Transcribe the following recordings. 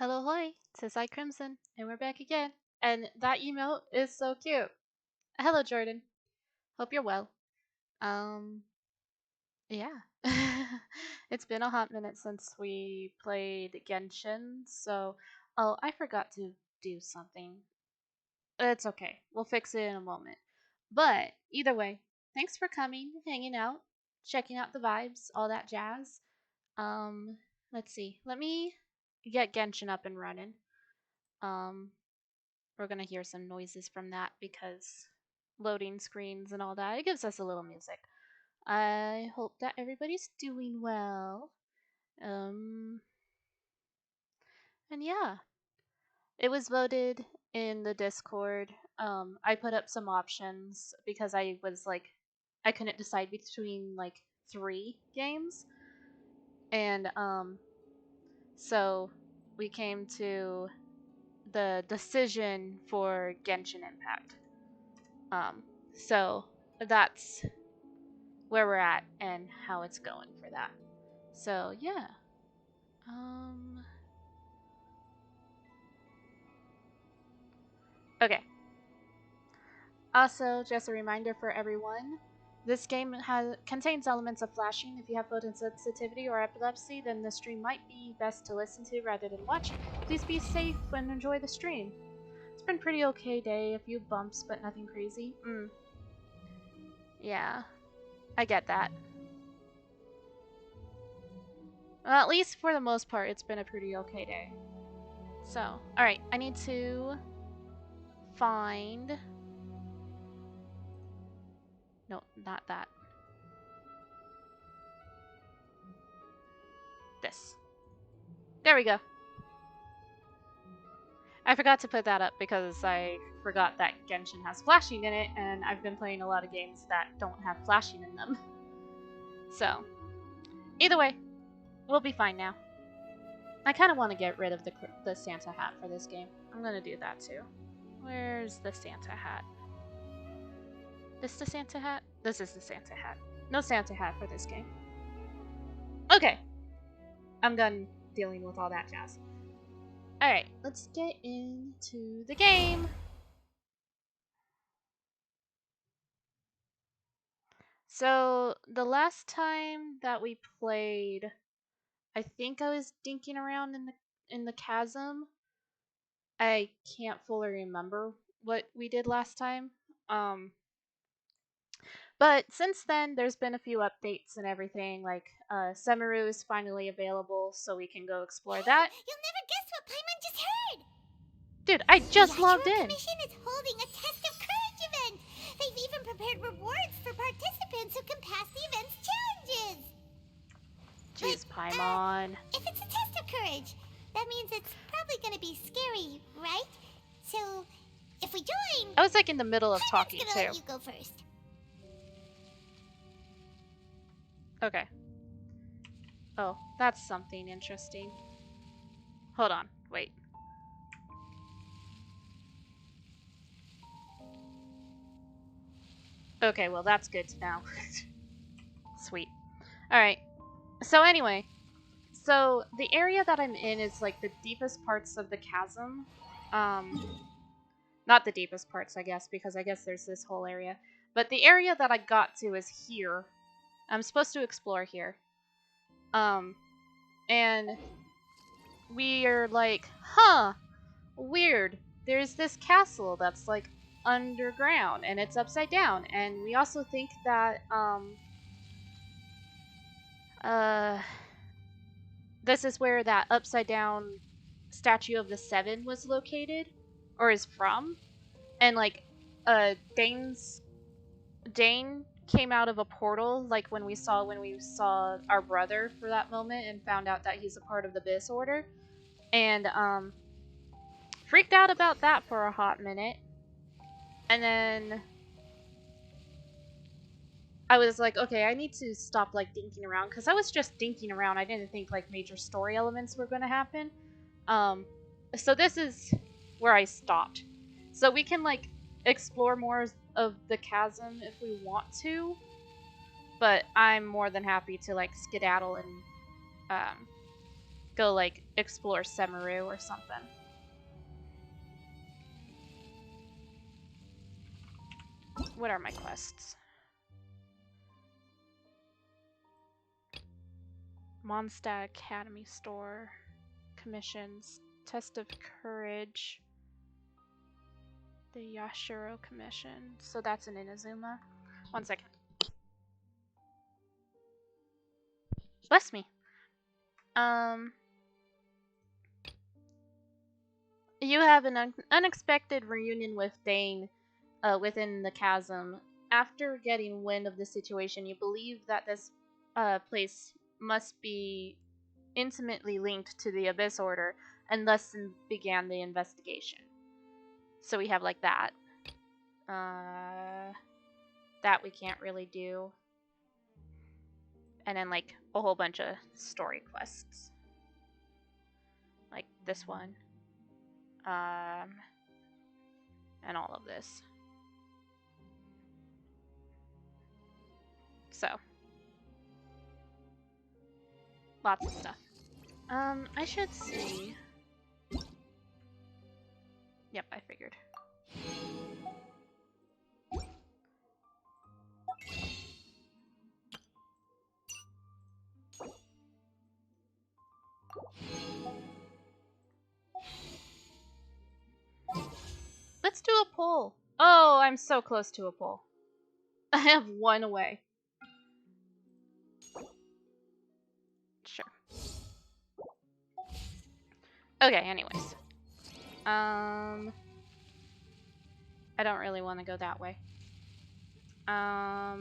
Hello, hoy, says I Crimson, and we're back again. And that emote is so cute. Hello, Jordan. Hope you're well. Um, yeah. It's been a hot minute since we played Genshin, so. Oh, I forgot to do something. It's okay. We'll fix it in a moment. But either way, thanks for coming, hanging out, checking out the vibes, all that jazz. Um, let's see. Let me get Genshin up and running. Um, We're gonna hear some noises from that because loading screens and all that. It gives us a little music. I hope that everybody's doing well. Um, and yeah, it was voted in the Discord. I put up some options because I was like, I couldn't decide between like three games, and so we came to the decision for Genshin Impact. Um, so that's where we're at and how it's going for that. So yeah. Um okay. Also, just a reminder for everyone, this game contains elements of flashing. If you have photosensitivity or epilepsy, then the stream might be best to listen to rather than watch. Please be safe and enjoy the stream. It's been pretty okay day, a few bumps, but nothing crazy. Yeah, I get that. Well, at least for the most part, it's been a pretty okay day. So, alright, I need to find... No, not that. This. There we go. I forgot to put that up because I forgot that Genshin has flashing in it, and I've been playing a lot of games that don't have flashing in them. So, either way, we'll be fine now. I kind of want to get rid of the Santa hat for this game. I'm going to do that too. Where's the Santa hat? This the Santa hat? This is the Santa hat. No Santa hat for this game. Okay. I'm done dealing with all that jazz. Alright, let's get into the game. So, the last time that we played, I think I was dinking around in the chasm. I can't fully remember what we did last time. But since then, there's been a few updates and everything. Like, Semaru is finally available, so we can go explore that. You'll never guess what Paimon just heard! Dude, I just logged in! Commission is holding a Test of Courage event! They've even prepared rewards for participants who can pass the event's challenges! Jeez, Paimon. If it's a Test of Courage, that means it's probably gonna be scary, right? So, if we join... I was like in the middle of talking gonna too. let you go first. Okay. Oh, that's something interesting. Hold on, wait. Okay, well that's good to know. Sweet. Alright. So anyway, so the area that I'm in is like the deepest parts of the chasm. Not the deepest parts, I guess, because I guess there's this whole area. But the area that I got to is here. I'm supposed to explore here. And we are like, huh, weird. There's this castle that's like underground and it's upside down. And we also think that, this is where that upside down statue of the Seven was located, or is from. And like, Dane came out of a portal, like when we saw our brother for that moment and found out that he's a part of the Bis Order. And, freaked out about that for a hot minute. And then I was like, okay, I need to stop like dinking around, because I was just dinking around. I didn't think like major story elements were going to happen. So this is where I stopped. So we can like explore more of the chasm if we want to, but I'm more than happy to like skedaddle and go like explore Semaru or something. What are my quests? Mondstadt Academy Store. Commissions. Test of Courage. The Yashiro Commission. So that's in Inazuma. 1 second. Bless me. You have an unexpected reunion with Dane within the chasm. After getting wind of the situation, you believe that this place must be intimately linked to the Abyss Order, and thus began the investigation. So we have like that. That we can't really do. And then like a whole bunch of story quests. Like this one. And all of this. So. Lots of stuff. I should see. Yep, I figured. Let's do a poll. Oh, I'm so close to a poll. I have one away. Sure. Okay, anyways. I don't really want to go that way. Huh.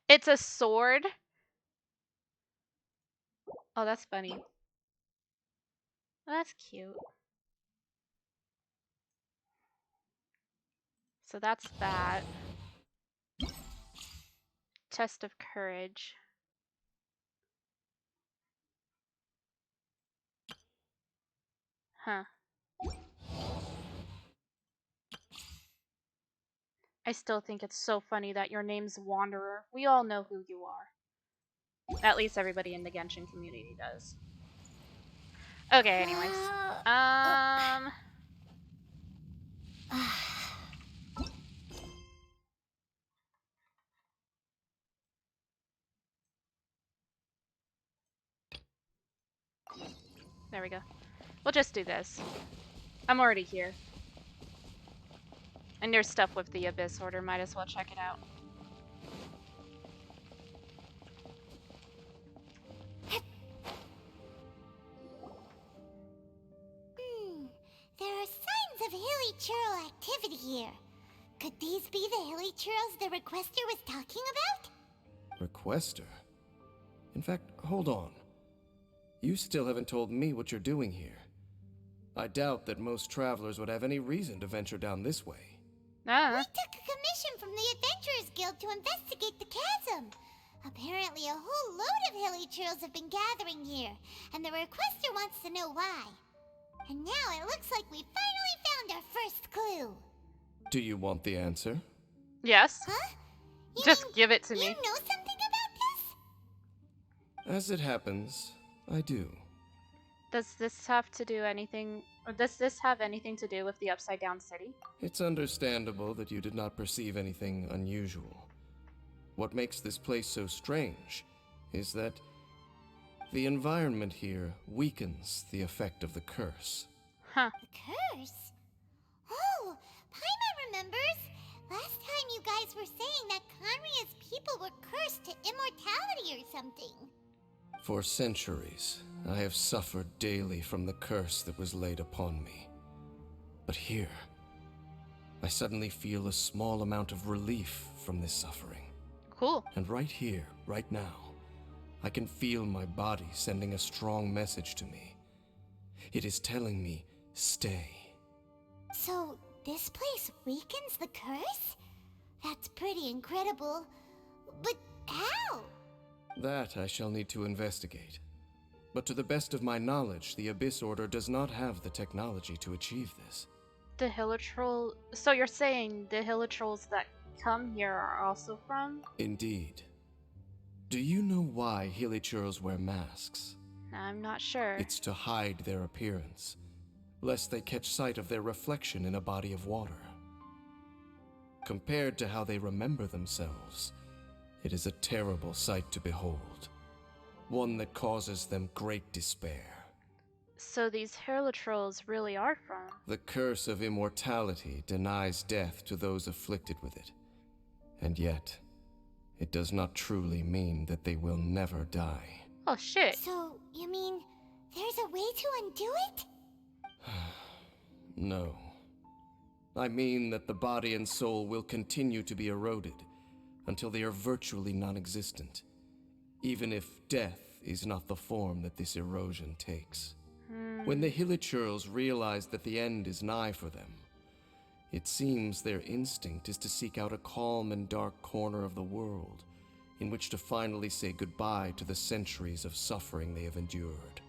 It's a sword? Oh, that's funny. Oh, that's cute. So that's that. Test of Courage. Huh. I still think it's so funny that your name's Wanderer. We all know who you are. At least everybody in the Genshin community does. Okay, anyways. There we go. We'll just do this. I'm already here. And there's stuff with the Abyss Order. Might as well check it out. There are signs of hilly churl activity here. Could these be the hilly churls the requester was talking about? Requester? In fact, hold on. You still haven't told me what you're doing here. I doubt that most travelers would have any reason to venture down this way. We took a commission from the Adventurers Guild to investigate the chasm. Apparently a whole load of hilly churls have been gathering here, and the requester wants to know why. And now it looks like we finally found our first clue. Do you want the answer? Yes. Huh? Just give it to me. You know something about this? As it happens, I do. Does this have to do anything, or does this have anything to do with the Upside Down City? It's understandable that you did not perceive anything unusual. What makes this place so strange is that the environment here weakens the effect of the curse. Huh. The curse? Oh, Paimon remembers. Last time you guys were saying that Conria's people were cursed to immortality or something. For centuries, I have suffered daily from the curse that was laid upon me. But here, I suddenly feel a small amount of relief from this suffering. Cool. And right here, right now, I can feel my body sending a strong message to me. It is telling me, stay. So, this place weakens the curse? That's pretty incredible. But how? That I shall need to investigate. But to the best of my knowledge, the Abyss Order does not have the technology to achieve this. The Hilitrol. So you're saying the Hilitrolls that come here are also from? Indeed. Do you know why Hilichurls wear masks? I'm not sure. It's to hide their appearance, lest they catch sight of their reflection in a body of water. Compared to how they remember themselves, it is a terrible sight to behold, one that causes them great despair. So these Hilitrolls really are from? The curse of immortality denies death to those afflicted with it, and yet, it does not truly mean that they will never die. Oh shit. So, you mean there's a way to undo it? No. I mean that the body and soul will continue to be eroded until they are virtually non-existent, even if death is not the form that this erosion takes. When the Hilichurls realize that the end is nigh for them, it seems their instinct is to seek out a calm and dark corner of the world in which to finally say goodbye to the centuries of suffering they have endured.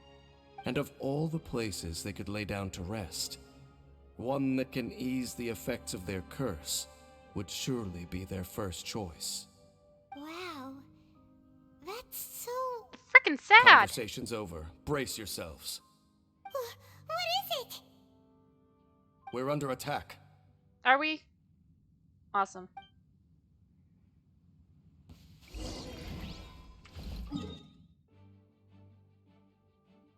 And of all the places they could lay down to rest, one that can ease the effects of their curse would surely be their first choice. Wow. That's so... Freaking sad. Conversation's over. Brace yourselves. What is it? We're under attack. Are we? Awesome.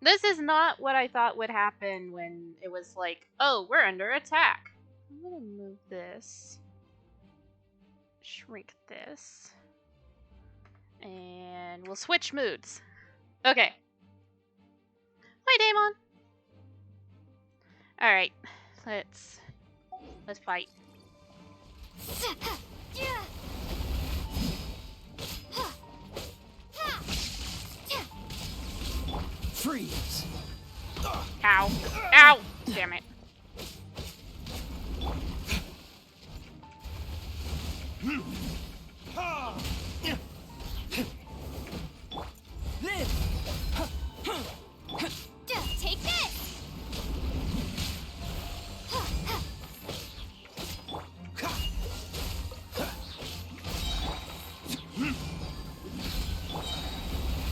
This is not what I thought would happen when it was like, oh, we're under attack. I'm gonna move this. Shrink this. And we'll switch moods. Okay. Hi, Daemon. Alright. Let's fight. Freeze! Ow. Ow! Damn it. Live! Take this!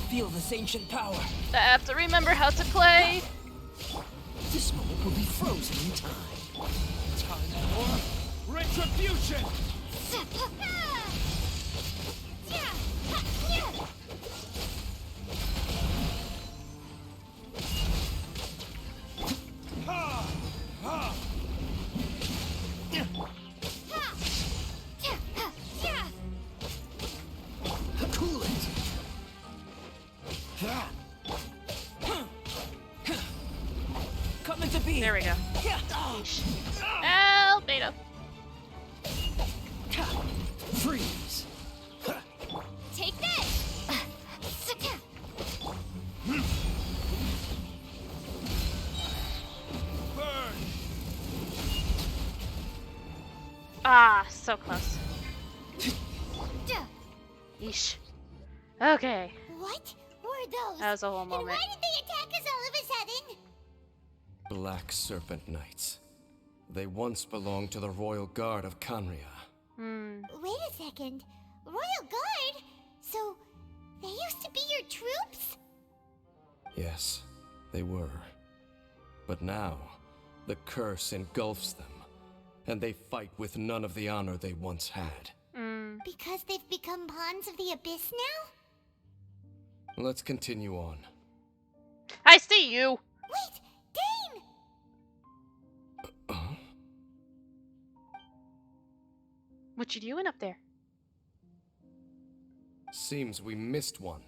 Feel this ancient power. I have to remember how to play. This moment will be frozen in time. Time for retribution! Cool it! Come into being! There we go. Yeah. Help, Beta. Freeze! Take this! Burn! Ah, so close. Yeesh. Okay. What were those? That was a whole And moment. why did they attack us all of a sudden? Black Serpent Knights. They once belonged to the Royal Guard of Canria. Wait a second. Royal Guard? So, they used to be your troops? Yes, they were. But now, the curse engulfs them, and they fight with none of the honor they once had. Because they've become pawns of the Abyss now? Let's continue on. I see you. Wait! Dane! What you doing up there? Seems we missed one.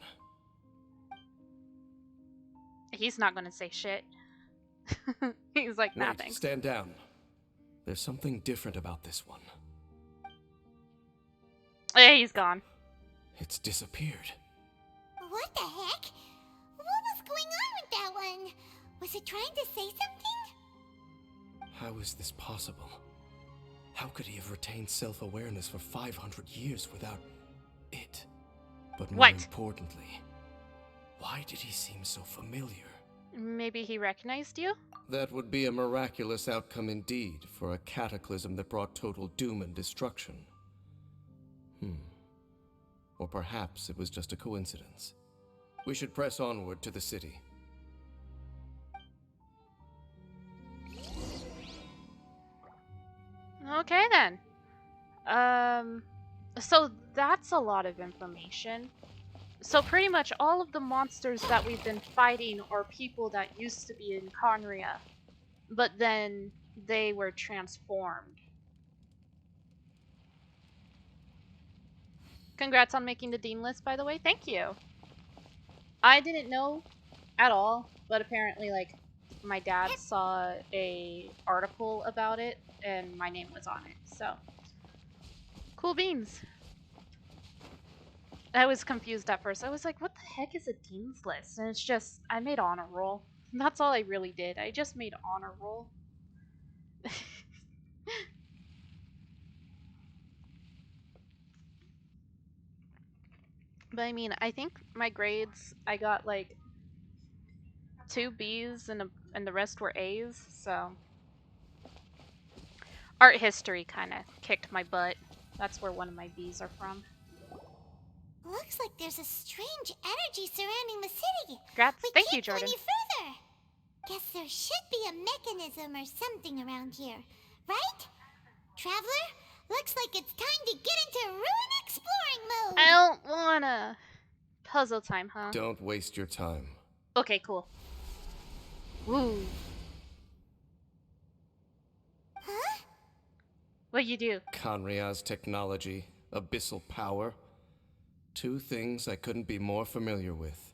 He's not gonna say shit. He's like, nah, Wait, thanks. stand down. There's something different about this one. Hey, he's gone. It's disappeared. What the heck? What was going on with that one? Was it trying to say something? How is this possible? How could he have retained self-awareness for 500 years without it? But more What? importantly, why did he seem so familiar? Maybe he recognized you? That would be a miraculous outcome indeed for a cataclysm that brought total doom and destruction. Or perhaps it was just a coincidence. We should press onward to the city. Okay then. So that's a lot of information. So pretty much all of the monsters that we've been fighting are people that used to be in Conria, but then they were transformed. Congrats on making the Dean list, by the way. Thank you. I didn't know at all, but apparently, like, my dad saw a article about it, and my name was on it. So, cool beans. I was confused at first. I was like, what the heck is a Dean's list? And it's just, I made honor roll. That's all I really did. I just made honor roll. But I mean, I think my grades, I got like 2 B's and the rest were A's, so art history kind of kicked my butt. That's where one of my B's are from. Looks like there's a strange energy surrounding the city. Congrats. We Thank can't you, go Jordan. any further. Guess there should be a mechanism or something around here, right? Traveler, looks like it's time to get into ruin exploring mode. I don't wanna. Puzzle time, huh? Don't waste your time. Okay, cool. Woo. Huh? What you do? Conria's technology, abyssal power. 2 things I couldn't be more familiar with.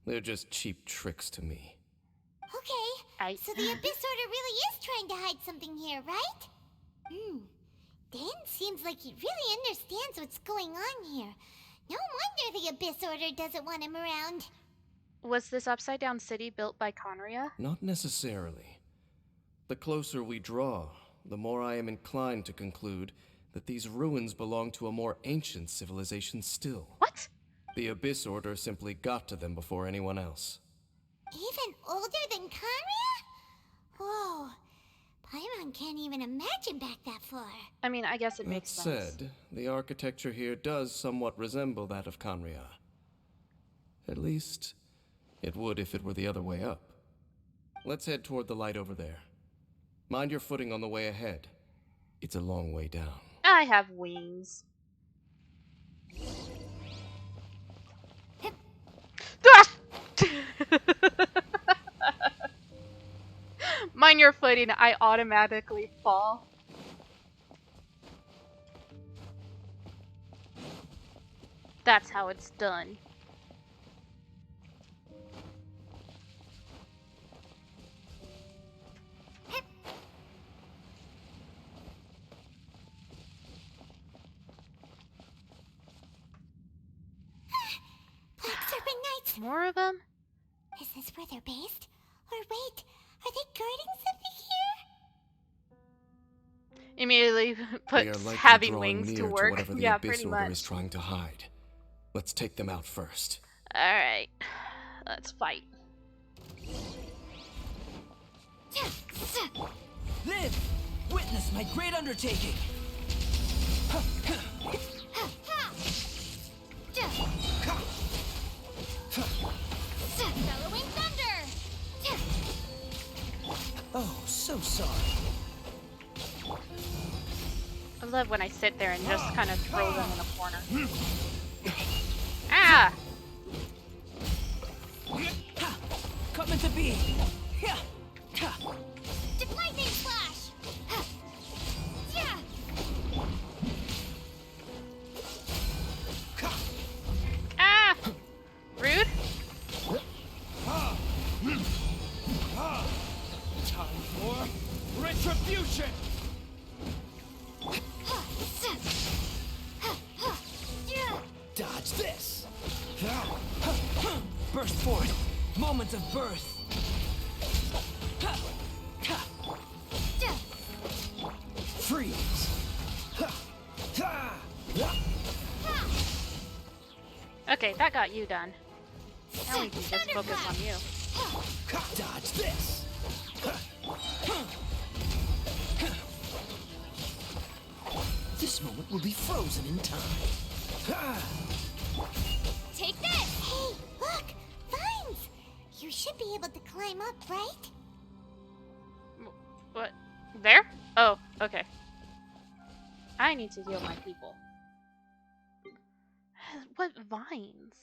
They're just cheap tricks to me. Okay, so the Abyss Order really is trying to hide something here, right? Dan seems like he really understands what's going on here. No wonder the Abyss Order doesn't want him around. Was this upside down city built by Conria? Not necessarily. The closer we draw, the more I am inclined to conclude that these ruins belong to a more ancient civilization still. What? The Abyss Order simply got to them before anyone else. Even older than Conria? Whoa. Paimon can't even imagine back that far. I mean, I guess it That makes sense. said, the architecture here does somewhat resemble that of Conria. At least, it would if it were the other way up. Let's head toward the light over there. Mind your footing on the way ahead. It's a long way down. I have wings. Ah! Mind your footing, I automatically fall. That's how it's done. Black Serpent Knights! More of them? Is this where they're based? Or wait, are they guarding something here? Immediately They put are likely having drawing wings near to work. whatever the Yeah, Abyss pretty Order much. is trying to hide. Let's take them out first. Alright, let's fight. Live! Witness my great undertaking! Bellowing thunder! Oh, so sorry. I love when I sit there and just kind of throw them in a corner. Ah! Coming to be! Lightning flash! Ah! Rude? Time for retribution! Dodge this! Burst forth! Moment of birth! Freeze! Okay, that got you done. Now we can just focus on you. Dodge this! This moment will be frozen in time. Take this! Hey, look! Vines! You should be able to climb up, right? What? There? Oh, okay. I need to heal my people. What vines?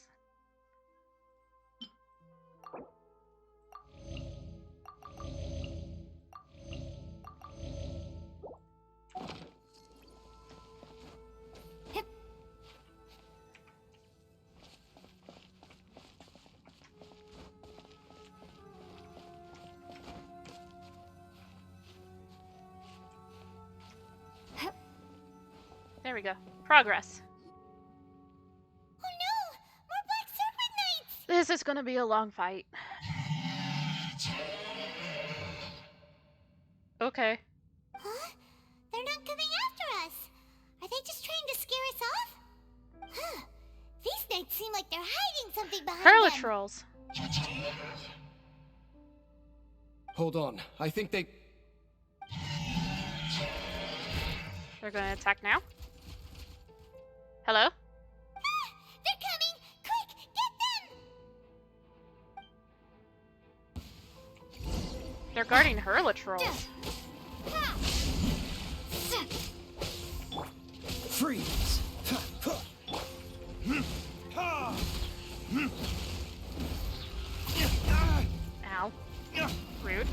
There we go. Progress. Oh no! More Black Serpent Knights! This is gonna be a long fight. Okay. Huh? They're not coming after us. Are they just trying to scare us off? Huh. These knights seem like they're hiding something behind them. Hurlatrolls. Hold on. I think they... They're gonna attack now. Hello? Ah! They're coming! Quick! Get them! They're guarding Hurlatrolls. Freeze! Ow. Rude.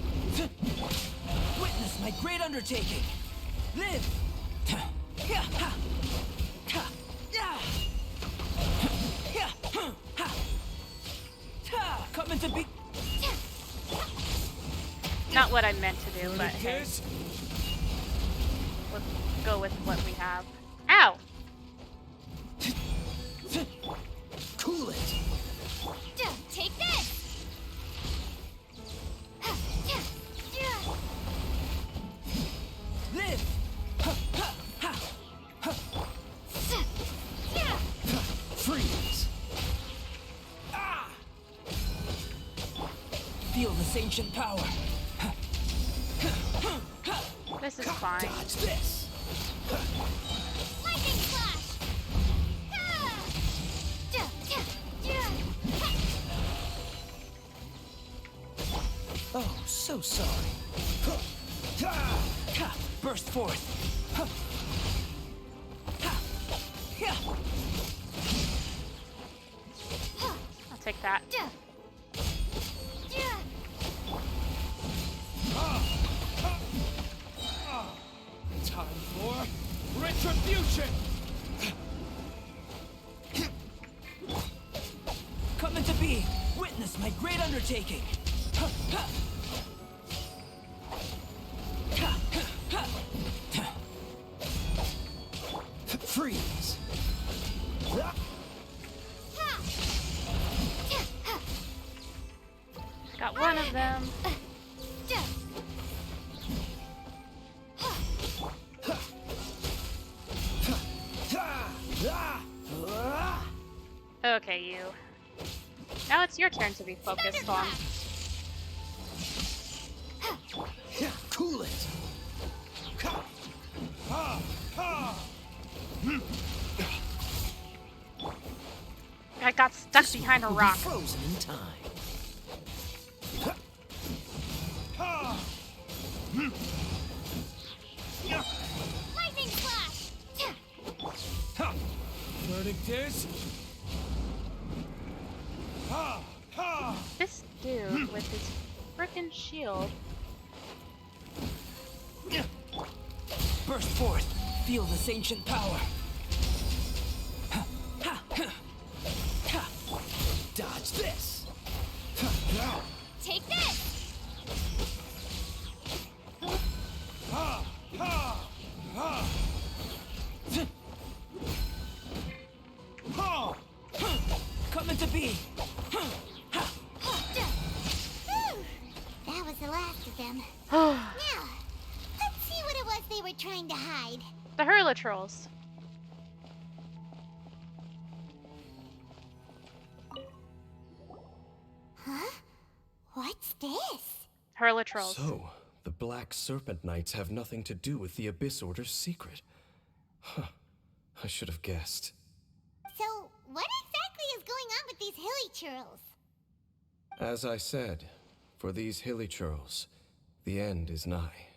Witness my great undertaking! Live! Coming to be... Not what I meant to do, but hey, Kiss? let's go with what we have. Ow! Cool it! Take this! Live! Freeze! Feel this ancient power. This is fine. Dodge this! Lightning Flash! Oh, so sorry. Burst forth! I'll take that. Time for retribution! Coming to be! Witness my great undertaking! Freeze! Got one of them. Okay, you. Now it's your turn to be focused on. Cool it! I got stuck This behind a will be rock. Frozen in time. Lightning Flash! Burning Tears? This dude with his frickin' shield. Burst forth. Feel this ancient power. Dodge this. Take this! Coming to be. That was the last of them. Now, let's see what it was they were trying to hide. The Hurlatrolls. Huh? What's this? Hurlatrolls. So, the Black Serpent Knights have nothing to do with the Abyss Order's secret. Huh. I should have guessed. So, what exactly is going on with these hilly churls? As I said, for these hilly churls, the end is nigh.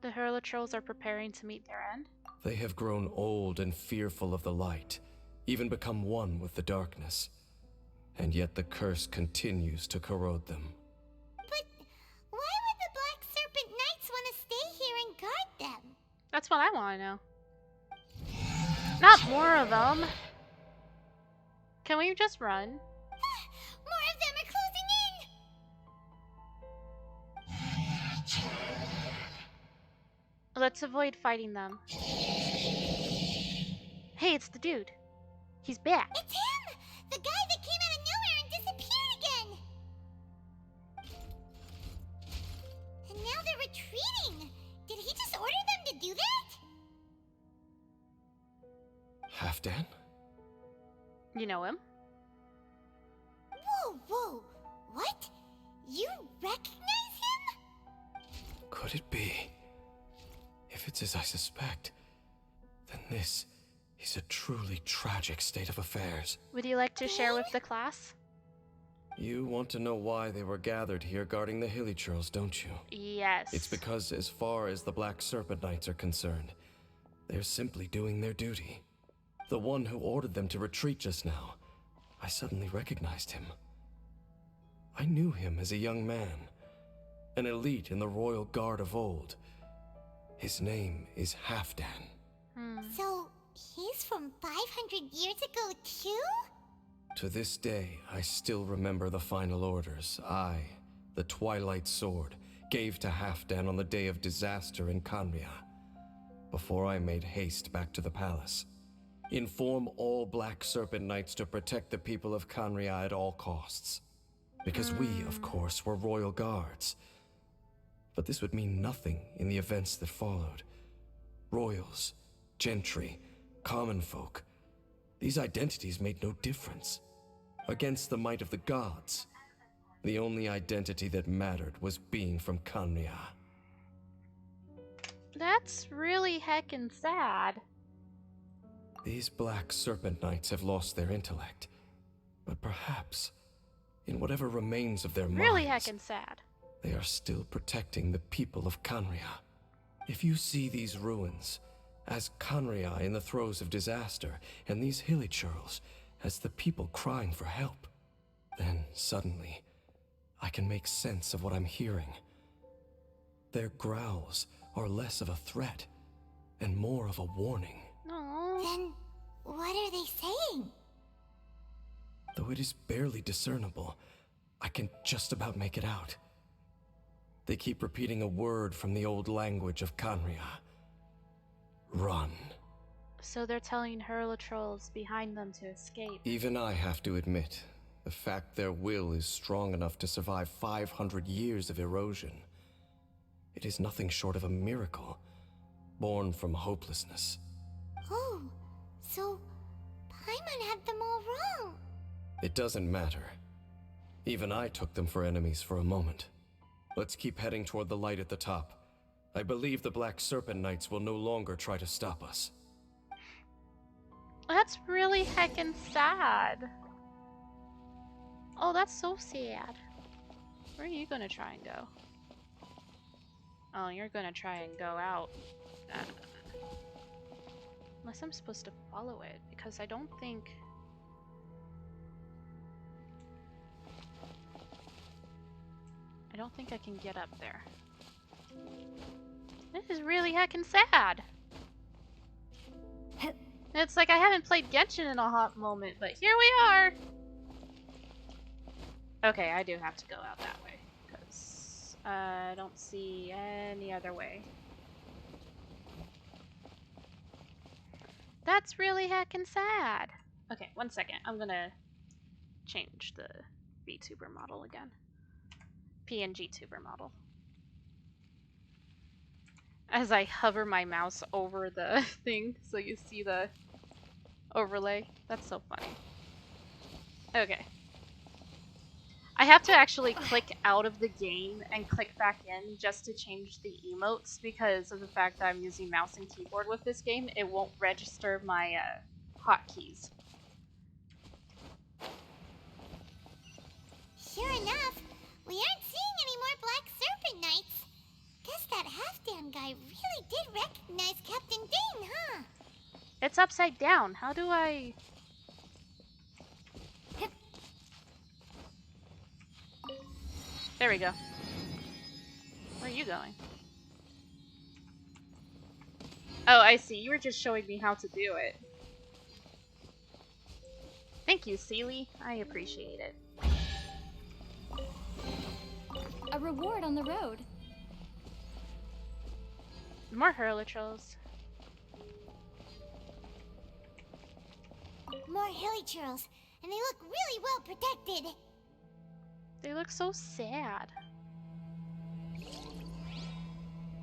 The Hurlatrolls are preparing to meet their end. They have grown old and fearful of the light, even become one with the darkness. And yet the curse continues to corrode them. But why would the Black Serpent Knights want to stay here and guard them? That's what I want to know. Not more of them. Can we just run? More of them are closing in! Let's avoid fighting them. Hey, it's the dude. He's back. It's him! The guy that came out of nowhere and disappeared again! And now they're retreating! Did he just order them to do that? Halfdan? You know him? Whoa! What? You recognize him? Could it be? If it's as I suspect, then this is a truly tragic state of affairs. Would you like to share with the class? You want to know why they were gathered here guarding the hilly churls, don't you? Yes. It's because as far as the Black Serpent Knights are concerned, they're simply doing their duty. The one who ordered them to retreat just now, I suddenly recognized him. I knew him as a young man, an elite in the royal guard of old. His name is Halfdan. So, he's from 500 years ago too? To this day, I still remember the final orders I, the Twilight Sword, gave to Halfdan on the day of disaster in Kanria, before I made haste back to the palace. Inform all Black Serpent Knights to protect the people of Kanria at all costs. Because we, of course, were royal guards. But this would mean nothing in the events that followed. Royals, gentry, common folk. These identities made no difference. Against the might of the gods, the only identity that mattered was being from Kanria. That's really heckin' sad. These Black Serpent Knights have lost their intellect. But perhaps, in whatever remains of their Really minds, heckin' sad. they are still protecting the people of Kanria. If you see these ruins as Kanria in the throes of disaster, and these hilly churls as the people crying for help, then suddenly I can make sense of what I'm hearing. Their growls are less of a threat and more of a warning. No. Then, what are they saying? Though it is barely discernible, I can just about make it out. They keep repeating a word from the old language of Kanria. Run. So they're telling Hurlatrolls behind them to escape. Even I have to admit, the fact their will is strong enough to survive 500 years of erosion. It is nothing short of a miracle, born from hopelessness. Oh, so Paimon had them all wrong. It doesn't matter. Even I took them for enemies for a moment. Let's keep heading toward the light at the top. I believe the Black Serpent Knights will no longer try to stop us. That's really heckin' sad. Oh, that's so sad. Where are you gonna try and go? Oh, you're gonna try and go out. Unless I'm supposed to follow it, because I don't think... I can get up there. This is really heckin' sad. It's like I haven't played Genshin in a hot moment, but here we are! Okay, I do have to go out that way, because I don't see any other way. That's really heckin' sad. Okay, 1 second. I'm gonna change the VTuber model again. PNG tuber model. As I hover my mouse over the thing so you see the overlay. That's so funny. Okay. I have to actually click out of the game and click back in just to change the emotes because of the fact that I'm using mouse and keyboard with this game. It won't register my hotkeys. Sure enough, we aren't seeing any more Black Serpent Knights. Guess that half-damn guy really did recognize Captain Dane, huh? It's upside down. How do I... There we go. Where are you going? Oh, I see. You were just showing me how to do it. Thank you, Seely. I appreciate it. A reward on the road. More hurlitrolls. More hilichurls, and they look really well protected. They look so sad.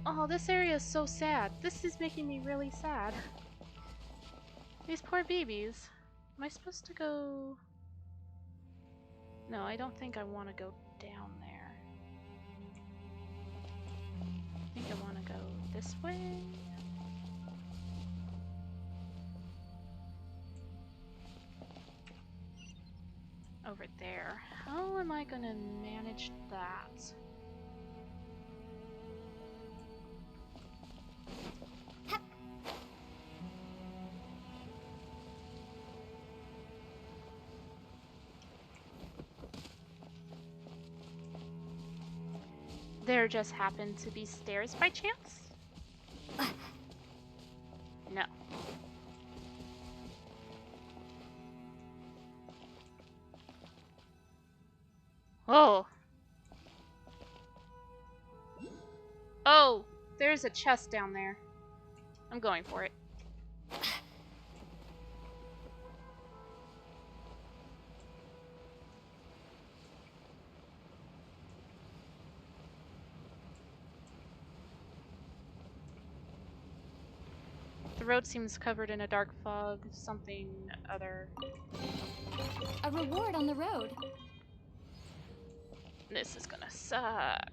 Oh, this area is so sad. This is making me really sad. These poor babies. Am I supposed to go... No, I don't think I want to go down there. I think I want to go this way. Over there. How am I gonna manage that? There just happened to be stairs by chance? No. Oh. Oh, there's a chest down there. I'm going for it. The road seems covered in a dark fog, something other. A reward on the road. This is gonna suck.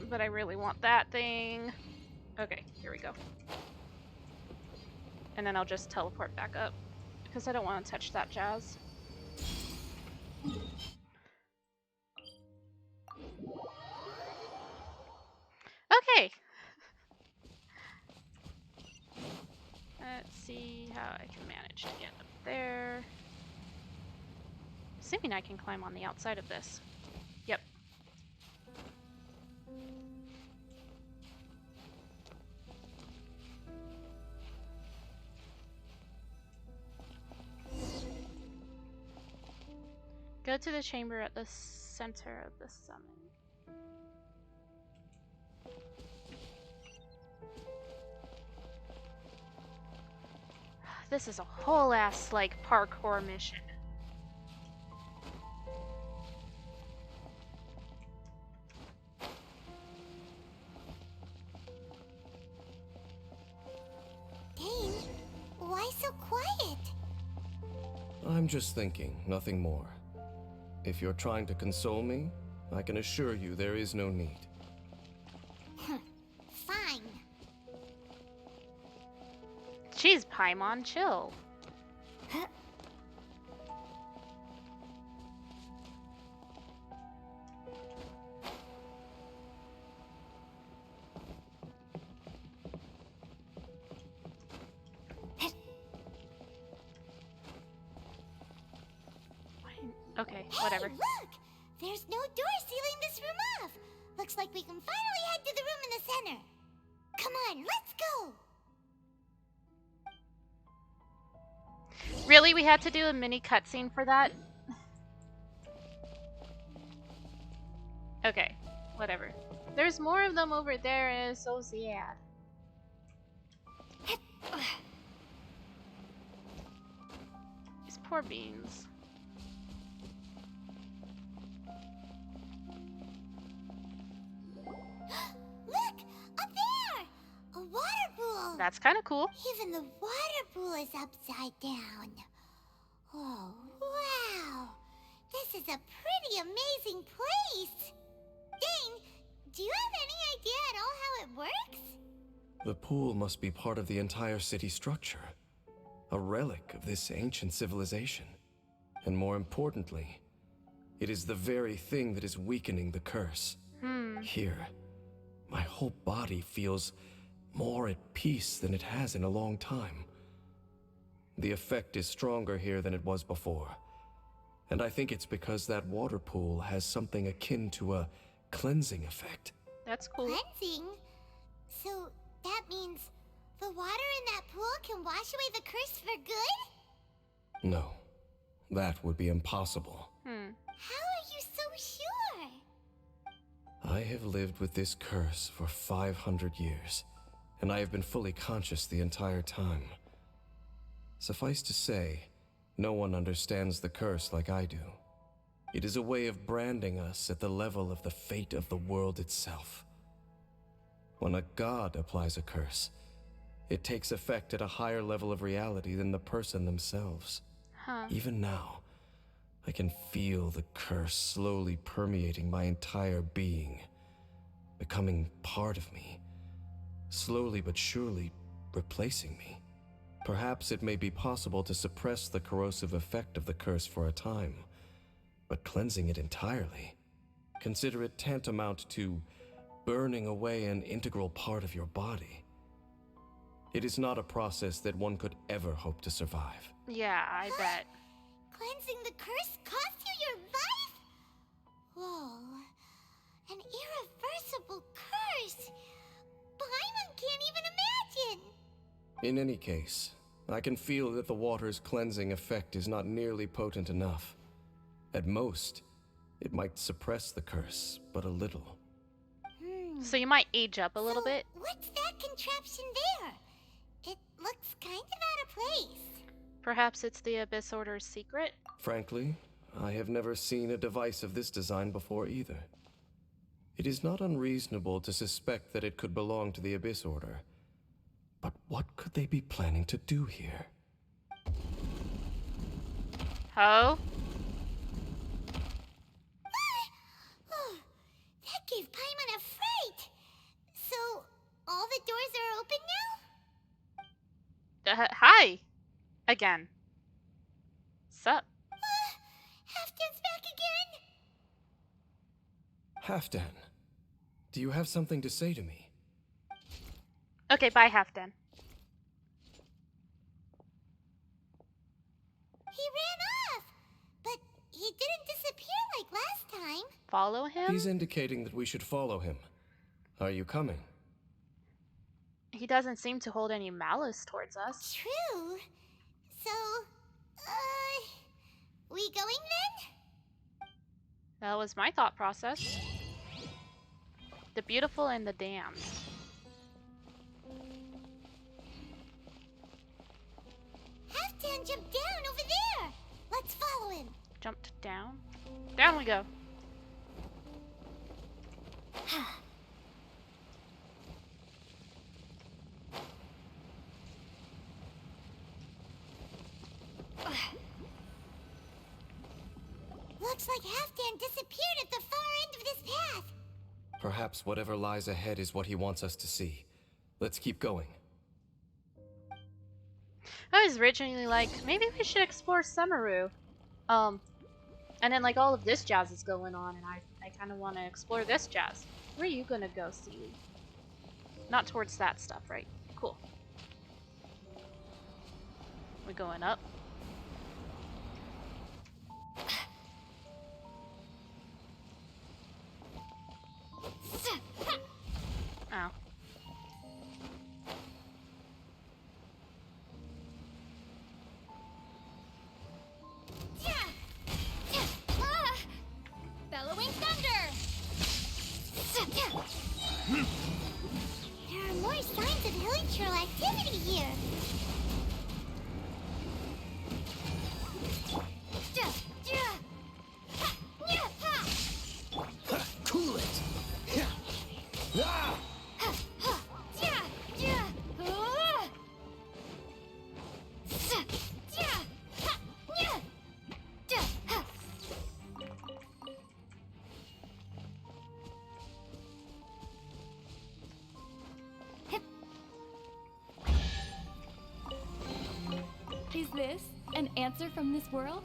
But I really want that thing. Okay, here we go. And then I'll just teleport back up. Because I don't want to touch that jazz. Okay! Let's see how I can manage to get up there. Assuming I can climb on the outside of this. Yep. Go to the chamber at the center of the summit. This is a whole ass, like, parkour mission. Dane, why so quiet? I'm just thinking, nothing more. If you're trying to console me, I can assure you there is no need. Fine. Jeez, Paimon, chill. Okay, whatever. Hey, look! There's no door sealing this room off. Looks like we can finally head to the room in the center. Come on, let's go! Really? We had to do a mini cutscene for that? Okay, whatever. There's more of them over there, and it's so sad. These poor beans. Look! Up there! A water pool! That's kind of cool. Even the water pool is upside down. Oh, wow! This This is a pretty amazing place. Dane, do you have any idea at all how it works? The pool must be part of the entire city structure. A relic of this ancient civilization. And more importantly, it is the very thing that is weakening the curse. Here, my whole body feels more at peace than it has in a long time. The effect is stronger here than it was before. And I think it's because that water pool has something akin to a cleansing effect. That's cool. Cleansing? So that means the water in that pool can wash away the curse for good? No, that would be impossible. How are you so sure? I have lived with this curse for 500 years, and I have been fully conscious the entire time. Suffice to say, no one understands the curse like I do. It is a way of branding us at the level of the fate of the world itself. When a god applies a curse, it takes effect at a higher level of reality than the person themselves. Even now, I can feel the curse slowly permeating my entire being, becoming part of me, slowly but surely replacing me. Perhaps it may be possible to suppress the corrosive effect of the curse for a time, but cleansing it entirely, consider it tantamount to burning away an integral part of your body. It is not a process that one could ever hope to survive. Yeah, I bet. Cleansing the curse cost you your life? Whoa. An irreversible curse. Paimon can't even imagine. In any case, I can feel that the water's cleansing effect is not nearly potent enough. At most, it might suppress the curse, but a little. So you might age up a little So bit. what's that contraption there? It looks kind of out of place. Perhaps it's the Abyss Order's secret? Frankly, I have never seen a device of this design before either. It is not unreasonable to suspect that it could belong to the Abyss Order. But what could they be planning to do here? Oh? Oh, that gave Paimon a fright. So, all the doors are open now? Hi! Again. Sup? Halfdan's back again? Halfdan, do you have something to say to me? Okay, bye, Halfdan. He ran off, but he didn't disappear like last time. Follow him? He's indicating that we should follow him. Are you coming? He doesn't seem to hold any malice towards us. True. So, we going then? That was my thought process. The beautiful and the damned. Halfdan jumped down over there. Let's follow him. Jumped down. Down we go. Looks like Halfdan disappeared at the far end of this path. Perhaps whatever lies ahead is what he wants us to see. Let's keep going. I was originally like, maybe we should explore Summeru. And then like all of this jazz is going on, and I kind of want to explore this jazz. Where are you gonna go, Sealy? Not towards that stuff, right? Cool. We going up? Oh. Bellowing thunder! There are more signs of hilichurl activity here. this an answer from this world?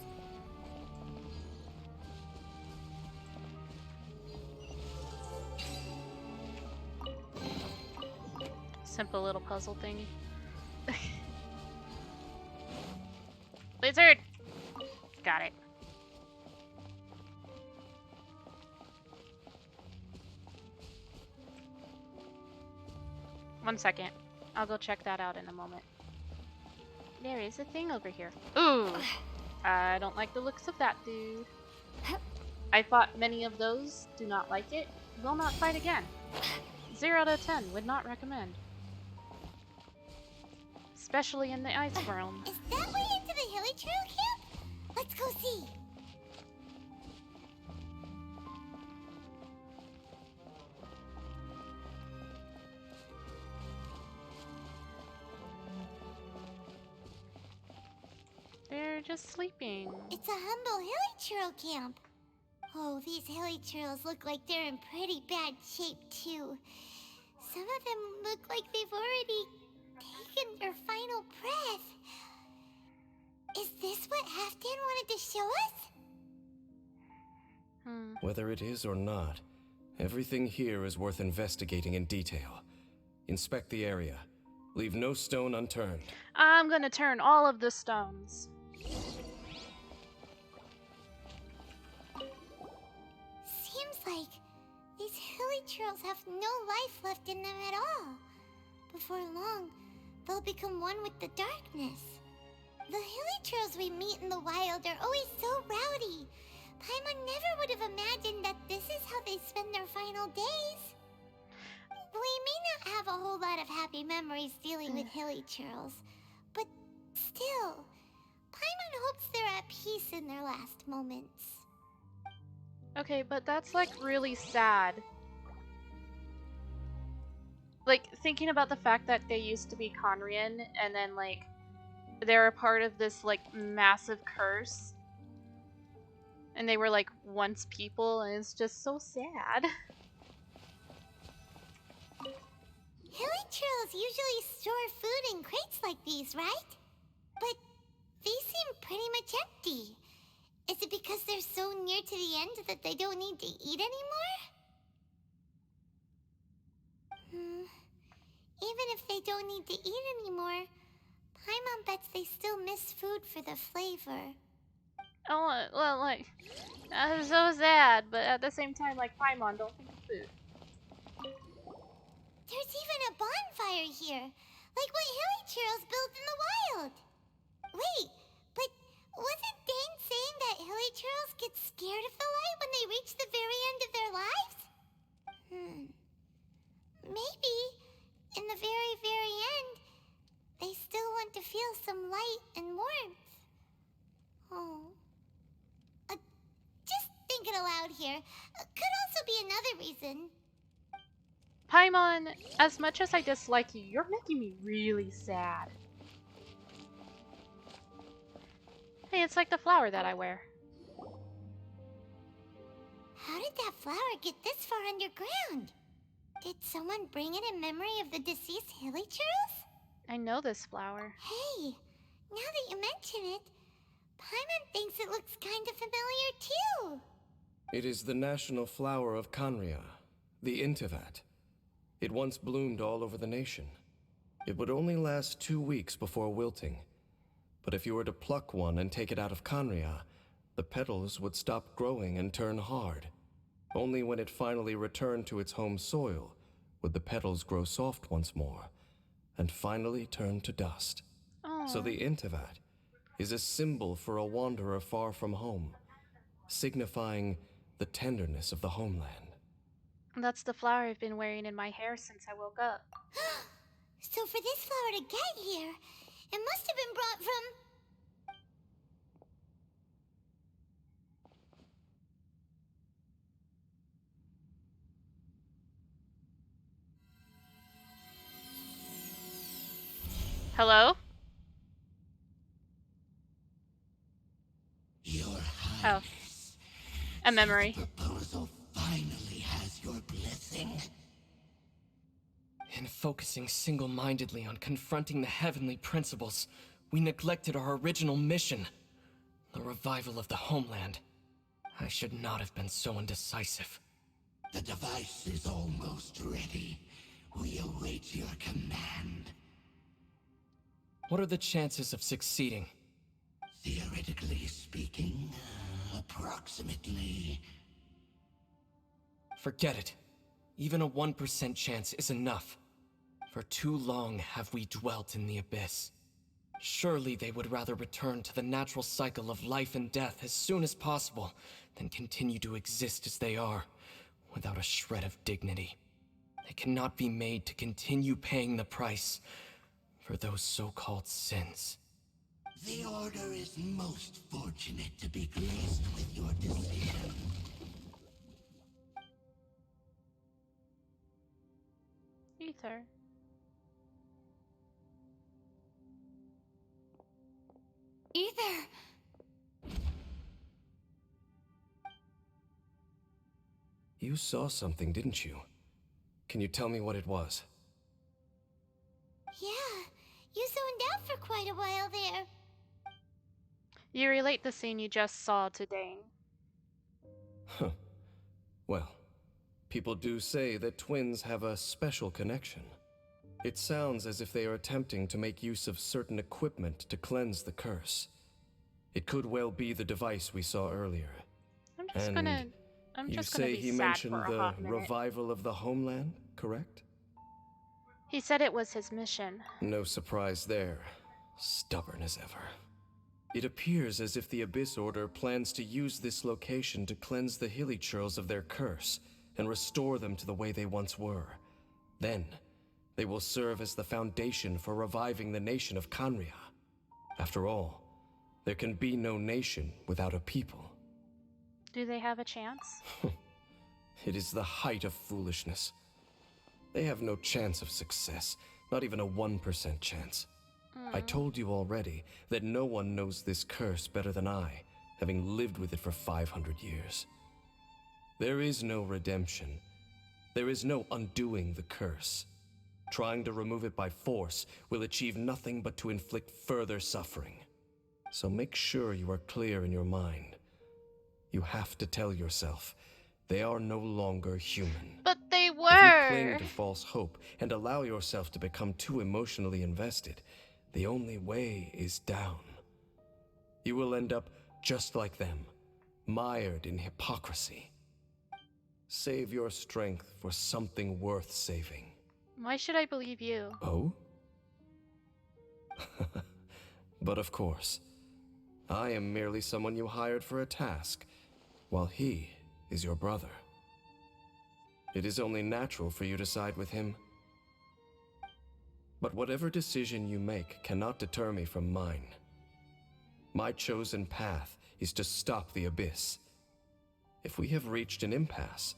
Simple little puzzle thingy. Lizard! Got it. One second. I'll go check that out in a moment. There is a thing over here. Ooh! I don't like the looks of that dude. I fought many of those. Do not like it. Will not fight again. 0 out of 10. Would not recommend. Especially in the ice realm. Is that way into the Hilly Trail camp? Let's go see. They're just sleeping. It's a humble Hilly Trail camp. Oh, these Hilly Trails look like they're in pretty bad shape, too. Some of them look like they've already taken their final breath. Is this what Halfdan wanted to show us? Whether it is or not, everything here is worth investigating in detail. Inspect the area. Leave no stone unturned. I'm gonna turn all of the stones. Seems like these Hilly Trails have no life left in them at all. Before long, they'll become one with the darkness. The Hilly Trails we meet in the wild are always so rowdy. Paimon never would have imagined that this is how they spend their final days. We may not have a whole lot of happy memories dealing with Hilly Trails, but still, Paimon hopes they're at peace in their last moments. Okay, but that's like really sad. Like, thinking about the fact that they used to be Conrian and then, like, they're a part of this, like, massive curse. And they were, like, once people, and it's just so sad. Hilly Trails usually store food in crates like these, right? But these seem pretty much empty. Is it because they're so near to the end that they don't need to eat anymore? Even if they don't need to eat anymore, Paimon bets they still miss food for the flavor. Oh, well, like, that's so sad, but at the same time, like, Paimon, don't think of food. There's even a bonfire here, like what Hilly Trails built in the wild. Wait, but wasn't Dane saying that Hilly Trails get scared of the light when they reach the very end of their lives? Maybe, in the very, very end, they still want to feel some light and warmth. Oh. Just thinking aloud here. Could also be another reason. Paimon, as much as I dislike you, you're making me really sad. Hey, it's like the flower that I wear. How did that flower get this far underground? Did someone bring it in memory of the deceased Hilly Trails? I know this flower. Hey, now that you mention it, Paimon thinks it looks kind of familiar too. It is the national flower of Conria, the Intivat. It once bloomed all over the nation. It would only last 2 weeks before wilting. But if you were to pluck one and take it out of Conria, the petals would stop growing and turn hard. Only when it finally returned to its home soil would the petals grow soft once more, and finally turn to dust. Aww. So the Intivat is a symbol for a wanderer far from home, signifying the tenderness of the homeland. That's the flower I've been wearing in my hair since I woke up. So for this flower to get here, it must have been brought from... Hello? Your Oh. Highness, A memory. proposal finally has your blessing. In focusing single-mindedly on confronting the heavenly principles, We neglected our original mission, the revival of the homeland. I should not have been so indecisive. The device is almost ready. We await your command. What are the chances of succeeding? Theoretically speaking, approximately. Forget it. Even a 1% chance is enough. For too long have we dwelt in the abyss. Surely they would rather return to the natural cycle of life and death as soon as possible than continue to exist as they are, without a shred of dignity. They cannot be made to continue paying the price for those so-called sins. The Order is most fortunate to be graced with your decision. Ether. Ether! You saw something, didn't you? Can you tell me what it was? Yeah, you zoned out for quite a while there. You relate the scene you just saw to Dane. Huh. Well, people do say that twins have a special connection. It sounds as if they are attempting to make use of certain equipment to cleanse the curse. It could well be the device we saw earlier. I'm just And gonna you be say he sad mentioned for a the hot minute. revival of the homeland, correct? He said it was his mission. No surprise there. Stubborn as ever. It appears as if the Abyss Order plans to use this location to cleanse the Hilly-Churls of their curse and restore them to the way they once were. Then, they will serve as the foundation for reviving the nation of Kanria. After all, there can be no nation without a people. Do they have a chance? It is the height of foolishness. They have no chance of success, not even a 1% chance. I told you already that no one knows this curse better than I, having lived with it for 500 years. There is no redemption. There is no undoing the curse. Trying to remove it by force will achieve nothing but to inflict further suffering. So make sure you are clear in your mind. You have to tell yourself, they are no longer human. But they If you were! cling to false hope and allow yourself to become too emotionally invested, the only way is down. You will end up just like them, mired in hypocrisy. Save your strength for something worth saving. Why should I believe you? Oh? But of course, I am merely someone you hired for a task, while he is your brother. It is only natural for you to side with him. But whatever decision you make cannot deter me from mine. My chosen path is to stop the Abyss. If we have reached an impasse,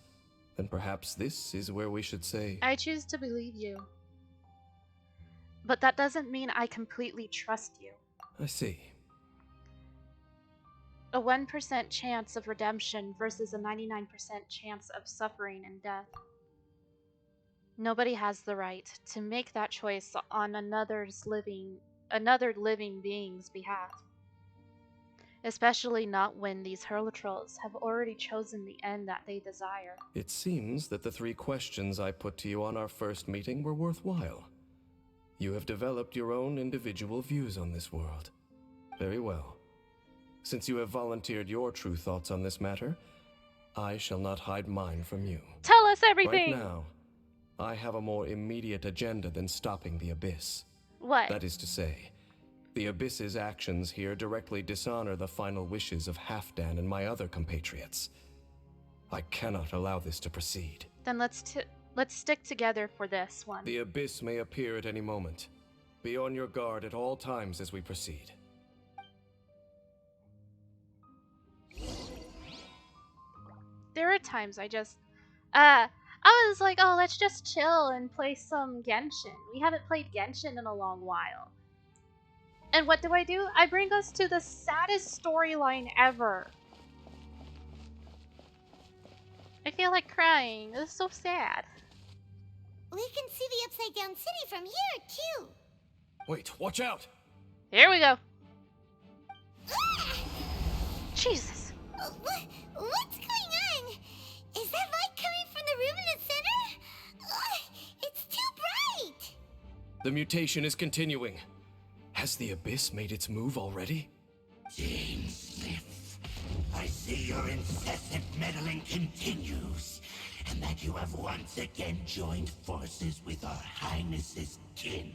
then perhaps this is where we should say... I choose to believe you. But that doesn't mean I completely trust you. I see. A 1% chance of redemption versus a 99% chance of suffering and death. Nobody has the right to make that choice on another living being's behalf. Especially not when these Hurlatrolls have already chosen the end that they desire. It seems that the 3 questions I put to you on our first meeting were worthwhile. You have developed your own individual views on this world. Very well. Since you have volunteered your true thoughts on this matter, I shall not hide mine from you. Tell us everything! Right now, I have a more immediate agenda than stopping the Abyss. What? That is to say, the Abyss's actions here directly dishonor the final wishes of Halfdan and my other compatriots. I cannot allow this to proceed. Then let's stick together for this one. The Abyss may appear at any moment. Be on your guard at all times as we proceed. There are times I was like, oh, let's just chill and play some Genshin. We haven't played Genshin in a long while. And what do? I bring us to the saddest storyline ever. I feel like crying. This is so sad. We can see the Upside Down City from here, too. Wait, watch out! Here we go. Ah! Jesus. What's going on? Is that light coming from the room in the center? It's too bright! The mutation is continuing. Has the Abyss made its move already? James Smith, I see your incessant meddling continues, and that you have once again joined forces with our Highness's kin.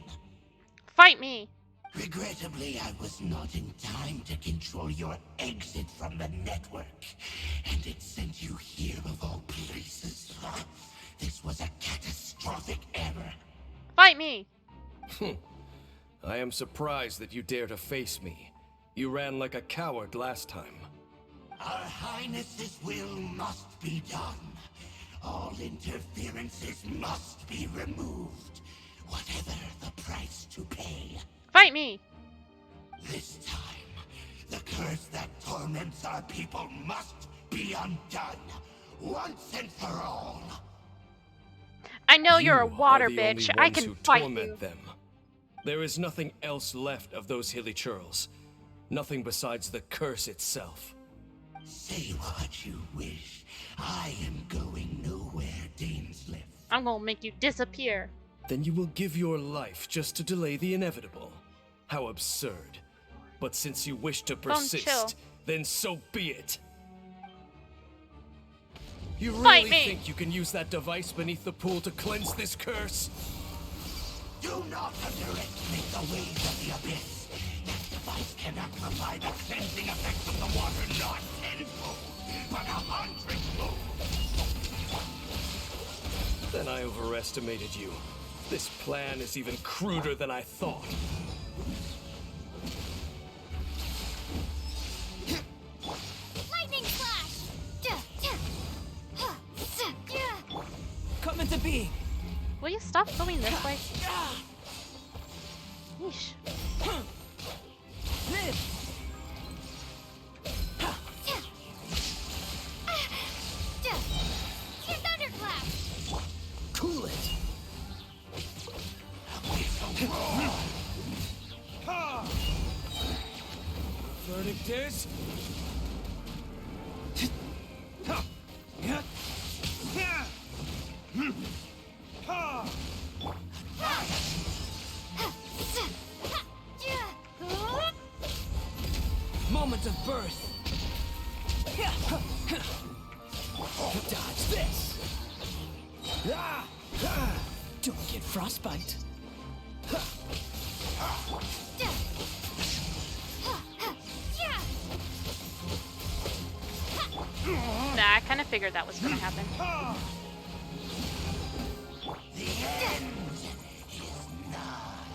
Fight me. Regrettably, I was not in time to control your exit from the network, and it sent you here of all places. This was a catastrophic error. Fight me. I am surprised that you dare to face me. You ran like a coward last time. Our Highness's will must be done. All interferences must be removed, whatever the price to pay. Fight me. This time, the curse that torments our people must be undone, once and for all. I know you're a You water are the only bitch. I ones can who fight torment you. them. There is nothing else left of those hilly churls. Nothing besides the curse itself. Say what you wish. I am going nowhere, Dainsliff. I'm gonna make you disappear. Then you will give your life just to delay the inevitable. How absurd. But since you wish to Phone chill. persist, then so be it. You Fight really me. think you can use that device beneath the pool to cleanse this curse? Do not underestimate the waves of the abyss. That device cannot provide the cleansing effects of the water not tenfold, but 100-fold. Then I overestimated you. This plan is even cruder than I thought. Lightning flash! Come into being. Will you stop going this way? Yeesh. Live. Your thunderclap! Cool it. Verdict is. Moment of birth. Dodge this. Don't get frostbite. Nah, I kind of figured that was gonna happen. The end is nigh.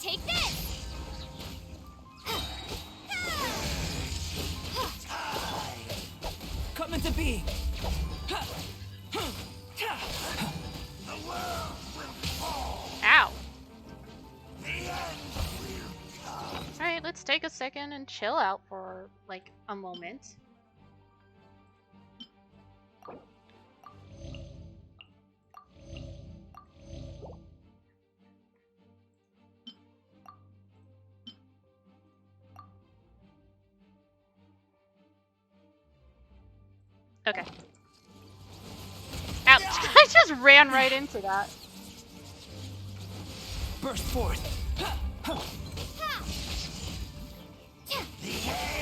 Take this! Come into being. The world will fall. Ow. The end will come. Alright, let's take a second and chill out for, like, a moment. Okay. Ouch! I just ran right into that. Burst forth.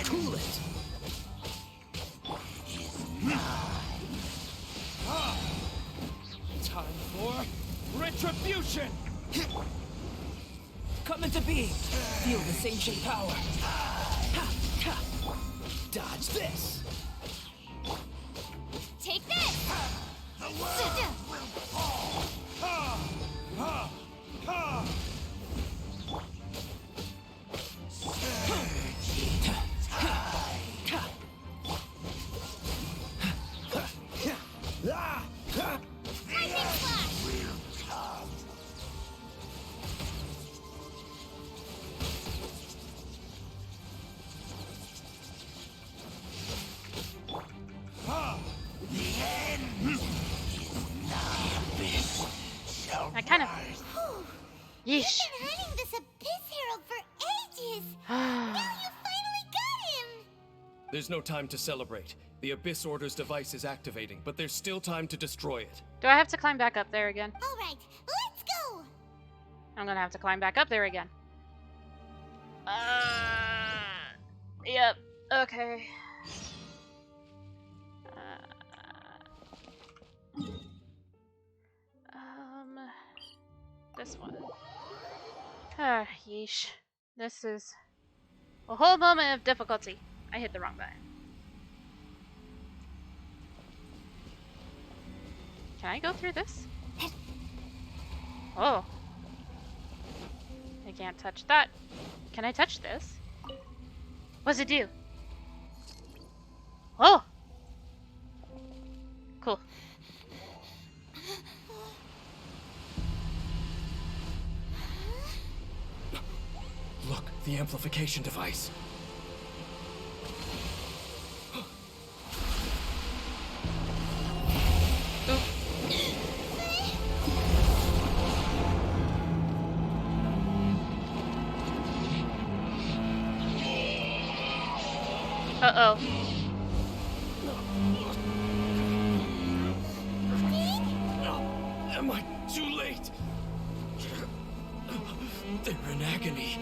Cool it. Time for retribution. Come into being. Feel this ancient power. Dodge this. Take this! The world will fall. Lightning flash! Will come. The end is nigh. Yeesh. been hunting this Abyss Herald for ages. Now you finally got him. There's no time to celebrate. The Abyss Order's device is activating, but there's still time to destroy it. Do I have to climb back up there again? All right, let's go. I'm gonna have to climb back up there again. Yep. Okay. This one. Ah, yeesh. This is a whole moment of difficulty. I hit the wrong button. Can I go through this? Oh. I can't touch that. Can I touch this? What's it do? Oh! Cool. Look, the amplification device. Uh-oh. Am I too late? They're in agony.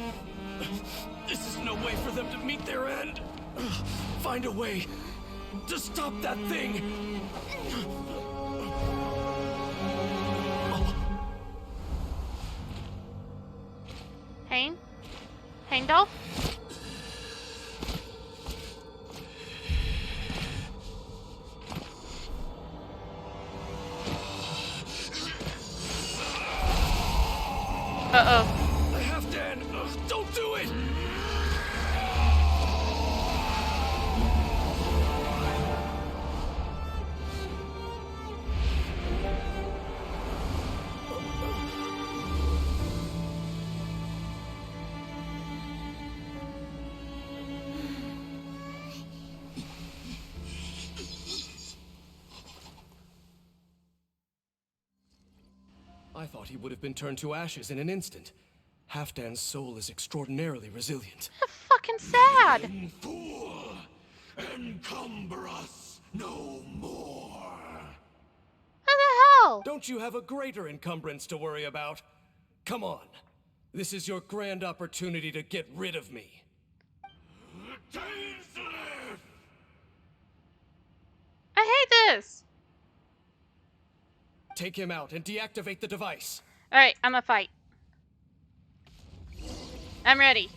This is no way for them to meet their end. Find a way to stop that thing. Hane? Heimdall? Uh-oh. I have to end. Don't do it! I thought he would have been turned to ashes in an instant. Halfdan's soul is extraordinarily resilient. Fucking sad. Fool! Encumber us no more! What the hell? Don't you have a greater encumbrance to worry about? Come on. This is your grand opportunity to get rid of me. I hate this. Take him out and deactivate the device. Alright, I'm gonna fight. I'm ready.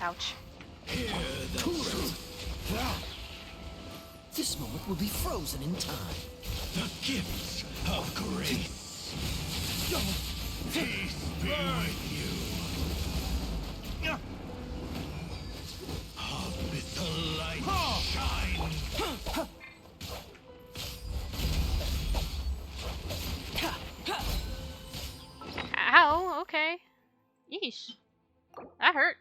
Ouch. This moment will be frozen in time. The gifts of grace. Peace be with you. Abyssal light shine. Ow, okay. Yeesh. That hurt.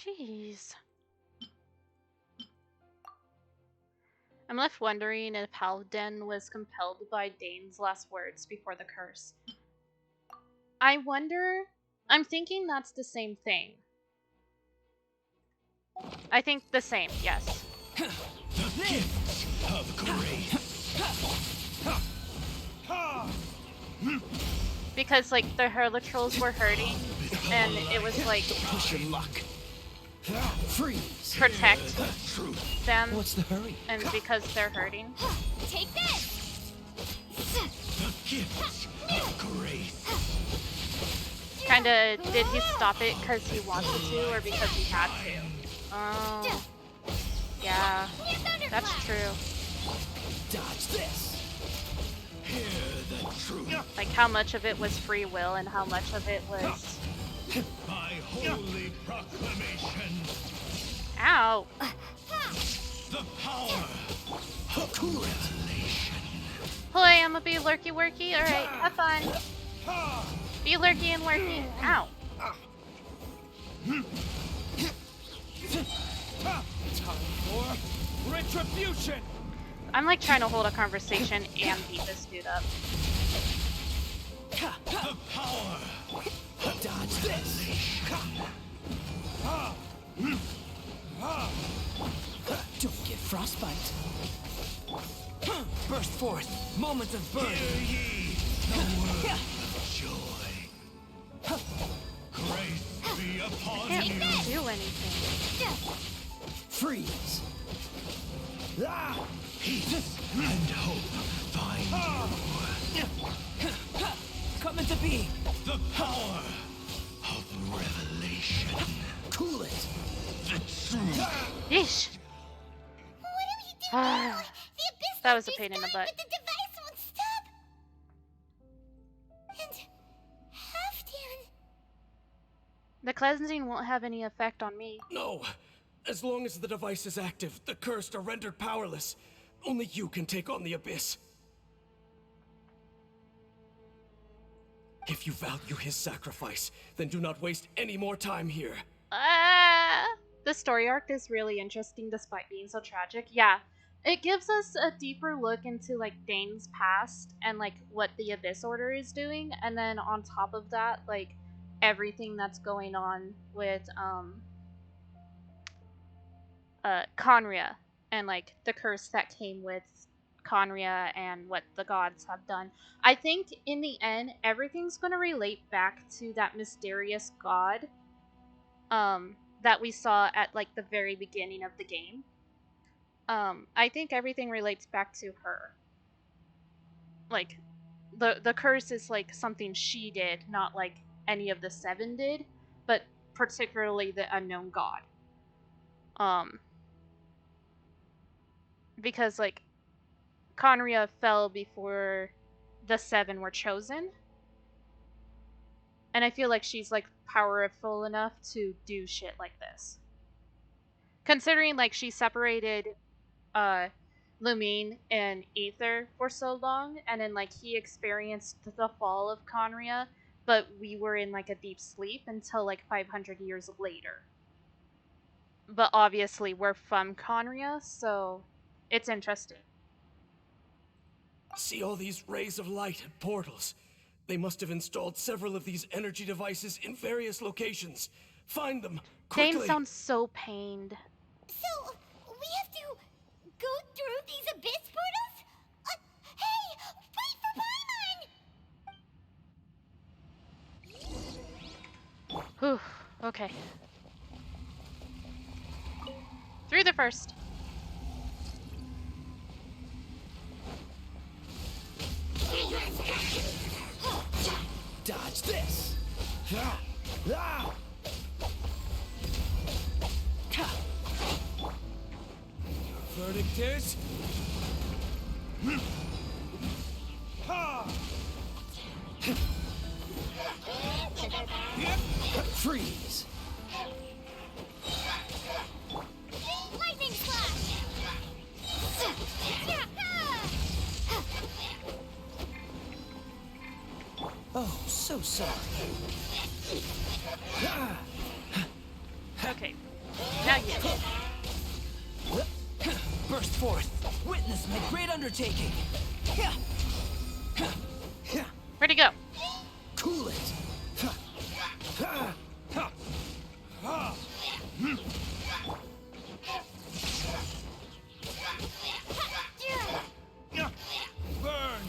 Jeez. I'm left wondering if Halfdan was compelled by Dane's last words before the curse. I wonder... I'm thinking that's the same thing. I think the same, yes. The gifts of grace. Because, like, the Hurlatrolls were hurting, and it was like, Push your luck. Freeze. protect them, What's the hurry? and because they're hurting. Take this. The gifts of grace. Kinda, did he stop it because he wanted to, or because he had to? Oh, yeah, that's true. Dodge this. Hear the truth. Like, how much of it was free will, and how much of it was... By holy proclamation. Ow! The power of revelation. Boy, I'm gonna be lurky-worky? Alright, have fun. Be lurky and worky. Ow. Time for retribution! I'm like trying to hold a conversation and beat this dude up. The power! Dodge this! Don't get frostbite. Burst forth, moment of burn. Hear ye the word of joy. Grace be upon Can't you. do anything. Freeze. Ah! Peace and hope find you. Coming to be. The power of revelation. Cool it. The truth. Yeesh. What do we do now? The Abyss That was a Monster's pain in the gone, butt. but the device won't stop. And Halfdan. The cleansing won't have any effect on me. No! As long as the device is active, the cursed are rendered powerless. Only you can take on the Abyss. If you value his sacrifice, then do not waste any more time here. The story arc is really interesting despite being so tragic. Yeah, it gives us a deeper look into like Dane's past and like what the Abyss Order is doing, and then on top of that, like everything that's going on with Conria and like the curse that came with Conria and what the gods have done. I think in the end, everything's going to relate back to that mysterious god that we saw at like the very beginning of the game. I think everything relates back to her. Like the curse is like something she did, not like any of the seven did, but particularly the unknown god. Because like Conria fell before the seven were chosen. And I feel like she's like powerful enough to do shit like this. Considering like she separated Lumine and Aether for so long, and then like he experienced the fall of Conria, but we were in like a deep sleep until like 500 years later. But obviously we're from Conria, so it's interesting. See all these rays of light and portals? They must have installed several of these energy devices in various locations. Find them, quickly! Dane sounds so pained. So, we have to go through these Abyss portals? Hey, wait for Paimon! Whew, okay. Through the first. Dodge this. Verdict is. Freeze. Lightning slash! Oh, so sorry. Okay. Now you. Burst forth. Witness my great undertaking. Where'd he go? Cool it. Burn!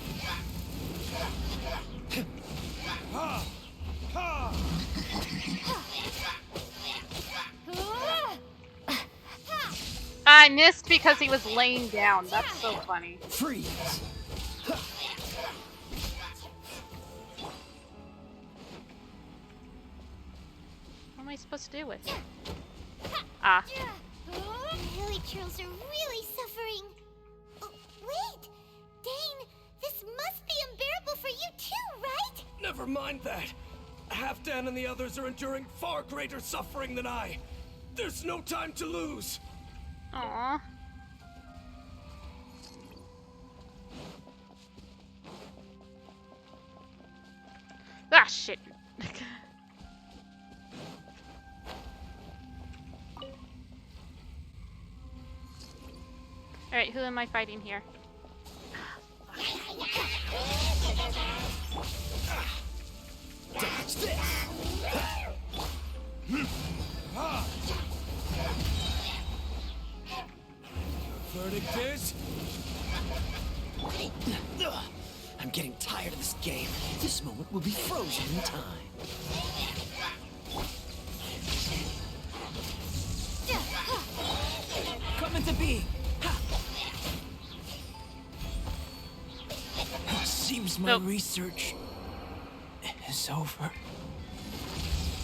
I missed because he was laying down. That's so funny. Freeze. What am I supposed to do with it? Ah. The hilly churls are really suffering. Oh, wait! Dane, this must be unbearable for you too, right? Never mind that. Halfdan and the others are enduring far greater suffering than I. There's no time to lose. Aww. Ah, shit. Alright, who am I fighting here? Dodge this! Verdict is... I'm getting tired of this game. This moment will be frozen in time. Coming to be! Seems my Nope. research is over.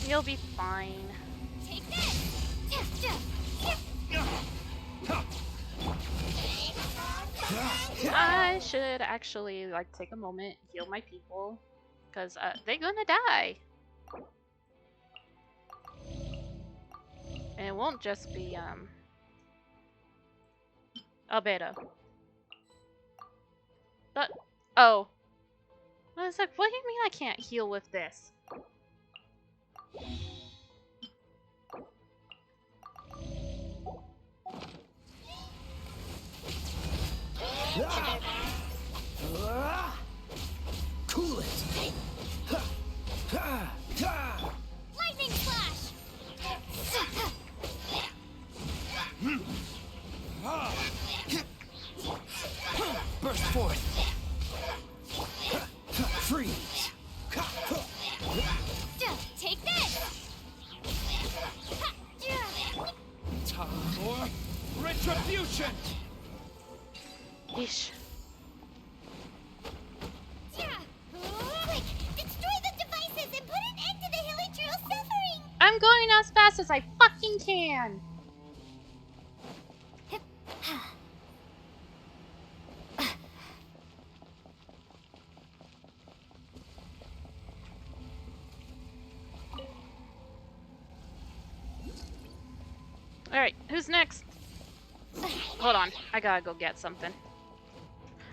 You'll be fine. Take this! I should actually like take a moment, heal my people, because they're gonna die. And it won't just be Albedo. But oh, I was like, what do you mean I can't heal with this? Cool it! Lightning flash! Burst forth! Freeze! Take this! Time for retribution! Yeesh. Quick! Destroy the devices and put an end to the Hilichurl suffering! I'm going as fast as I fucking can. Alright, who's next? Hold on, I gotta go get something.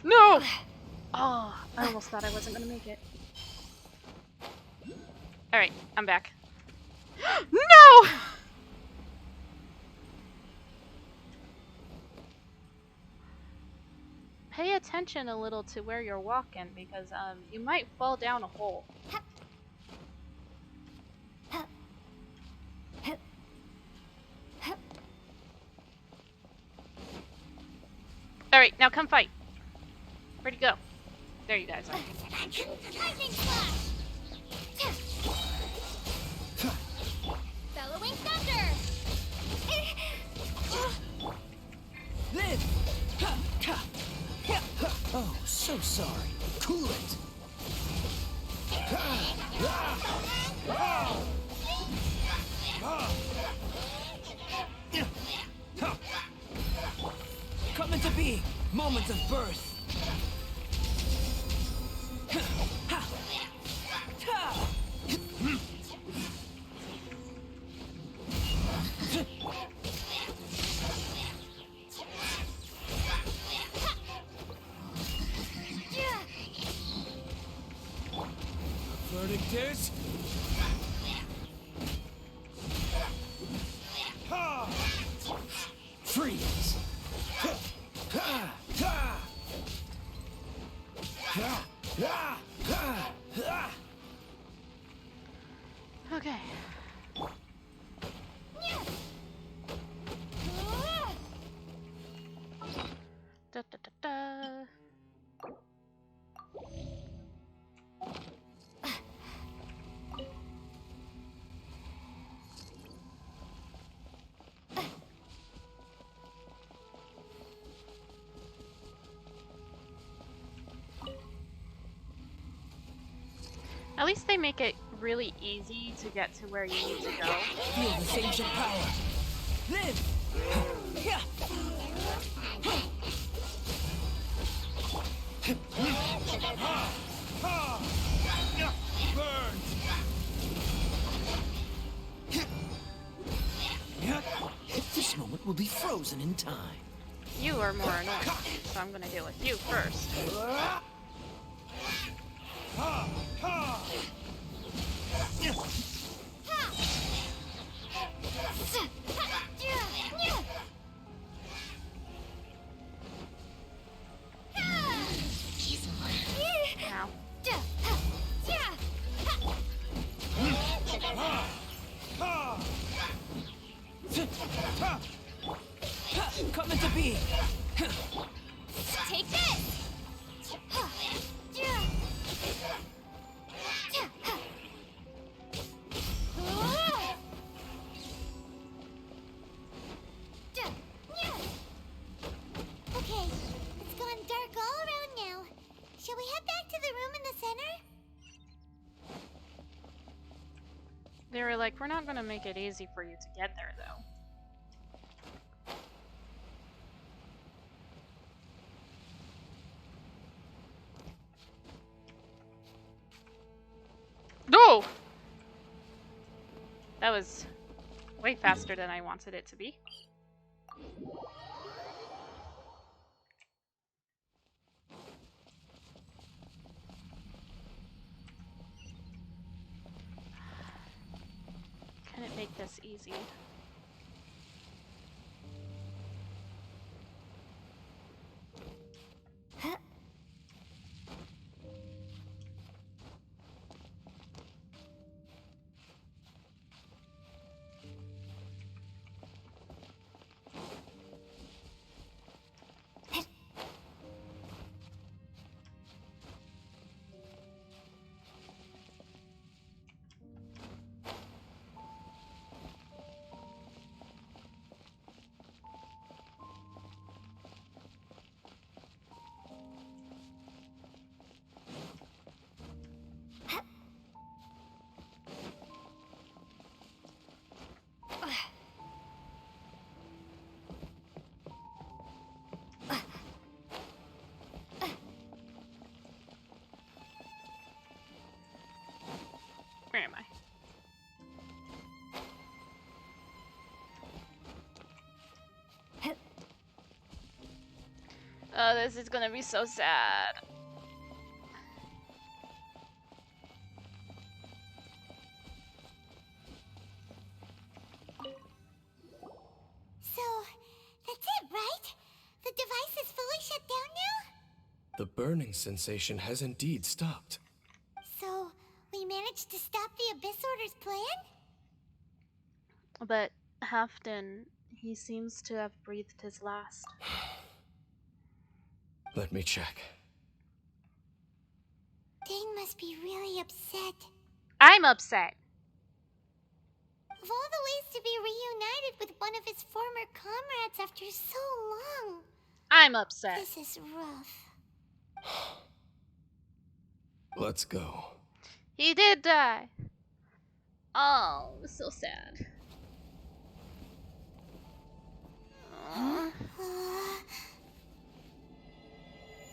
No! Oh, I almost thought I wasn't gonna make it. Alright, I'm back. No! Pay attention a little to where you're walking because you might fall down a hole. Alright, now come fight. Where'd you go? There you guys are. Lightning flash! Bellowing thunder! Live! Oh, so sorry. Cool it! Coming to be! Moment of birth! Verdict is... Freeze! Okay. Da, da, da, da. At least they make it really easy to get to where you need to go. Feel this ancient power! Live! This moment will be frozen in time. You are more annoying, so I'm gonna deal with you first. They were like, we're not gonna make it easy for you to get there, though. No! That was way faster than I wanted it to be. Can it make this easy? Where am I? Oh, this is gonna be so sad. So, that's it, right? The device is fully shut down now? The burning sensation has indeed stopped. So, we managed to stop the Abyss Order's plan? But Halfdan, he seems to have breathed his last. Let me check. Dane must be really upset. I'm upset. Of all the ways to be reunited with one of his former comrades after so long, I'm upset. this is rough. Let's go. He did die. Oh, so sad. Aw.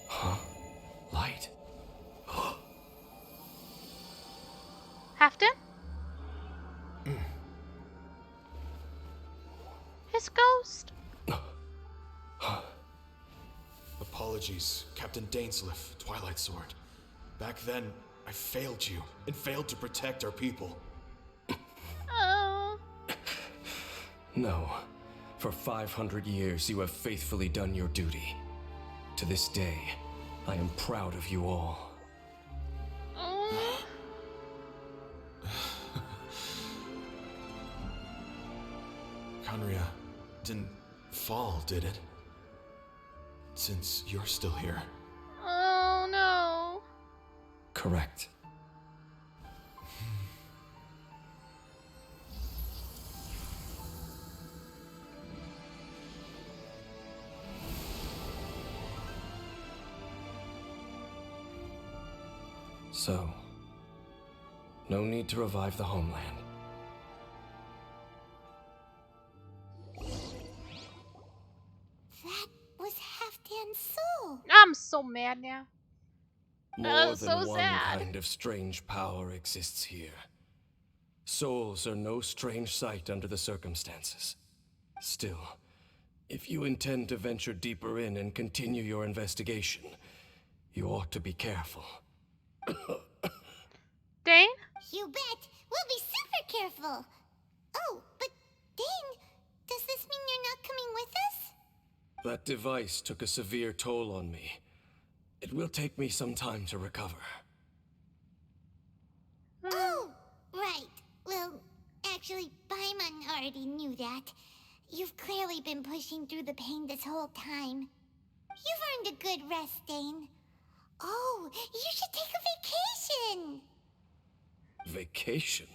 Huh? Light? Halfdan? His ghost. Apologies, Captain Dainsleif, Twilight Sword. Back then, I failed you, and failed to protect our people. Oh. No. For 500 years, you have faithfully done your duty. To this day, I am proud of you all. Oh. Conria didn't fall, did it? Since you're still here. Oh no. Correct. So, no need to revive the homeland. That was Halfdan's soul. I'm so mad now. More so than one sad. kind of strange power exists here. Souls are no strange sight under the circumstances. Still, if you intend to venture deeper in and continue your investigation, you ought to be careful. Dane? You bet. We'll be super careful. Oh, but Dane, does this mean you're not coming with us? That device took a severe toll on me. It will take me some time to recover. Oh, right. Well, actually, Paimon already knew that. You've clearly been pushing through the pain this whole time. You've earned a good rest, Dane. Oh, you should take a vacation! Vacation?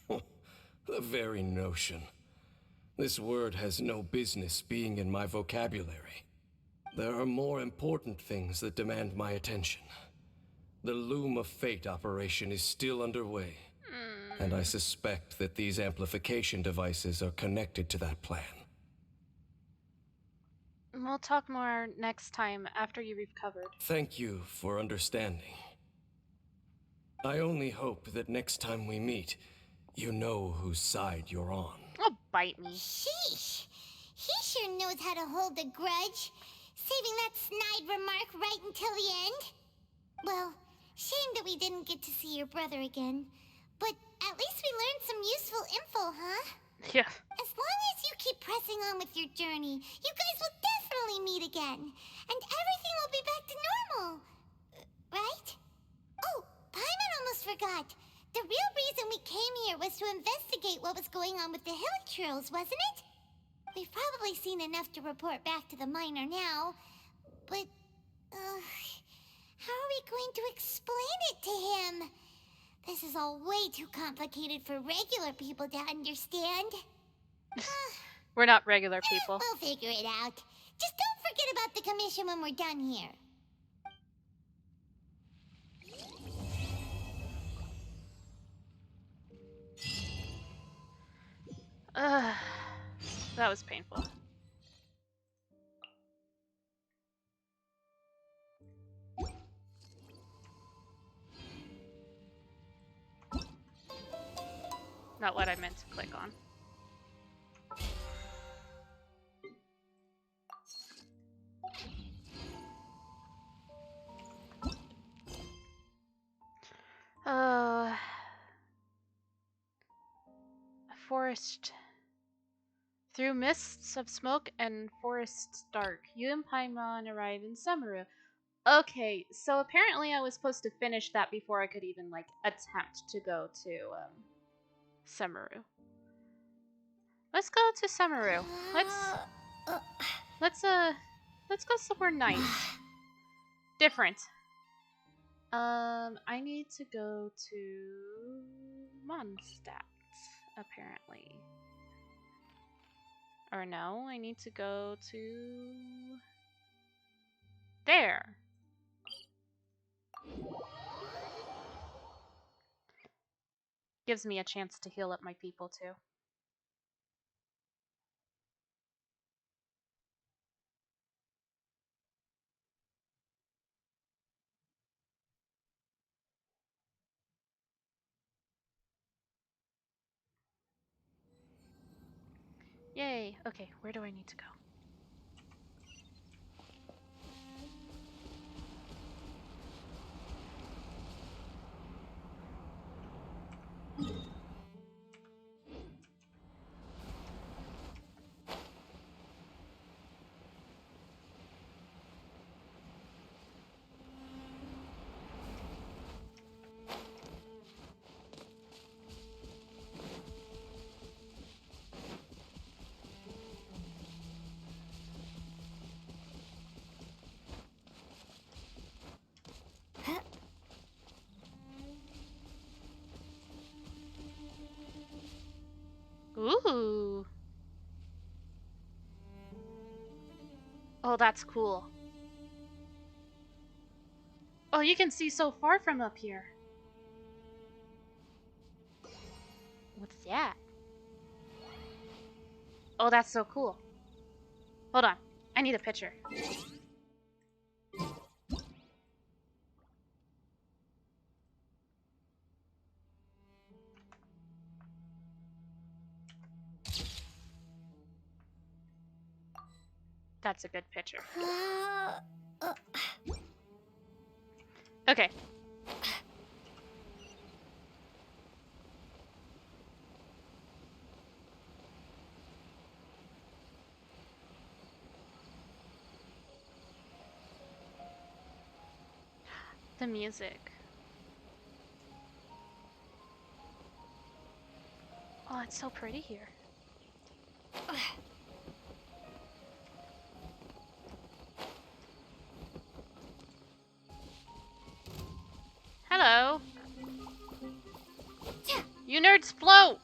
The very notion. This word has no business being in my vocabulary. There are more important things that demand my attention. The Loom of Fate operation is still underway. and I suspect that these amplification devices are connected to that plan. We'll talk more next time after you recovered. Thank you for understanding. I only hope that next time we meet, you know whose side you're on. Oh, bite me. Sheesh. He sure knows how to hold a grudge, saving that snide remark right until the end. Well, shame that we didn't get to see your brother again. But at least we learned some useful info, huh? Yeah. As long as you keep pressing on with your journey, you guys will definitely meet again. And everything will be back to normal. Right? Oh, Paimon almost forgot. The real reason we came here was to investigate what was going on with the Hilly wasn't it? We've probably seen enough to report back to the miner now. But, how are we going to explain it to him? This is all way too complicated for regular people to understand. We're not regular people. We'll figure it out. Just don't forget about the commission when we're done here. That was painful. Not what I meant to click on. Forest. Through mists of smoke and forests dark, you and Paimon arrive in Samaru. Okay, so apparently I was supposed to finish that before I could even, like, attempt to go to, Samaru. Let's go to Samaru. Let's go somewhere nice. Different. I need to go to Mondstadt, apparently. Or no, I need to go to there. Gives me a chance to heal up my people too. Yay. Okay, where do I need to go? Ooh. Oh, that's cool. Oh, you can see so far from up here. What's that? Oh, that's so cool. Hold on. I need a picture. That's a good picture. Okay. The music. Oh, it's so pretty here. Hello. You nerds float!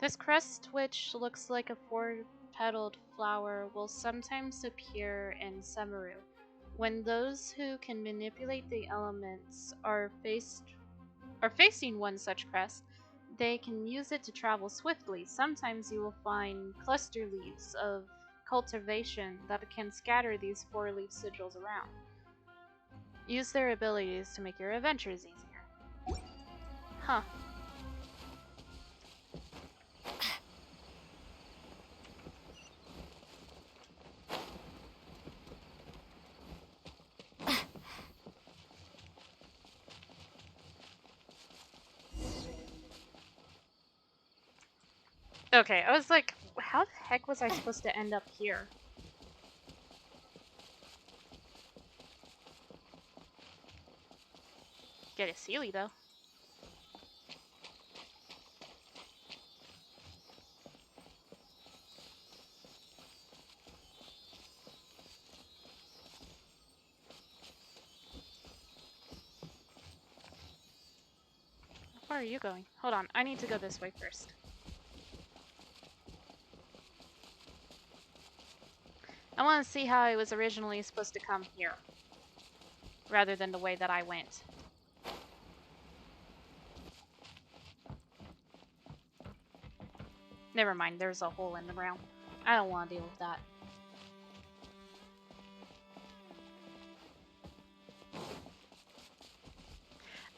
This crest, which looks like a four-petaled flower, will sometimes appear in Semaru. When those who can manipulate the elements are facing one such crest, they can use it to travel swiftly. Sometimes you will find cluster leaves of cultivation that can scatter these four-leaf sigils around. Use their abilities to make your adventures easier. Huh. Okay, I was like, how the heck was I supposed to end up here? Get a Sealy, though. How far are you going? Hold on, I need to go this way first. I want to see how I was originally supposed to come here, rather than the way that I went. Never mind, there's a hole in the ground. I don't want to deal with that.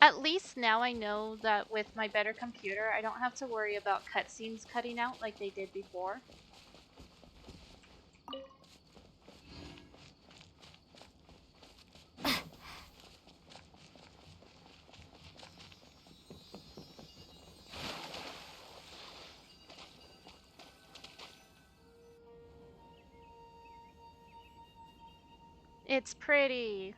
At least now I know that with my better computer, I don't have to worry about cutscenes cutting out like they did before. It's pretty.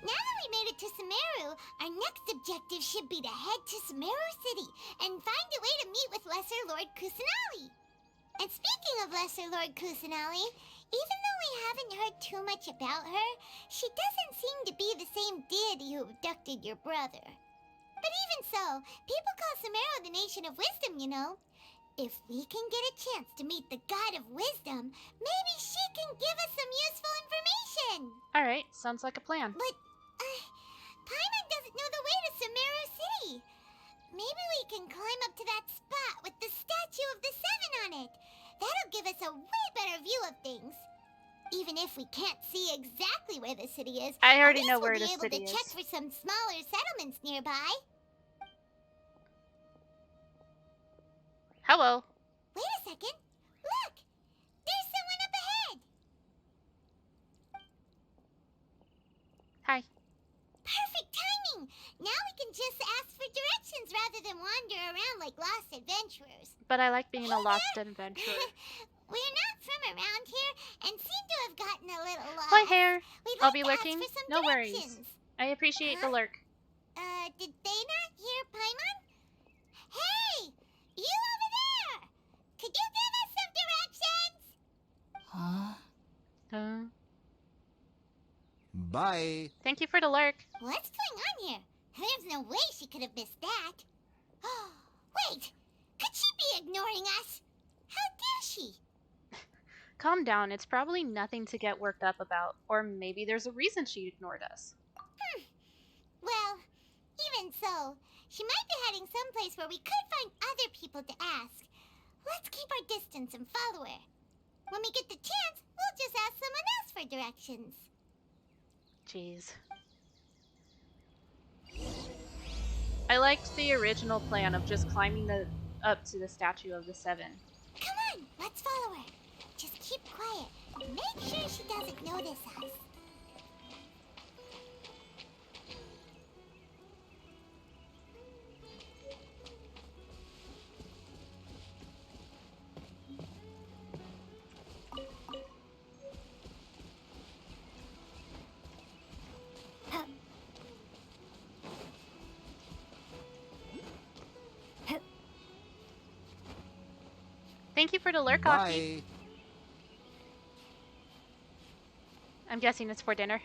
Now that we made it to Sumeru, our next objective should be to head to Sumeru City and find a way to meet with Lesser Lord Kusanali. And speaking of Lesser Lord Kusanali, even though we haven't heard too much about her, she doesn't seem to be the same deity who abducted your brother. But even so, people call Sumeru the Nation of Wisdom, you know. If we can get a chance to meet the God of Wisdom, maybe she can give us some useful information. Alright, sounds like a plan. But, Paimon doesn't know the way to Sumeru City. Maybe we can climb up to that spot with the statue of the Seven on it. That'll give us a way better view of things. Even if we can't see exactly where the city is, I already know we'll where the be able city to is. check for some smaller settlements nearby. Hello. Wait a second. Look! There's someone up ahead! Hi. Perfect timing! Now we can just ask for directions rather than wander around like lost adventurers. But I like being a Hey lost there. adventurer. We're not from around here and seem to have gotten a little lost. Hi, Hair. We'd I'll like be to lurking. ask for some No directions. worries. I appreciate the Huh? lurk. Did they not hear Paimon? Hey! You over there! Could you give us some directions? Huh? Bye. Thank you for the lurk. What's going on here? There's no way she could have missed that. Wait! Could she be ignoring us? How dare she? Calm down. It's probably nothing to get worked up about. Or maybe there's a reason she ignored us. Well, even so, she might be heading someplace where we could find other people to ask. Let's keep our distance and follow her. When we get the chance, we'll just ask someone else for directions. Jeez. I liked the original plan of just climbing up to the statue of the Seven. Come on, let's follow her. Just keep quiet. Make sure she doesn't notice us. Thank you for the lurk, Aki. Bye. I'm guessing it's for dinner.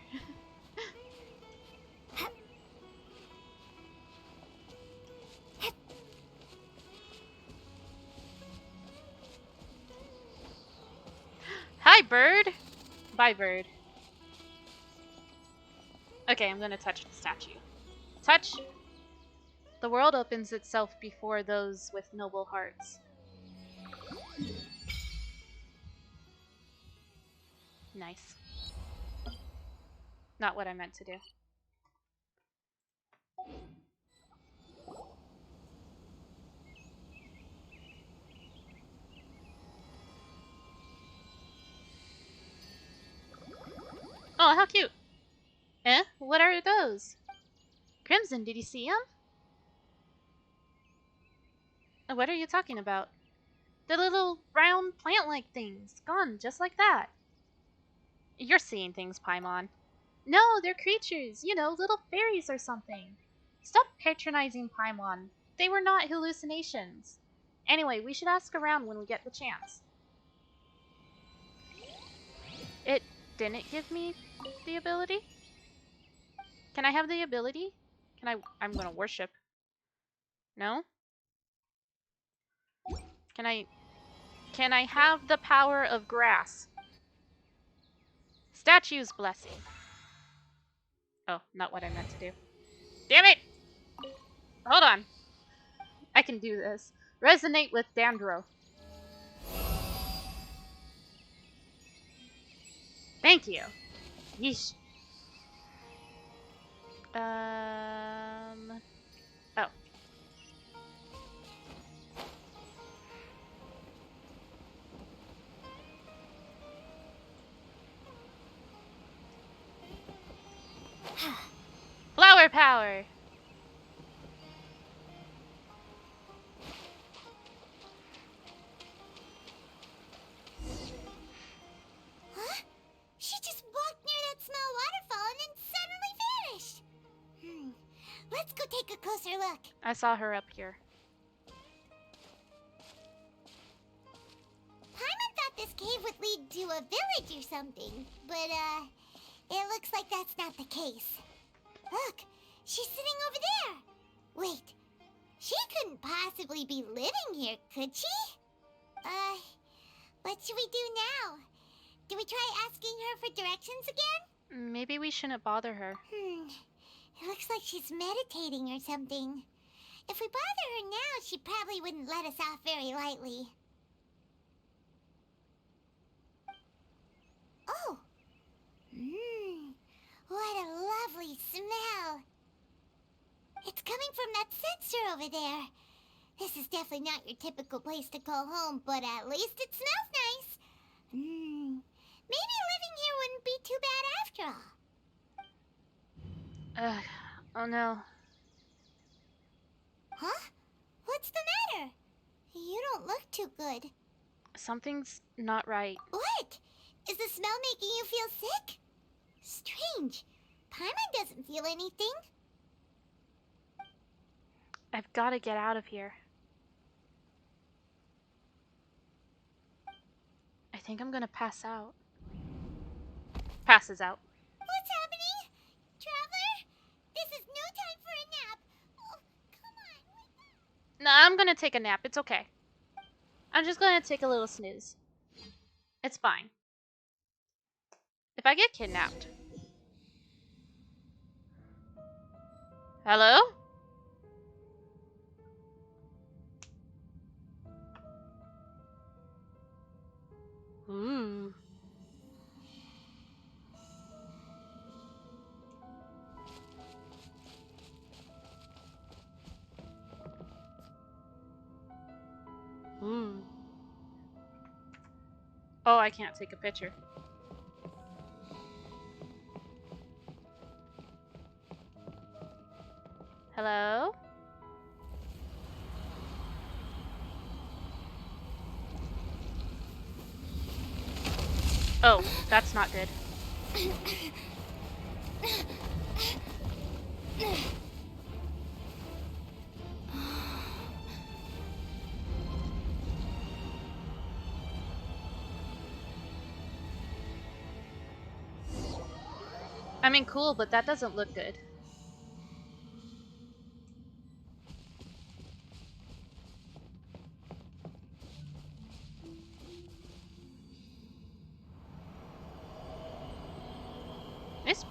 bird. Bye, bird. Okay, I'm gonna touch the statue. Touch. The world opens itself before those with noble hearts. Nice. Not what I meant to do. Oh, how cute. Eh? What are those? Crimson, did you see them? What are you talking about? The little round plant-like things. Gone, just like that. You're seeing things, Paimon. No, they're creatures. You know, little fairies or something. Stop patronizing Paimon. They were not hallucinations. Anyway, we should ask around when we get the chance. It didn't give me the ability? Can I have the ability? I'm gonna worship. No? Can I have the power of grass? Statue's blessing. Oh, not what I meant to do. Damn it! Hold on. I can do this. Resonate with Dandro. Thank you. Yeesh. Oh. Flower power! Huh? She just walked near that small waterfall and then suddenly vanished. Let's go take a closer look. I saw her up here. Paimon thought this cave would lead to a village or something, but it looks like that's not the case. Look, she's sitting over there. Wait, she couldn't possibly be living here, could she? What should we do now? Do we try asking her for directions again? Maybe we shouldn't bother her. It looks like she's meditating or something. If we bother her now, she probably wouldn't let us off very lightly. Oh! What a lovely smell! It's coming from that sensor over there. This is definitely not your typical place to call home, but at least it smells nice. Maybe living here wouldn't be too bad after all. Ugh. Oh no. Huh? What's the matter? You don't look too good. Something's not right. What? Is the smell making you feel sick? Strange. Paimon doesn't feel anything. I've got to get out of here. I think I'm gonna pass out. Passes out. What's happening? Traveler? This is no time for a nap. Oh, come on. Wake up. No, I'm gonna take a nap. It's okay. I'm just gonna take a little snooze. It's fine. If I get kidnapped. Hello? Ooh. Ooh. Oh, I can't take a picture. Hello? Oh, that's not good. I mean, cool, but that doesn't look good.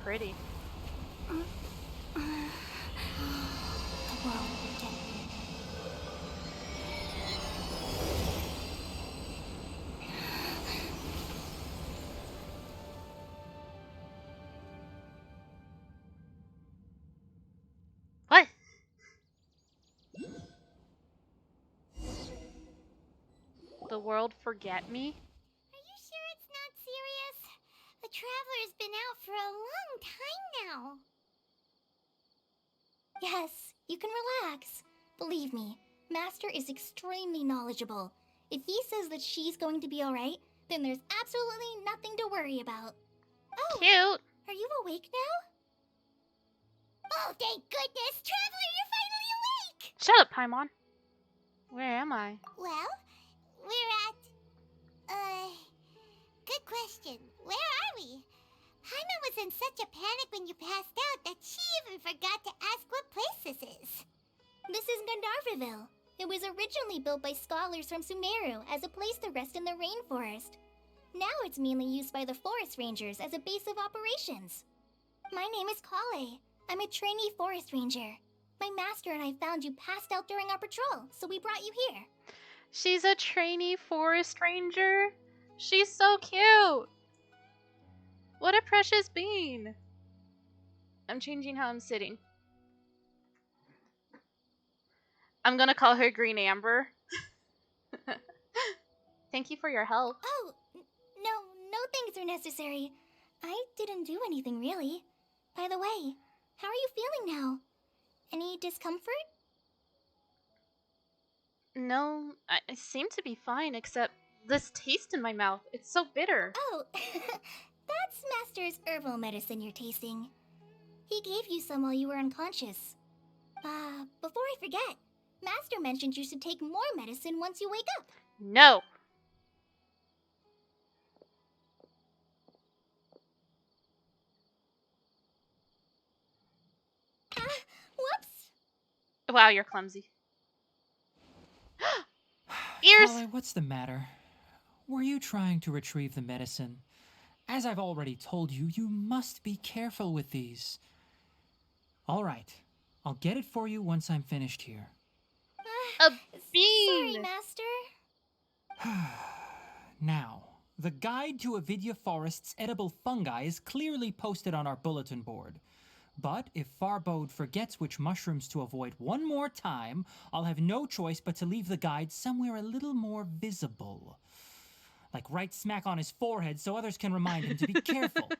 pretty. The world weakened. What? The world forget me? Are you sure it's not serious? The Traveler's been out for a long time now. Yes, you can relax. Believe me, Master is extremely knowledgeable. If he says that she's going to be alright, then there's absolutely nothing to worry about. Oh, Cute. are you awake now? Oh, thank goodness! Traveler, you're finally awake! Shut up, Paimon. Where am I? Well, we're at... Good question. Where are we? Paimon was in such a panic when you passed out that she even forgot to ask what place this is. This is Gandharvaville. It was originally built by scholars from Sumeru as a place to rest in the rainforest. Now it's mainly used by the forest rangers as a base of operations. My name is Kale. I'm a trainee forest ranger. My master and I found you passed out during our patrol, so we brought you here. She's a trainee forest ranger? She's so cute! What a precious bean! I'm changing how I'm sitting. I'm gonna call her Green Amber. Thank you for your help. Oh, no thanks are necessary. I didn't do anything really. By the way, how are you feeling now? Any discomfort? No, I seem to be fine, except this taste in my mouth. It's so bitter. Oh, that's Master's herbal medicine you're tasting. He gave you some while you were unconscious. Before I forget, Master mentioned you should take more medicine once you wake up. No! Whoops! Wow, you're clumsy. Ears! Kale, what's the matter? Were you trying to retrieve the medicine? As I've already told you, you must be careful with these. All right, I'll get it for you once I'm finished here. A Sorry, bean! Master. Now, the guide to Avidya Forest's edible fungi is clearly posted on our bulletin board. But if Farbode forgets which mushrooms to avoid one more time, I'll have no choice but to leave the guide somewhere a little more visible. Like right smack on his forehead so others can remind him to be careful.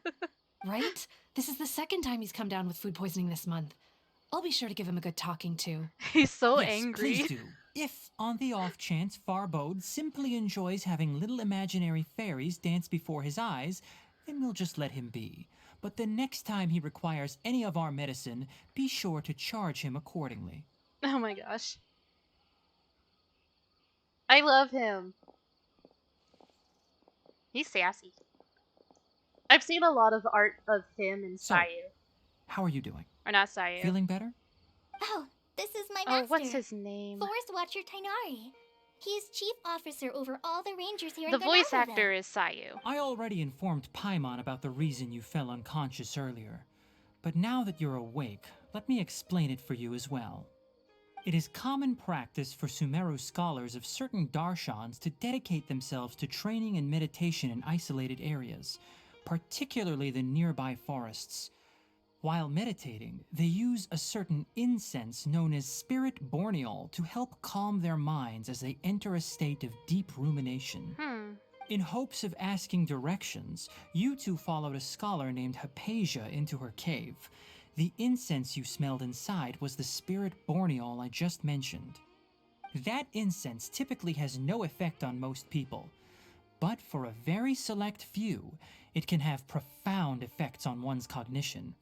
Right? This is the second time he's come down with food poisoning this month. I'll be sure to give him a good talking to. He's so Yes, angry. please do. If, on the off chance, Farbode simply enjoys having little imaginary fairies dance before his eyes, then we'll just let him be. But the next time he requires any of our medicine, be sure to charge him accordingly. Oh my gosh. I love him. He's sassy. I've seen a lot of art of him and So, Sayu. How are you doing? Or not Sayu. Feeling better? Oh, this is my Oh, master. what's his name? Forest Watcher Tainari. He is chief officer over all the rangers here The in voice Gandharvaville. actor is Sayu. I already informed Paimon about the reason you fell unconscious earlier. But now that you're awake, let me explain it for you as well. It is common practice for Sumeru scholars of certain darshans to dedicate themselves to training and meditation in isolated areas, particularly the nearby forests. While meditating, they use a certain incense known as spirit borneol to help calm their minds as they enter a state of deep rumination. In hopes of asking directions, you two followed a scholar named Hypatia into her cave. The incense you smelled inside was the spirit borneol I just mentioned. That incense typically has no effect on most people, but for a very select few, it can have profound effects on one's cognition,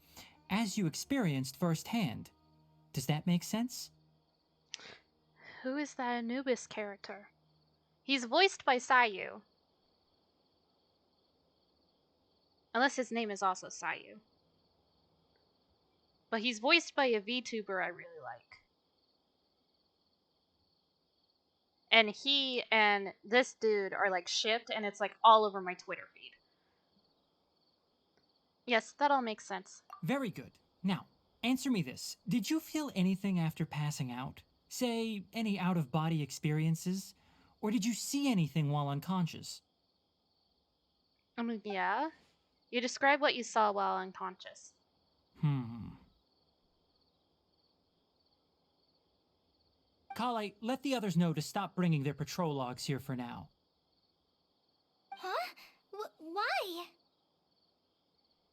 as you experienced firsthand. Does that make sense? Who is that Anubis character? He's voiced by Sayu. Unless his name is also Sayu. But he's voiced by a VTuber I really like. And he and this dude are like shipped, and it's like all over my Twitter feed. Yes, that all makes sense. Very good. Now, answer me this. Did you feel anything after passing out? Say, any out of body experiences? Or did you see anything while unconscious? Yeah. You describe what you saw while unconscious. Hmm. Kale, let the others know to stop bringing their patrol logs here for now. Huh? Why?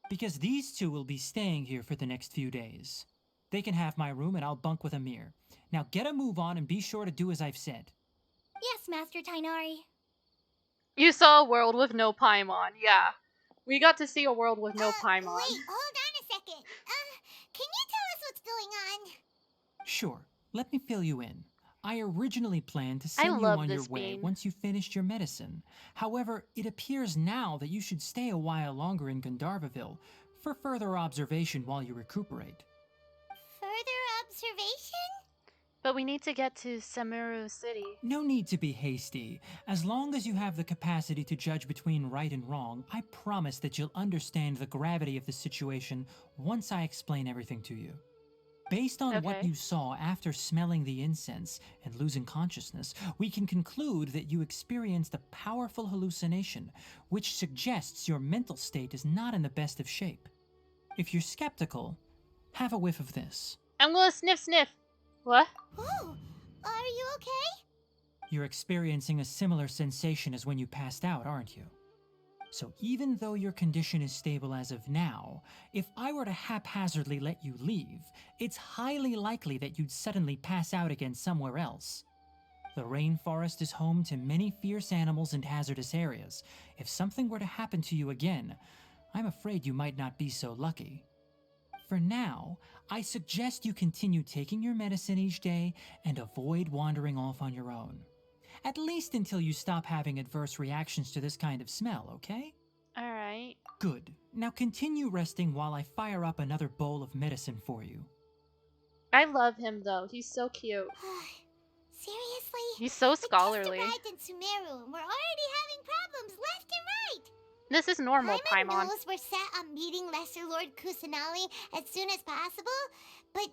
Because these two will be staying here for the next few days. They can have my room and I'll bunk with Amir. Now get a move on and be sure to do as I've said. Yes, Master Tainari. You saw a world with no Paimon. Yeah. We got to see a world with no Paimon. Wait, hold on a second. Can you tell us what's going on? Sure, let me fill you in. I originally planned to I send you love on your this way bean. once you finished your medicine. However, it appears now that you should stay a while longer in Gandharvaville for further observation while you recuperate. Further observation? But we need to get to Semiru City. No need to be hasty. As long as you have the capacity to judge between right and wrong, I promise that you'll understand the gravity of the situation once I explain everything to you. Based on what Okay. you saw after smelling the incense and losing consciousness, we can conclude that you experienced a powerful hallucination, which suggests your mental state is not in the best of shape. If you're skeptical, have a whiff of this. I'm gonna sniff. What? Oh, are you okay? You're experiencing a similar sensation as when you passed out, aren't you? So even though your condition is stable as of now, if I were to haphazardly let you leave, it's highly likely that you'd suddenly pass out again somewhere else. The rainforest is home to many fierce animals and hazardous areas. If something were to happen to you again, I'm afraid you might not be so lucky. For now, I suggest you continue taking your medicine each day and avoid wandering off on your own. At least until you stop having adverse reactions to this kind of smell, okay? Alright. Good. Now continue resting while I fire up another bowl of medicine for you. I love him though. He's so cute. Seriously? He's so We just scholarly. arrived in Sumeru and we're already having problems left and right. This is normal, Paimon Paimon. knows we're set on meeting Lesser Lord Kusanali as soon as possible, but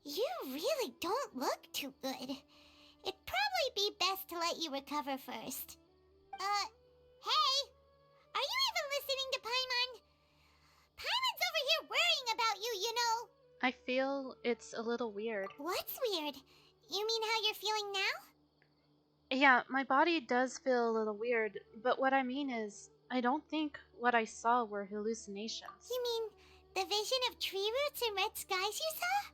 you really don't look too good. It'd probably be best to let you recover first. Hey! Are you even listening to Paimon? Paimon's over here worrying about you, you know. I feel it's a little weird. What's weird? You mean how you're feeling now? Yeah, my body does feel a little weird, but what I mean is, I don't think what I saw were hallucinations. You mean the vision of tree roots and red skies you saw?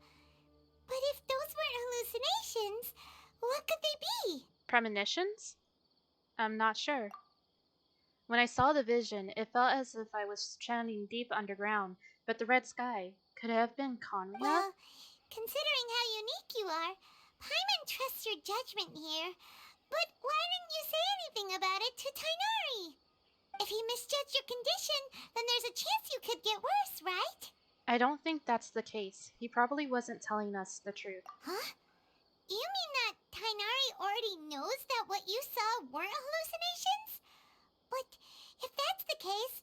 But if those weren't hallucinations, what could they be? Premonitions? I'm not sure. When I saw the vision, it felt as if I was standing deep underground, but the red sky could it have been Conria? Well, considering how unique you are, Paimon trusts your judgment here. But why didn't you say anything about it to Tainari? If he misjudged your condition, then there's a chance you could get worse, right? I don't think that's the case. He probably wasn't telling us the truth. Huh? You mean that Tainari already knows that what you saw weren't hallucinations? But if that's the case,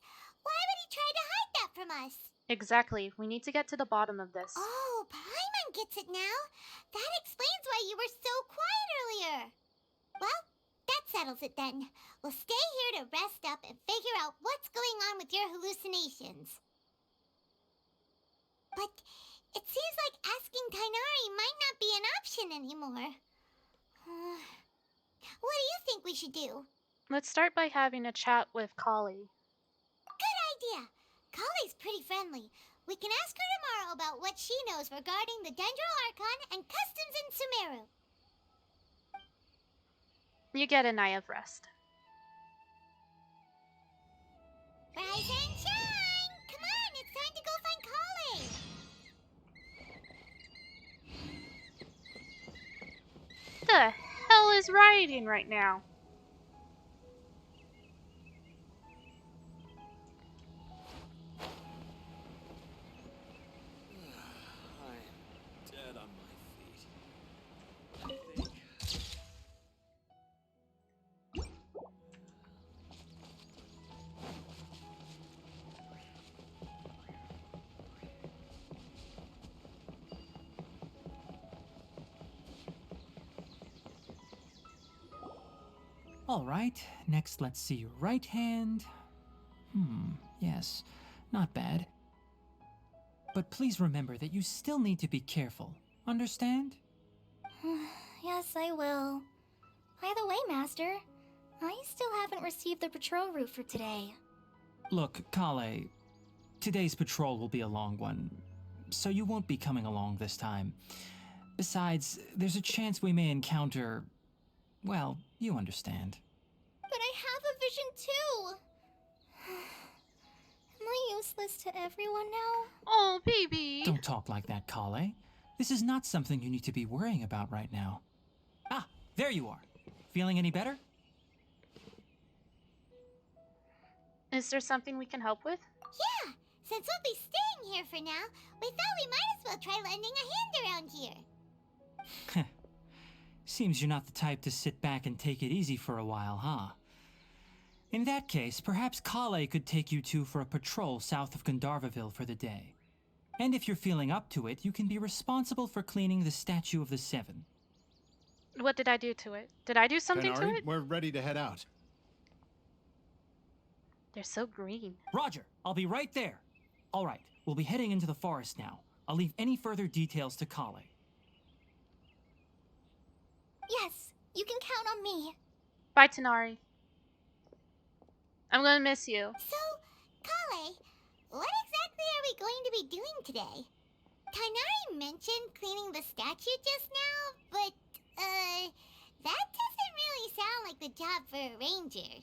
why would he try to hide that from us? Exactly. We need to get to the bottom of this. Oh, Paimon gets it now. That explains why you were so quiet earlier. Well, that settles it then. We'll stay here to rest up and figure out what's going on with your hallucinations. But it seems like asking Tainari might not be an option anymore. What do you think we should do? Let's start by having a chat with Kali. Good idea. Kali's pretty friendly. We can ask her tomorrow about what she knows regarding the Dendro Archon and customs in Sumeru. You get a night of rest. Rise and shine! Come on, it's time to go find Kali! The hell is rioting right now? I'm dead on my feet. All right, next let's see your right hand. Yes, not bad. But please remember that you still need to be careful. Understand? Yes, I will. By the way, Master, I still haven't received the patrol route for today. Look, Kale, today's patrol will be a long one, so you won't be coming along this time. Besides, there's a chance we may encounter... well, you understand. But I have a vision too! Am I useless to everyone now? Oh, baby. Don't talk like that, Kale. This is not something you need to be worrying about right now. Ah, there you are. Feeling any better? Is there something we can help with? Yeah, since we'll be staying here for now, we thought we might as well try lending a hand around here. Seems you're not the type to sit back and take it easy for a while, huh? In that case, perhaps Kale could take you two for a patrol south of Gandharvaville for the day. And if you're feeling up to it, you can be responsible for cleaning the Statue of the Seven. What did I do to it? Did I do something to it? We're ready to head out. They're so green. Roger, I'll be right there. All right, we'll be heading into the forest now. I'll leave any further details to Kale. Yes, you can count on me. Bye, Tanari. I'm gonna miss you. So, Kale, what exactly are we going to be doing today? Tainari mentioned cleaning the statue just now, but, that doesn't really sound like the job for a ranger.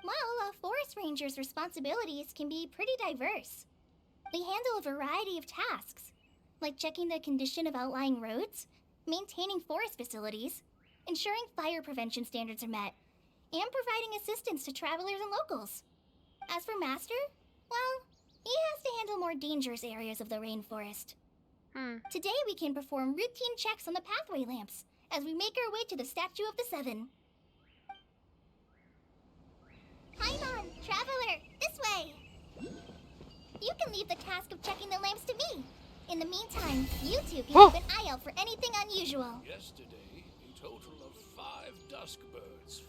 Well, a forest ranger's responsibilities can be pretty diverse. They handle a variety of tasks, like checking the condition of outlying roads, maintaining forest facilities, ensuring fire prevention standards are met, and providing assistance to travelers and locals. As for Master, well, he has to handle more dangerous areas of the rainforest. Today we can perform routine checks on the pathway lamps as we make our way to the Statue of the Seven. Paimon, Traveler, this way! You can leave the task of checking the lamps to me. In the meantime, you two can keep an eye out for anything unusual. Yesterday, a total of 5 dusk birds.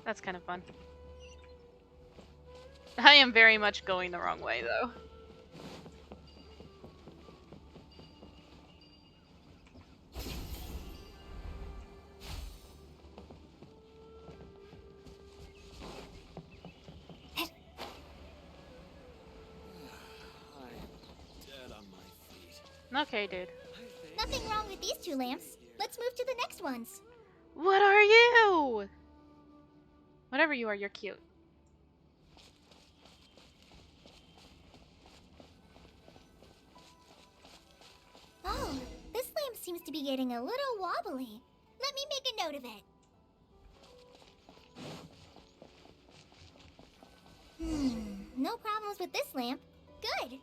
That's kind of fun. I am very much going the wrong way, though. Okay, dude. Nothing wrong with these 2 lamps. Let's move to the next ones. What are you? Whatever you are, you're cute. Oh, this lamp seems to be getting a little wobbly. Let me make a note of it. No problems with this lamp. Good.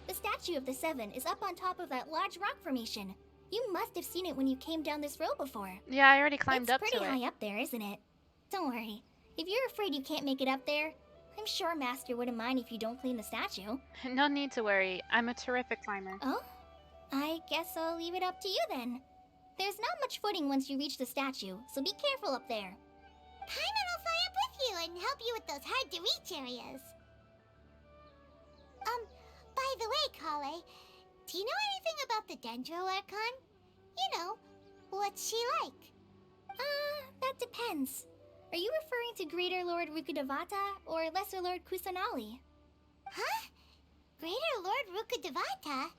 The Statue of the Seven is up on top of that large rock formation. You must have seen it when you came down this road before. Yeah, I already climbed up to it. It's pretty high up there, isn't it? Don't worry. If you're afraid you can't make it up there, I'm sure Master wouldn't mind if you don't clean the statue. No need to worry. I'm a terrific climber. Oh? I guess I'll leave it up to you then. There's not much footing once you reach the statue, so be careful up there. Paimon will fly up with you and help you with those hard-to-reach areas. By the way, Kale, do you know anything about the Dendro Archon? You know, what's she like? That depends. Are you referring to Greater Lord Rukkhadevata or Lesser Lord Kusanali? Huh? Greater Lord Rukkhadevata?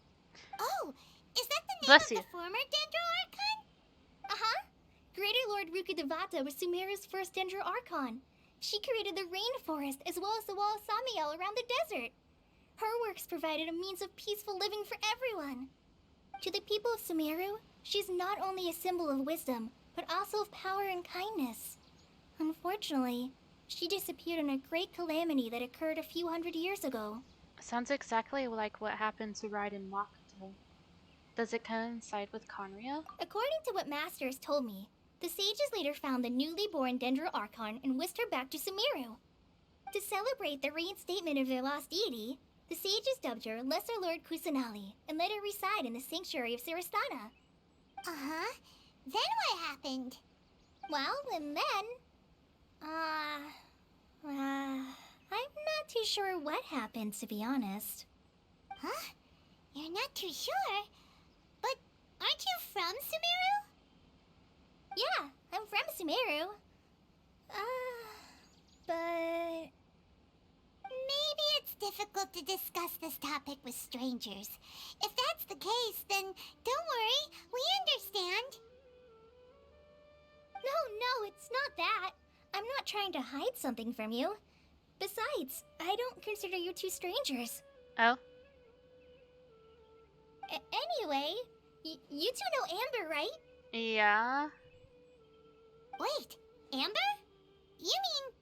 Oh, is that the name Bless of you. the former Dendro Archon? Uh-huh. Greater Lord Rukkhadevata was Sumeru's first Dendro Archon. She created the rainforest as well as the wall of Samiel around the desert. Her works provided a means of peaceful living for everyone. To the people of Sumeru, she's not only a symbol of wisdom, but also of power and kindness. Unfortunately, she disappeared in a great calamity that occurred a few hundred years ago. Sounds exactly like what happened to Raiden Mokuto. Does it coincide with Conria? According to what Masters told me, the sages later found the newly born Dendro Archon and whisked her back to Sumeru. To celebrate the reinstatement of their lost deity, the sages dubbed her Lesser Lord Kusanali and let her reside in the sanctuary of Sarastana. Uh-huh. Then what happened? Well, and then... I'm not too sure what happened, to be honest. Huh? You're not too sure? But aren't you from Sumeru? Yeah, I'm from Sumeru. But... Maybe it's difficult to discuss this topic with strangers. If that's the case, then don't worry, we understand. No, it's not that. I'm not trying to hide something from you. Besides, I don't consider you two strangers. Oh? Anyway, you two know Amber, right? Yeah. Wait, Amber? You mean...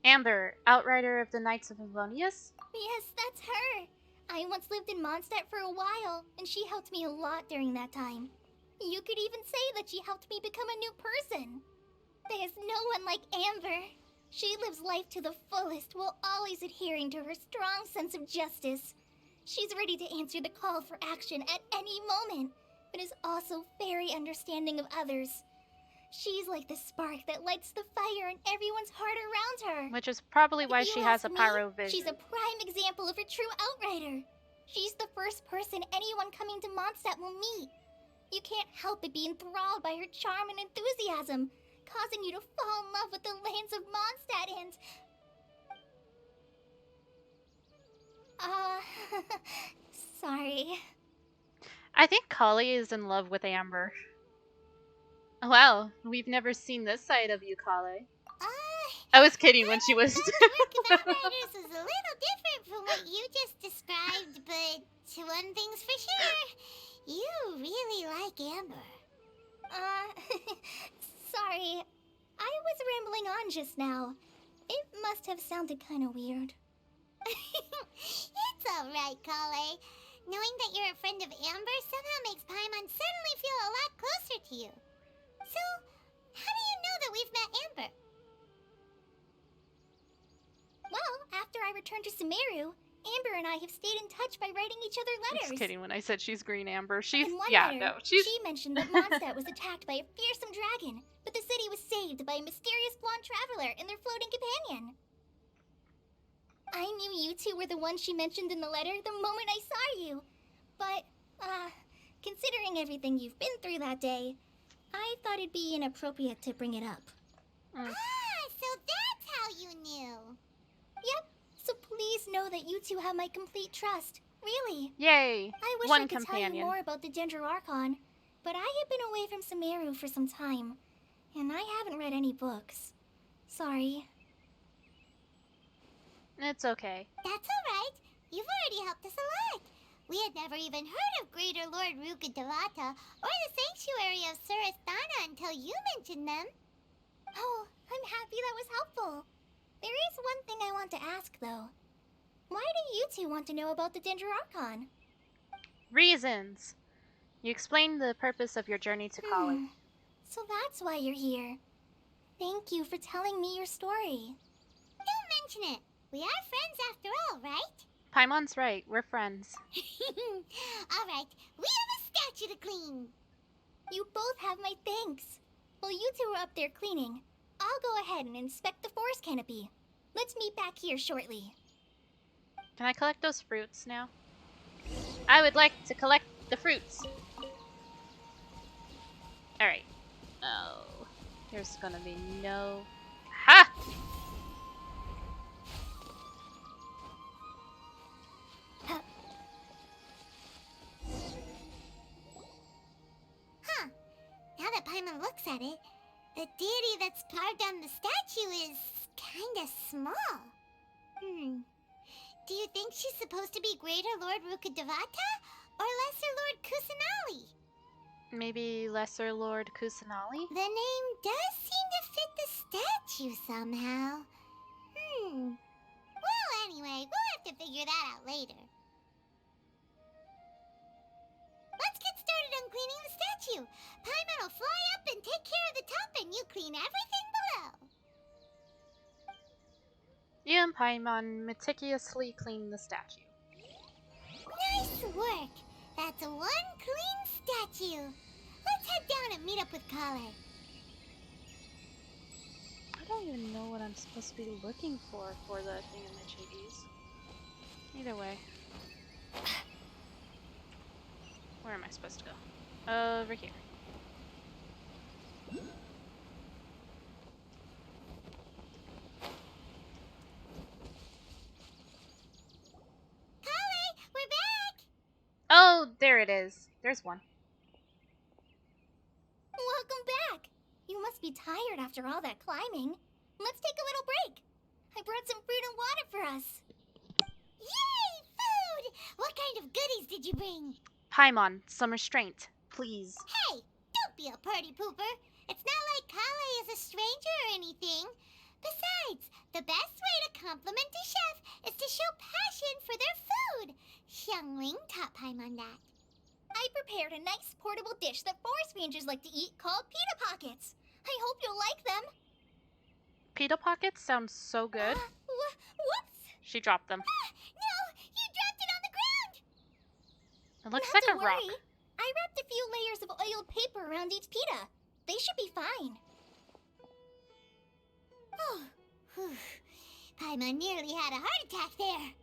Amber, outrider of the Knights of Avonius? Yes, that's her. I once lived in Mondstadt for a while, and she helped me a lot during that time. You could even say that she helped me become a new person. There's no one like Amber. She lives life to the fullest while always adhering to her strong sense of justice. She's ready to answer the call for action at any moment, but is also very understanding of others. She's like the spark that lights the fire in everyone's heart around her. Which is probably why If she you has a ask me, pyro vision. she's a prime example of a true outrider. She's the first person anyone coming to Mondstadt will meet. You can't help but be enthralled by her charm and enthusiasm, causing you to fall in love with the lands of Mondstadt and... sorry. I think Kali is in love with Amber. Wow, we've never seen this side of you, Kali. I was kidding when she was... work of Outriders is a little different from what you just described, but one thing's for sure, you really like Amber. Sorry. I was rambling on just now. It must have sounded kind of weird. It's alright, Kale. Knowing that you're a friend of Amber somehow makes Paimon suddenly feel a lot closer to you. So, how do you know that we've met Amber? Well, after I returned to Sumeru, Amber and I have stayed in touch by writing each other letters. Just kidding when I said she's green Amber. She's... In one yeah, letter, no, she's... she mentioned that Mondstadt was attacked by a fearsome dragon, but the city was saved by a mysterious blonde traveler and their floating companion. I knew you two were the ones she mentioned in the letter the moment I saw you. But, considering everything you've been through that day, I thought it'd be inappropriate to bring it up. So that's how you knew. Yep, so please know that you two have my complete trust. Really. Yay! I wish One I could tell companion. you more about the Dendro Archon, but I have been away from Sumeru for some time, and I haven't read any books. Sorry. It's okay. That's alright. You've already helped us a lot. We had never even heard of Greater Lord Ruka Devata or the Sanctuary of Surasthana until you mentioned them. Oh, I'm happy that was helpful. There is one thing I want to ask, though. Why do you two want to know about the Dendro Archon? Reasons. You explained the purpose of your journey to Kali. So that's why you're here. Thank you for telling me your story. Don't mention it. We are friends after all, right? Paimon's right. We're friends. Alright, we have a statue to clean. You both have my thanks. While you two are up there cleaning, I'll go ahead and inspect the forest canopy. Let's meet back here shortly. Can I collect those fruits now? I would like to collect the fruits. Alright. Oh. There's gonna be no... Ha! Huh. Now that Paimon looks at it, the deity that's carved on the statue is kinda small. Do you think she's supposed to be Greater Lord Rukadevata or Lesser Lord Kusanali? Maybe Lesser Lord Kusanali? The name does seem to fit the statue somehow. Well, anyway, we'll have to figure that out later. Let's get started on cleaning the statue. Paimon will fly up and take care of the top, and you clean everything below. You and Paimon meticulously clean the statue. Nice work. That's one clean statue. Let's head down and meet up with Kale. I don't even know what I'm supposed to be looking for the thingamajiggies. Either way. Where am I supposed to go? Over here. Kale, we're back! Oh, there it is. There's one. Welcome back! You must be tired after all that climbing. Let's take a little break. I brought some fruit and water for us. Yay, food! What kind of goodies did you bring? Paimon, some restraint, please. Hey, don't be a party pooper. It's not like Kale is a stranger or anything. Besides, the best way to compliment a chef is to show passion for their food. Xiangling taught Paimon that. I prepared a nice portable dish that forest rangers like to eat called pita pockets. I hope you'll like them. Pita pockets sounds so good. Whoops! She dropped them. No, you dropped it on the ground! It looks Not like to a rock. worry. I wrapped a few layers of oiled paper around each pita. They should be fine. Oh, whew. Paimon nearly had a heart attack there.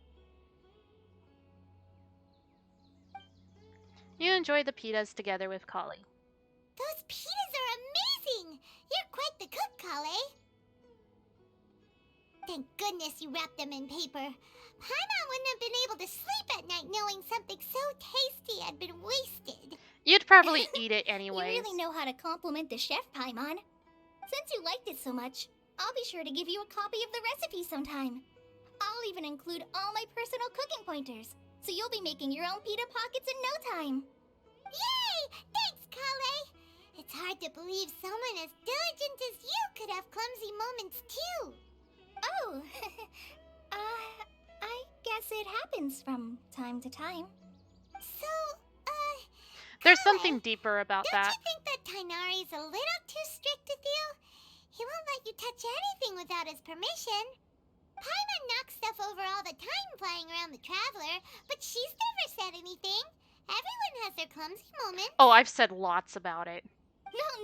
You enjoy the pitas together with Kali. Those pitas are amazing! You're quite the cook, Kale. Thank goodness you wrapped them in paper. Paimon wouldn't have been able to sleep at night knowing something so tasty had been wasted. You'd probably eat it anyways. You really know how to compliment the chef, Paimon. Since you liked it so much, I'll be sure to give you a copy of the recipe sometime. I'll even include all my personal cooking pointers, so you'll be making your own pita pockets in no time. Yay! Thanks, Kale. It's hard to believe someone as diligent as you could have clumsy moments too. Oh, I guess it happens from time to time. So, There's Kale, something deeper about don't that. you think that Tighnari's a little too strict with you? He won't let you touch anything without his permission. Paimon knocks stuff over all the time flying around the Traveler, but she's never said anything. Everyone has their clumsy moments. Oh, I've said lots about it.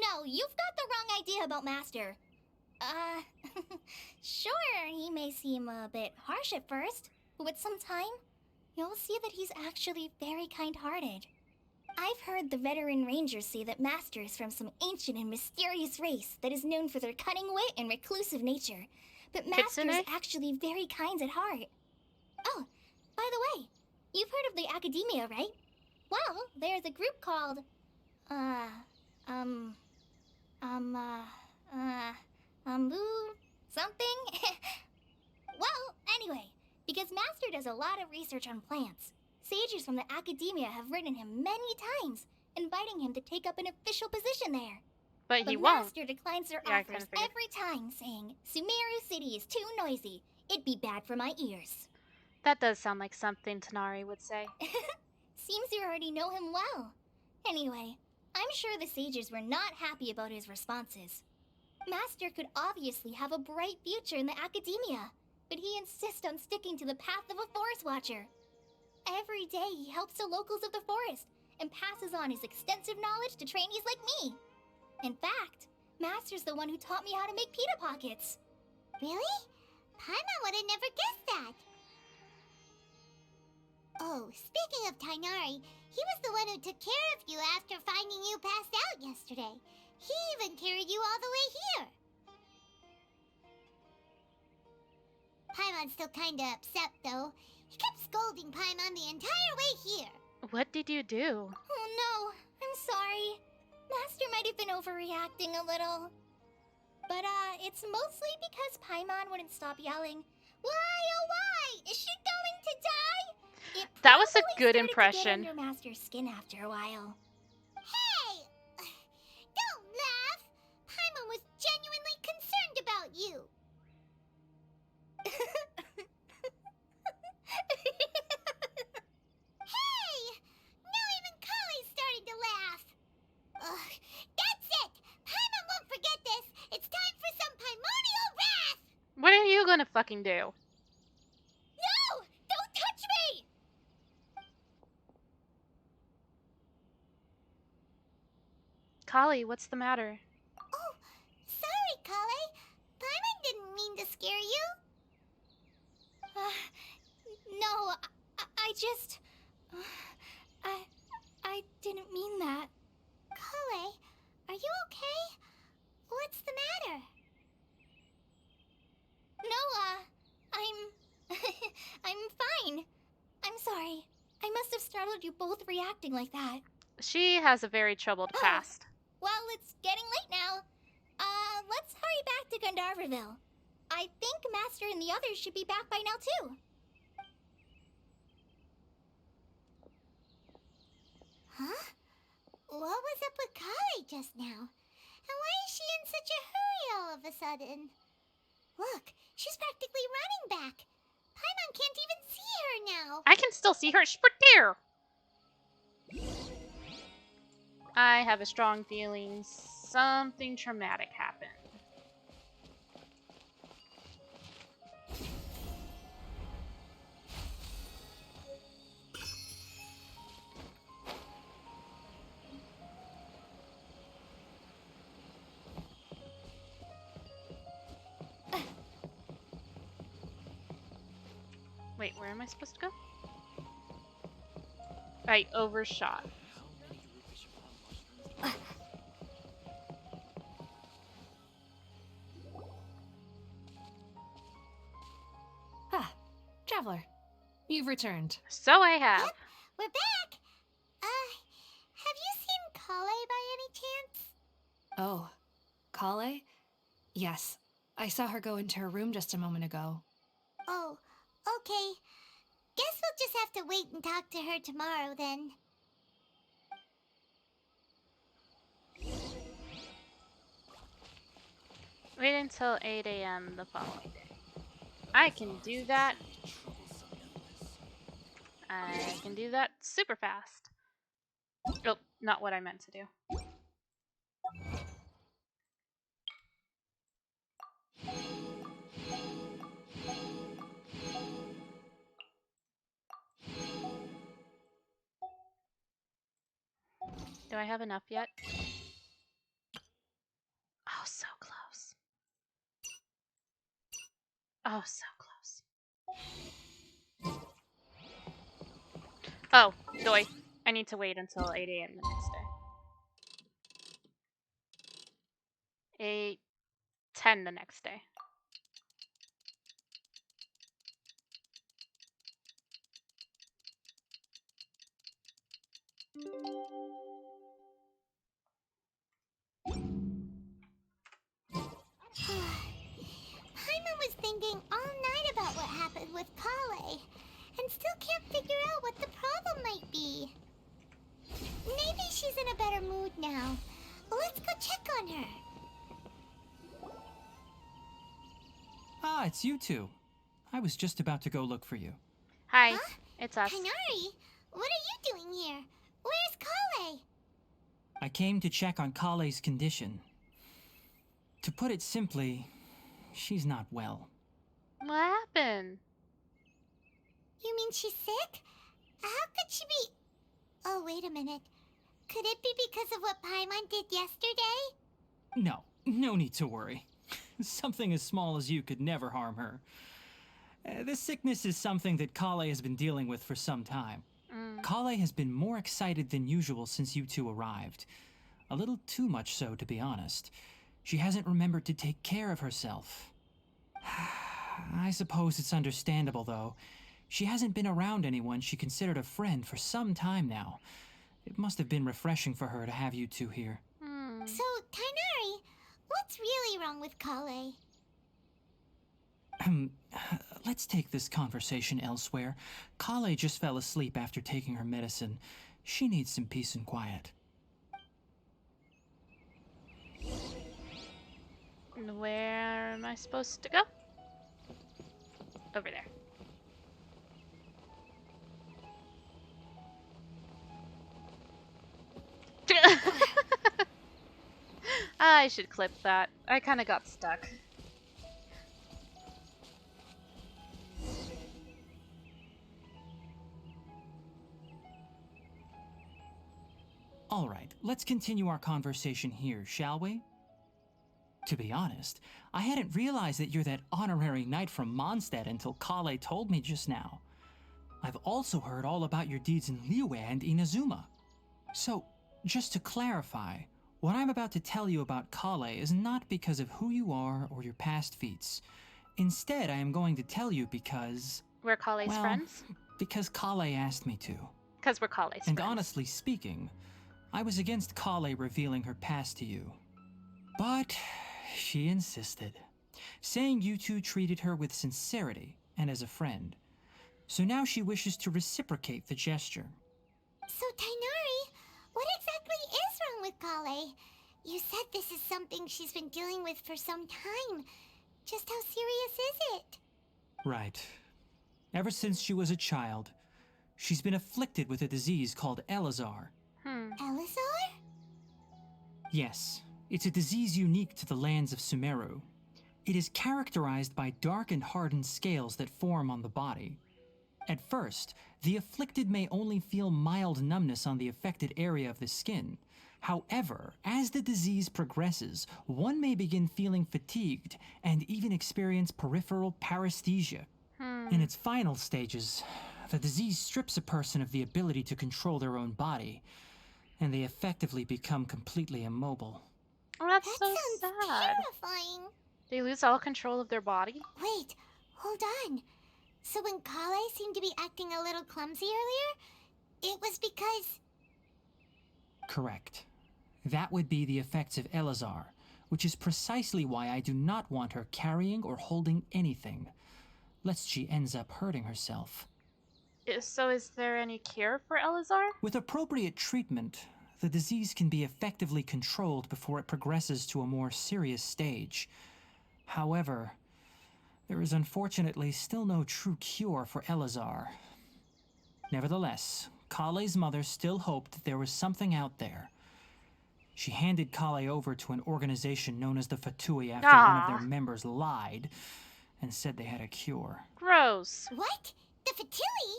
No, you've got the wrong idea about Master. Sure, he may seem a bit harsh at first, but with some time, you'll see that he's actually very kind-hearted. I've heard the veteran rangers say that Master is from some ancient and mysterious race that is known for their cunning wit and reclusive nature. But Master is Kitsune? actually very kind at heart. Oh, by the way, you've heard of the Academia, right? Well, there's a group called, something? Well, anyway, because Master does a lot of research on plants, sages from the Academia have written him many times, inviting him to take up an official position there. But he But won't. Master declines their Yeah, I kinda offers figured. every time, saying, Sumeru City is too noisy. It'd be bad for my ears. That does sound like something Tanari would say. Seems you already know him well. Anyway, I'm sure the sages were not happy about his responses. Master could obviously have a bright future in the Academia, but he insists on sticking to the path of a forest watcher. Every day he helps the locals of the forest and passes on his extensive knowledge to trainees like me. In fact, Master's the one who taught me how to make pita pockets. Really? Paimon would have never guessed that. Oh, speaking of Tighnari, he was the one who took care of you after finding you passed out yesterday. He even carried you all the way here. Paimon's still kinda upset, though. He kept scolding Paimon the entire way here. What did you do? Oh no, I'm sorry. Master might have been overreacting a little. But, it's mostly because Paimon wouldn't stop yelling, Why, oh why? Is she going to die? It That was a probably good started impression. To get under Master's skin after a while. Hey! Don't laugh! Paimon was genuinely concerned about you. gonna fucking do? No! Don't touch me! Kali, what's the matter? Oh, sorry, Kale. Paimon didn't mean to scare you. No, I just... I didn't mean that. Kale, are you okay? What's the matter? No, I'm... I'm fine. I'm sorry. I must have startled you both reacting like that. She has a very troubled past. Well, it's getting late now. Let's hurry back to Gandharville. I think Master and the others should be back by now, too. Huh? What was up with Kale just now? And why is she in such a hurry all of a sudden? Look, she's practically running back. Paimon can't even see her now. I can still see her. She's right there. I have a strong feeling something traumatic happened. Wait, where am I supposed to go? I overshot. Traveler, you've returned. So I have. Yep, we're back. Have you seen Kale by any chance? Oh, Kale? Yes, I saw her go into her room just a moment ago. Oh, okay. Guess we'll just have to wait and talk to her tomorrow then. Wait until 8 a.m. the following day. I can do that. I can do that super fast. Oh, not what I meant to do. Do I have enough yet? Oh, so close. Oh, so close. Oh, doy. I need to wait until 8 a.m. the next day. 8:10 the next day. Paimon was thinking all night about what happened with Kale, and still can't figure out what the problem might be. Maybe she's in a better mood now. Let's go check on her. Ah, it's you two. I was just about to go look for you. Hi, Huh? it's us. Kainari, what are you doing here? Where's Kale? I came to check on Kale's condition. To put it simply, she's not well. What happened? You mean she's sick? How could she be... Oh, wait a minute. Could it be because of what Paimon did yesterday? No need to worry. Something as small as you could never harm her. This sickness is something that Kale has been dealing with for some time. Kale has been more excited than usual since you two arrived. A little too much so, to be honest. She hasn't remembered to take care of herself. I suppose it's understandable, though. She hasn't been around anyone she considered a friend for some time now. It must have been refreshing for her to have you two here. So, Kainari, what's really wrong with Kale? Let's take this conversation elsewhere. Kale just fell asleep after taking her medicine. She needs some peace and quiet. Where am I supposed to go? Over there. I should clip that. I kind of got stuck. All right, let's continue our conversation here, shall we? To be honest, I hadn't realized that you're that honorary knight from Mondstadt until Kale told me just now. I've also heard all about your deeds in Liyue and Inazuma. So, just to clarify, what I'm about to tell you about Kale is not because of who you are or your past feats. Instead, I am going to tell you because... We're Kale's friends? because Kale asked me to. Because we're Kale's And friends. honestly speaking, I was against Kale revealing her past to you. But she insisted, saying you two treated her with sincerity and as a friend. So now she wishes to reciprocate the gesture. So, Tainari, what exactly is wrong with Kale? You said this is something she's been dealing with for some time. Just how serious is it? Right. Ever since she was a child, she's been afflicted with a disease called Elazar. Elazar? Yes, it's a disease unique to the lands of Sumeru. It is characterized by dark and hardened scales that form on the body. At first, the afflicted may only feel mild numbness on the affected area of the skin. However, as the disease progresses, one may begin feeling fatigued and even experience peripheral paresthesia. In its final stages, the disease strips a person of the ability to control their own body, and they effectively become completely immobile. Oh, that's That so sounds sad. terrifying. They lose all control of their body? Wait, hold on. So when Kale seemed to be acting a little clumsy earlier, it was because... Correct. That would be the effects of Elazar, which is precisely why I do not want her carrying or holding anything, lest she ends up hurting herself. So is there any cure for Elazar? With appropriate treatment, the disease can be effectively controlled before it progresses to a more serious stage. However, there is unfortunately still no true cure for Elazar. Nevertheless, Kale's mother still hoped that there was something out there. She handed Kale over to an organization known as the Fatui after one of their members lied and said they had a cure. Gross. What? The Fatui?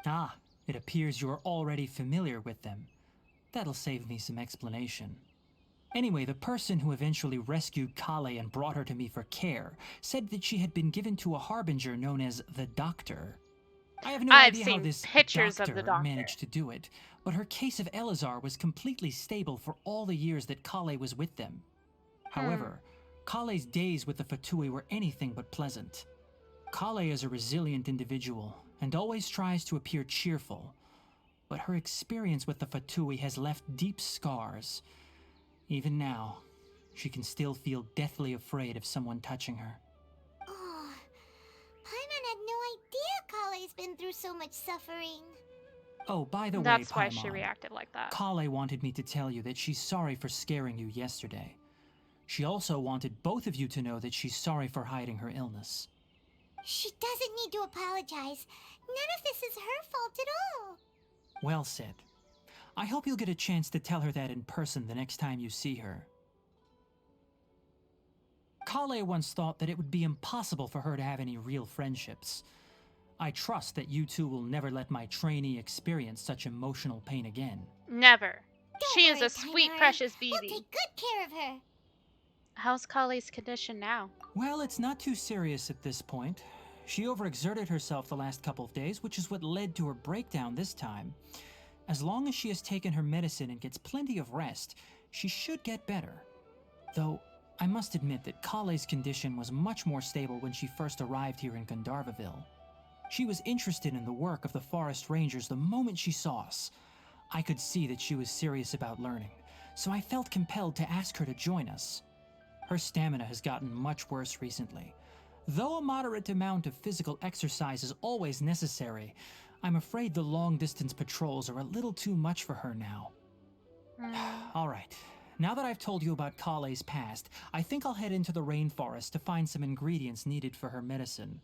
Ah, it appears you're already familiar with them. That'll save me some explanation. Anyway, the person who eventually rescued Kale and brought her to me for care said that she had been given to a harbinger known as the Doctor. I have no idea how this pictures of the doctor managed to do it, but her case of Elazar was completely stable for all the years that Kale was with them. However, Kale's days with the Fatui were anything but pleasant. Kale is a resilient individual and always tries to appear cheerful, but her experience with the Fatui has left deep scars. Even now, she can still feel deathly afraid of someone touching her. Oh, Paimon had no idea Kale's been through so much suffering. Oh, by the way, That's why she Paimon, reacted like that. Kale wanted me to tell you that she's sorry for scaring you yesterday. She also wanted both of you to know that she's sorry for hiding her illness. She doesn't need to apologize. None of this is her fault at all. Well said. I hope you'll get a chance to tell her that in person the next time you see her. Kale once thought that it would be impossible for her to have any real friendships. I trust that you two will never let my trainee experience such emotional pain again. Never. Don't She is worry, a sweet, Tainari. precious We'll baby. take good care of her. How's Kale's condition now? Well, it's not too serious at this point. She overexerted herself the last couple of days, which is what led to her breakdown this time. As long as she has taken her medicine and gets plenty of rest, she should get better. Though, I must admit that Kale's condition was much more stable when she first arrived here in Gandharvaville. She was interested in the work of the forest rangers the moment she saw us. I could see that she was serious about learning, so I felt compelled to ask her to join us. Her stamina has gotten much worse recently. Though a moderate amount of physical exercise is always necessary, I'm afraid the long-distance patrols are a little too much for her now. All right, now that I've told you about Kale's past, I think I'll head into the rainforest to find some ingredients needed for her medicine.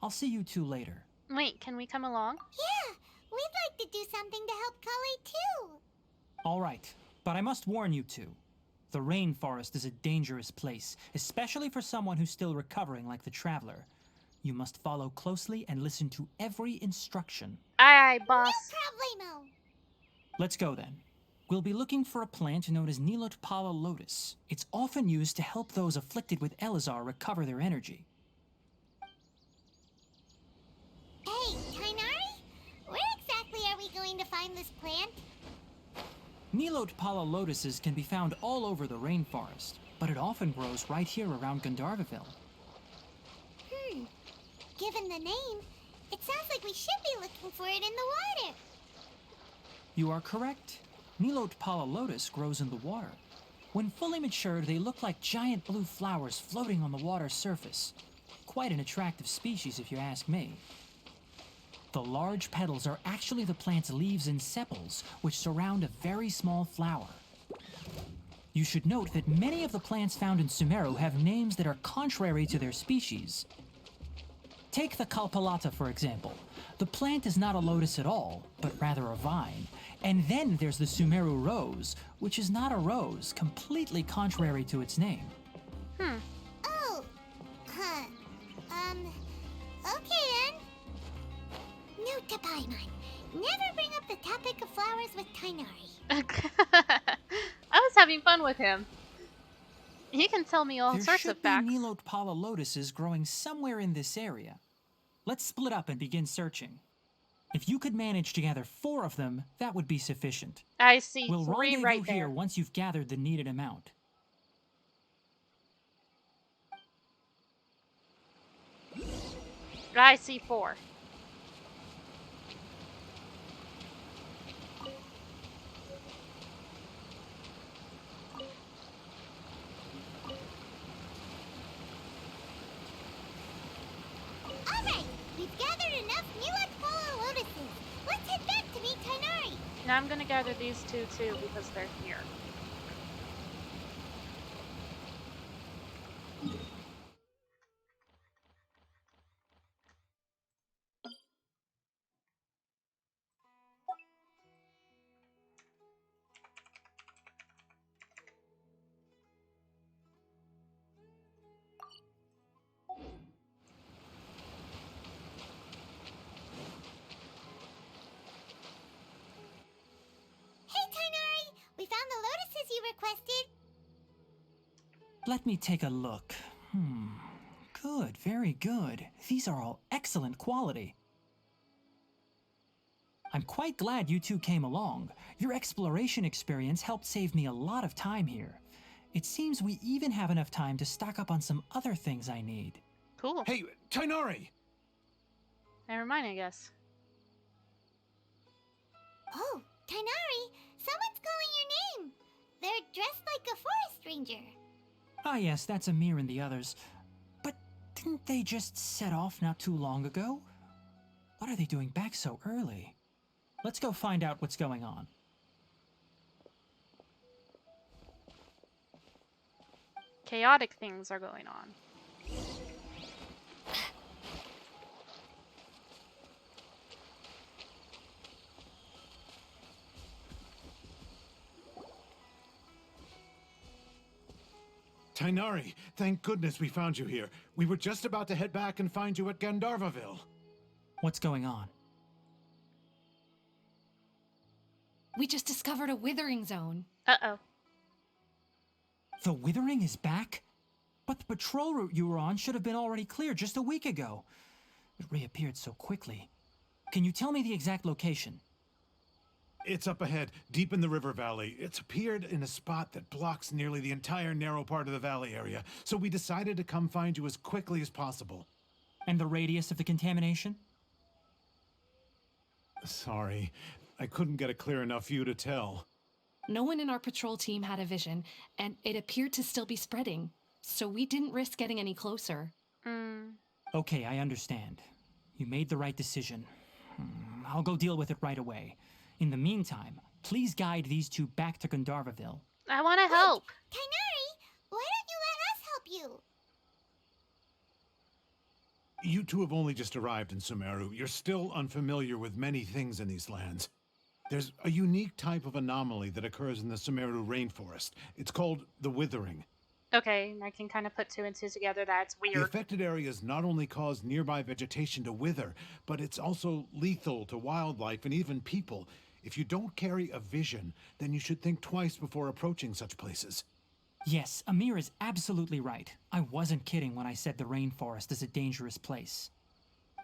I'll see you two later. Wait, can we come along? Yeah, we'd like to do something to help Kale too. All right, but I must warn you two. The rainforest is a dangerous place, especially for someone who's still recovering like the Traveler. You must follow closely and listen to every instruction. Aye, boss. No problemo. Let's go then. We'll be looking for a plant known as Nilotpala lotus. It's often used to help those afflicted with Elazar recover their energy. Hey, Tainari? Where exactly are we going to find this plant? Nilotpala lotuses can be found all over the rainforest, but it often grows right here around Gandharvaville. Given the name, it sounds like we should be looking for it in the water. You are correct. Nilotpala lotus grows in the water. When fully matured, they look like giant blue flowers floating on the water's surface. Quite an attractive species, if you ask me. The large petals are actually the plant's leaves and sepals, which surround a very small flower. You should note that many of the plants found in Sumeru have names that are contrary to their species. Take the Kalpalata, for example. The plant is not a lotus at all, but rather a vine. And then there's the Sumeru rose, which is not a rose, completely contrary to its name. Oh, huh. Okay then. Note to Paimon. Never bring up the topic of flowers with Tainari. I was having fun with him. He can tell me all There sorts should of be facts. Nilotpala lotuses growing somewhere in this area. Let's split up and begin searching. If you could manage to gather 4 of them, that would be sufficient. I see We'll 3 rendezvous right here there. once you've gathered the needed amount. I see 4. Alright, we've gathered enough Nilotpala lotuses. Let's head back to meet Tainari. Now I'm gonna gather these 2 too because they're here. Hey, Tainari! We found the lotuses you requested. Let me take a look. Good, very good. These are all excellent quality. I'm quite glad you two came along. Your exploration experience helped save me a lot of time here. It seems we even have enough time to stock up on some other things I need. Cool. Hey, Tainari! Never mind, I guess. Oh, Tainari, someone's calling your name. They're dressed like a forest ranger. Ah yes, that's Amir and the others. But didn't they just set off not too long ago? What are they doing back so early? Let's go find out what's going on. Chaotic things are going on. Tainari, thank goodness we found you here. We were just about to head back and find you at Gandharvaville. What's going on? We just discovered a withering zone. Uh-oh. The Withering is back? But the patrol route you were on should have been already clear just a week ago. It reappeared so quickly. Can you tell me the exact location? It's up ahead, deep in the river valley. It's appeared in a spot that blocks nearly the entire narrow part of the valley area, so we decided to come find you as quickly as possible. And the radius of the contamination? Sorry, I couldn't get a clear enough view to tell. No one in our patrol team had a vision, and it appeared to still be spreading. So we didn't risk getting any closer. Okay, I understand. You made the right decision. I'll go deal with it right away. In the meantime, please guide these two back to Gandharvaville. I want to help. Tainari, why don't you let us help you? You two have only just arrived in Sumeru. You're still unfamiliar with many things in these lands. There's a unique type of anomaly that occurs in the Sumeru rainforest. It's called the Withering. Okay, I can kind of put 2 and 2 together. That's The weird. affected areas not only cause nearby vegetation to wither, but it's also lethal to wildlife and even people. If you don't carry a vision, then you should think twice before approaching such places. Yes, Amir is absolutely right. I wasn't kidding when I said the rainforest is a dangerous place.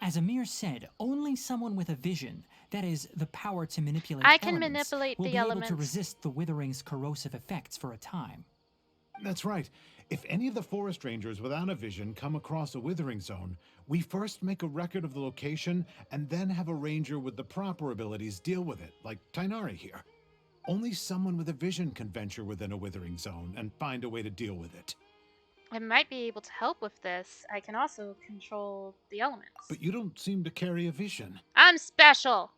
As Amir said, only someone with a vision, that is, the power to manipulate I can elements, manipulate will the be able to elements. resist the withering's corrosive effects for a time. That's right. If any of the forest rangers without a vision come across a withering zone, we first make a record of the location and then have a ranger with the proper abilities deal with it, like Tainari here. Only someone with a vision can venture within a withering zone and find a way to deal with it. I might be able to help with this. I can also control the elements. But you don't seem to carry a vision. I'm special!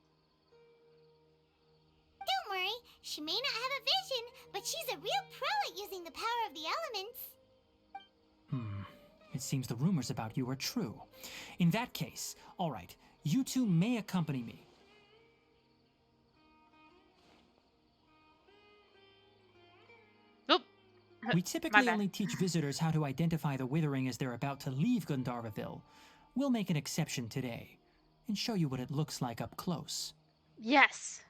Don't worry, she may not have a vision, but she's a real pro at using the power of the elements. It seems the rumors about you are true. In that case, all right, you two may accompany me. Oop. We My typically bad. only teach visitors how to identify the withering as they're about to leave Gandharvaville. We'll make an exception today and show you what it looks like up close. Yes.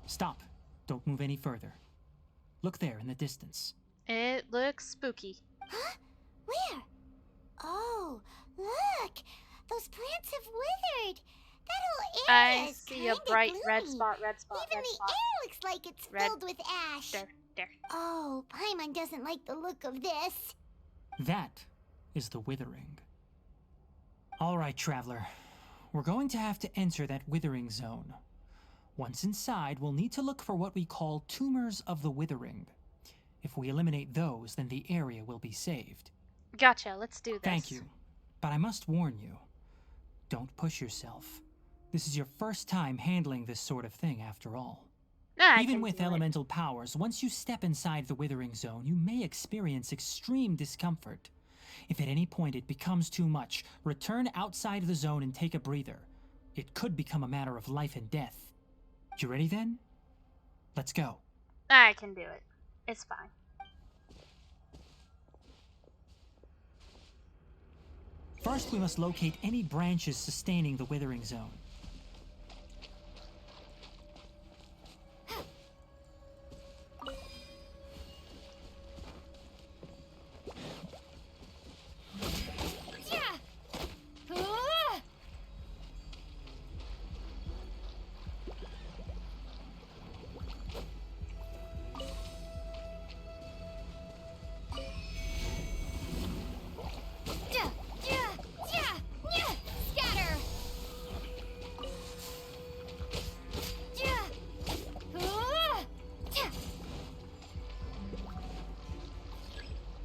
Stop. Don't move any further. Look there in the distance. It looks spooky. Huh? Where? Oh, look! Those plants have withered! That whole area I is see a kinda bright gloomy. red spot, red spot, Even red the spot. air looks like it's Red. filled with ash. There. Oh, Paimon doesn't like the look of this. That is the withering. All right, traveler. We're going to have to enter that withering zone. Once inside, we'll need to look for what we call tumors of the withering. If we eliminate those, then the area will be saved. Gotcha, let's do this. Thank you. But I must warn you, don't push yourself. This is your first time handling this sort of thing, after all. I Even can with do it. elemental powers, once you step inside the withering zone, you may experience extreme discomfort. If at any point it becomes too much, return outside the zone and take a breather. It could become a matter of life and death. You ready then? Let's go. I can do it. It's fine. First, we must locate any branches sustaining the withering zone. Scatter!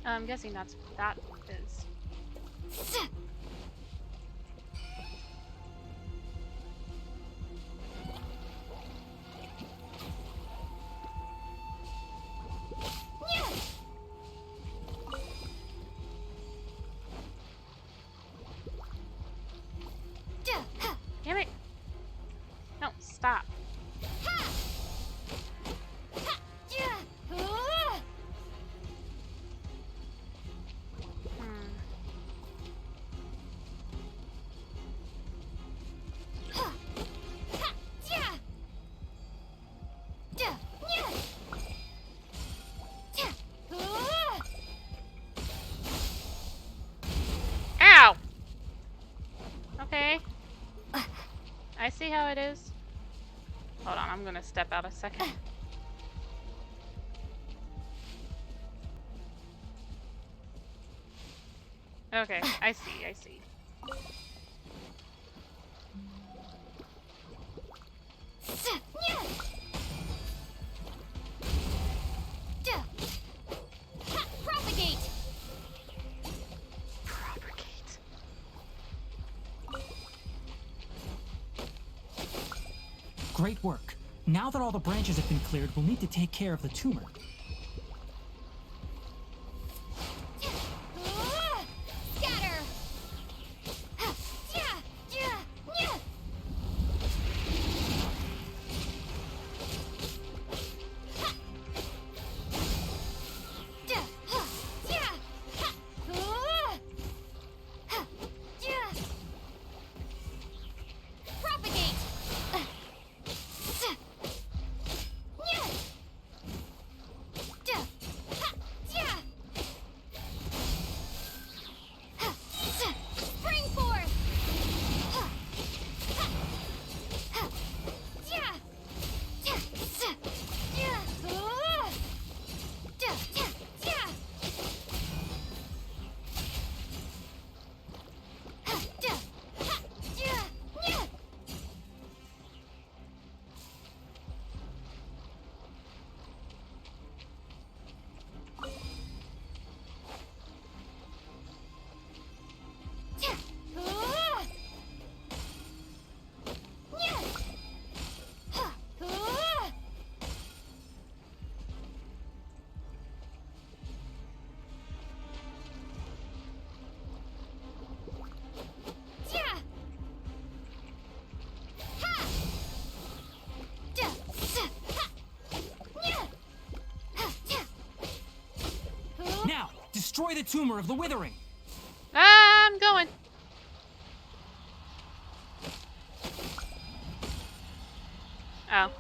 I'm guessing that's what that is. Damn it! No, stop. Ow! Okay. I see how it is. Hold on, I'm gonna step out a second. Okay, I see. Propagate! Propagate. Great work. Now that all the branches have been cleared, we'll need to take care of the tumor. destroy the tumor of the withering. I'm going. Oh.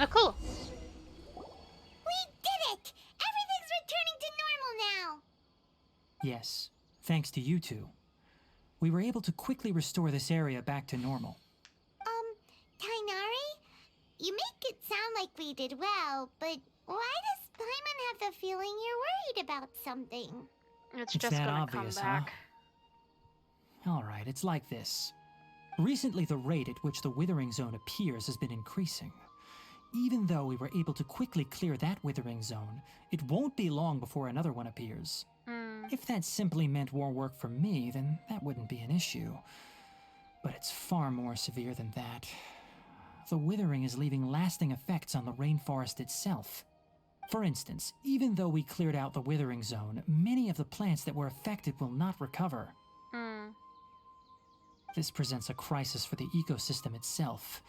Oh, cool. We did it! Everything's returning to normal now! Yes, thanks to you two. We were able to quickly restore this area back to normal. Tainari? You make it sound like we did well, but why does Paimon have the feeling you're worried about something? It's It's just that gonna obvious, come back. huh? Alright, it's like this. Recently, the rate at which the Withering Zone appears has been increasing. Even though we were able to quickly clear that Withering Zone, it won't be long before another one appears. If that simply meant more work for me, then that wouldn't be an issue. But it's far more severe than that. The withering is leaving lasting effects on the rainforest itself. For instance, even though we cleared out the Withering Zone, many of the plants that were affected will not recover. This presents a crisis for the ecosystem itself.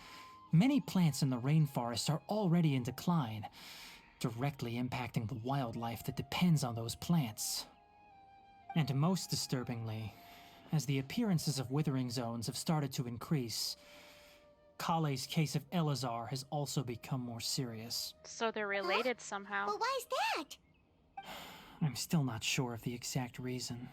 Many plants in the rainforest are already in decline, directly impacting the wildlife that depends on those plants. And most disturbingly, as the appearances of withering zones have started to increase, Kale's case of Elazar has also become more serious. So they're related somehow. But why's that? I'm still not sure of the exact reason.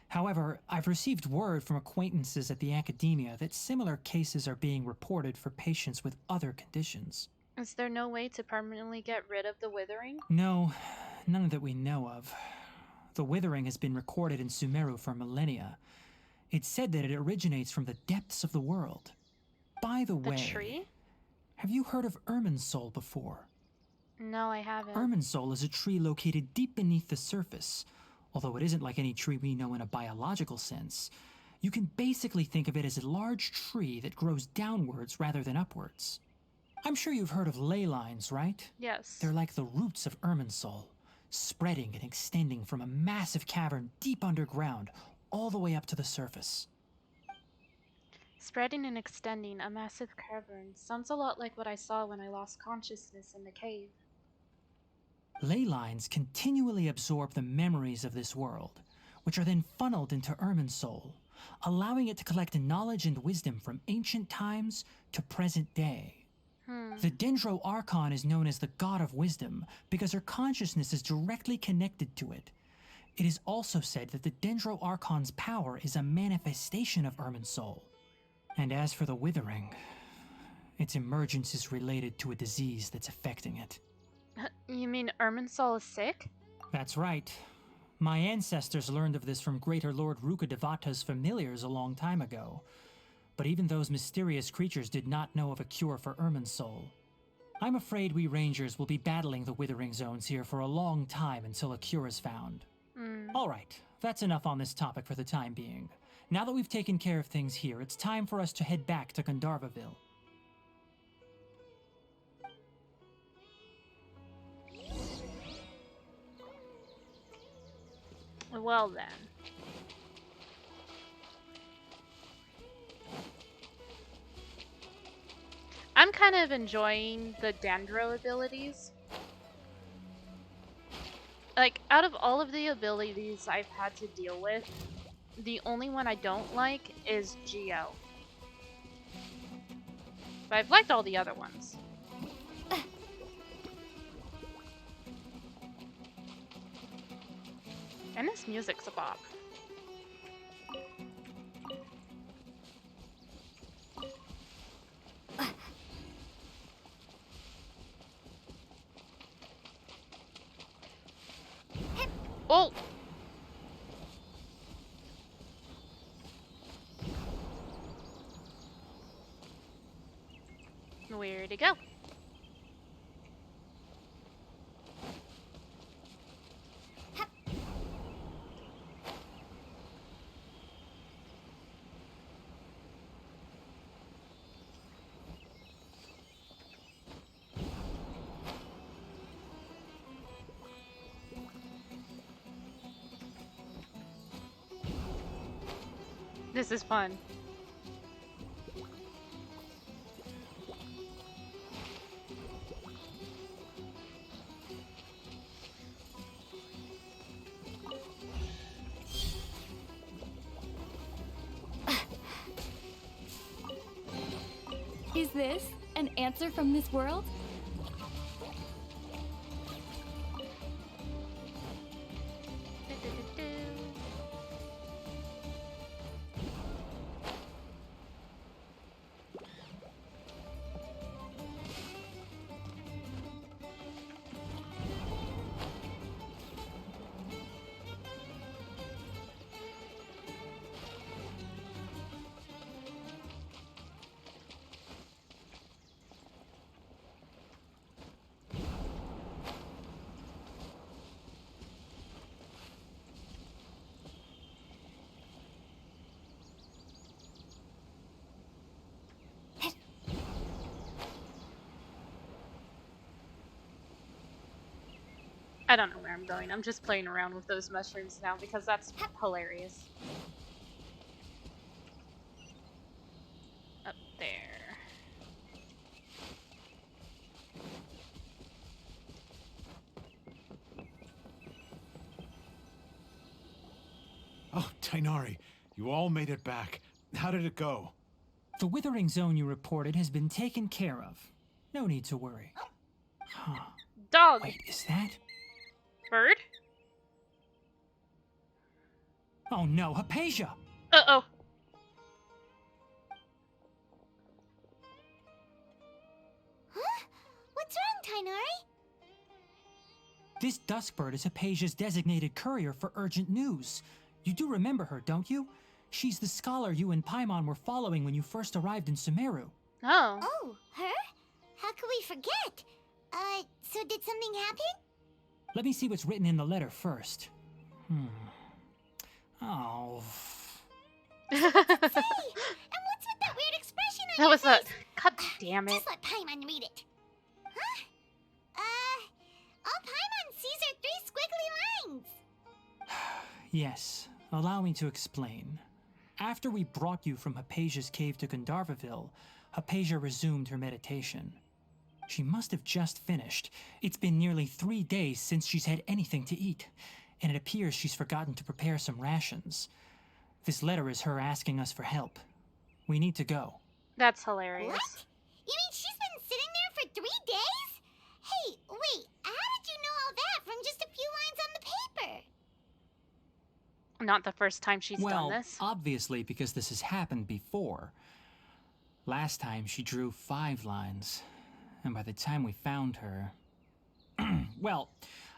However, I've received word from acquaintances at the academia that similar cases are being reported for patients with other conditions. Is there no way to permanently get rid of the withering? No, none that we know of. The withering has been recorded in Sumeru for millennia. It's said that it originates from the depths of the world. By the way, tree? have you heard of Irminsul before? No, I haven't. Irminsul is a tree located deep beneath the surface. Although it isn't like any tree we know in a biological sense, you can basically think of it as a large tree that grows downwards rather than upwards. I'm sure you've heard of ley lines, right? Yes. They're like the roots of Irminsul, spreading and extending from a massive cavern deep underground all the way up to the surface. Spreading and extending a massive cavern sounds a lot like what I saw when I lost consciousness in the cave. Ley lines continually absorb the memories of this world, which are then funneled into Irminsul, allowing it to collect knowledge and wisdom from ancient times to present day. The Dendro Archon is known as the God of Wisdom because her consciousness is directly connected to it. It is also said that the Dendro Archon's power is a manifestation of Irminsul. And as for the Withering, its emergence is related to a disease that's affecting it. You mean Irminsul is sick? That's right. My ancestors learned of this from Greater Lord Rukadevata's familiars a long time ago. But even those mysterious creatures did not know of a cure for Irminsul. I'm afraid we rangers will be battling the withering zones here for a long time until a cure is found. Alright, that's enough on this topic for the time being. Now that we've taken care of things here, it's time for us to head back to Gandharvaville. Well then. I'm kind of enjoying the Dendro abilities. Like, out of all of the abilities I've had to deal with, the only one I don't like is Geo. But I've liked all the other ones. And this music's a bop. Oh! Where'd it go? This is fun. Is this an answer from this world? I don't know where I'm going. I'm just playing around with those mushrooms now because that's hilarious. Up there. Oh, Tainari, you all made it back. How did it go? The withering zone you reported has been taken care of. No need to worry. Huh. Dog. Wait, is that? Bird? Oh no, Hypatia! Uh-oh. Huh? What's wrong, Tainari? This Duskbird is Hypatia's designated courier for urgent news. You do remember her, don't you? She's the scholar you and Paimon were following when you first arrived in Sumeru. Oh. Oh, her? How could we forget? So did something happen? Let me see what's written in the letter first. Oh. Hey, and what's with that weird expression on That your was a... face? God damn it. Just let Paimon read it. Huh? All Paimon sees are 3 squiggly lines. Yes, allow me to explain. After we brought you from Hypatia's cave to Gandharvaville, Hypatia resumed her meditation. She must have just finished. It's been nearly 3 days since she's had anything to eat, and it appears she's forgotten to prepare some rations. This letter is her asking us for help. We need to go. That's hilarious. What? You mean she's been sitting there for 3 days? Hey, wait, how did you know all that from just a few lines on the paper? Not the first time she's done this. Obviously, because this has happened before. Last time she drew 5 lines, and by the time we found her... well,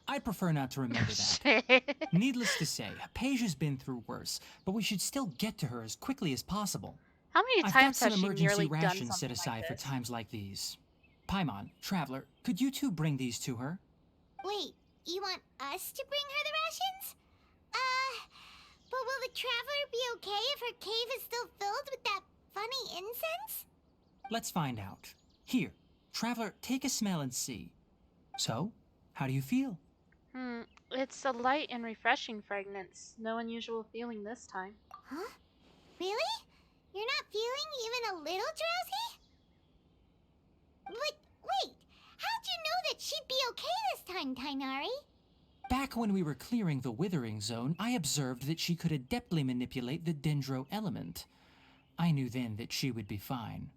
I prefer not to remember that. Needless to say, Hypatia's been through worse, but we should still get to her as quickly as possible. How many I've got times some has she emergency nearly done rations something set aside like for this? times like these. Paimon, Traveler, could you two bring these to her? Wait, you want us to bring her the rations? But will the traveler be okay if her cave is still filled with that funny incense? Let's find out. Here, Traveler, take a smell and see. So, how do you feel? It's a light and refreshing fragrance. No unusual feeling this time. Huh? Really? You're not feeling even a little drowsy? But wait, how'd you know that she'd be okay this time, Tainari? Back when we were clearing the Withering Zone, I observed that she could adeptly manipulate the Dendro element. I knew then that she would be fine.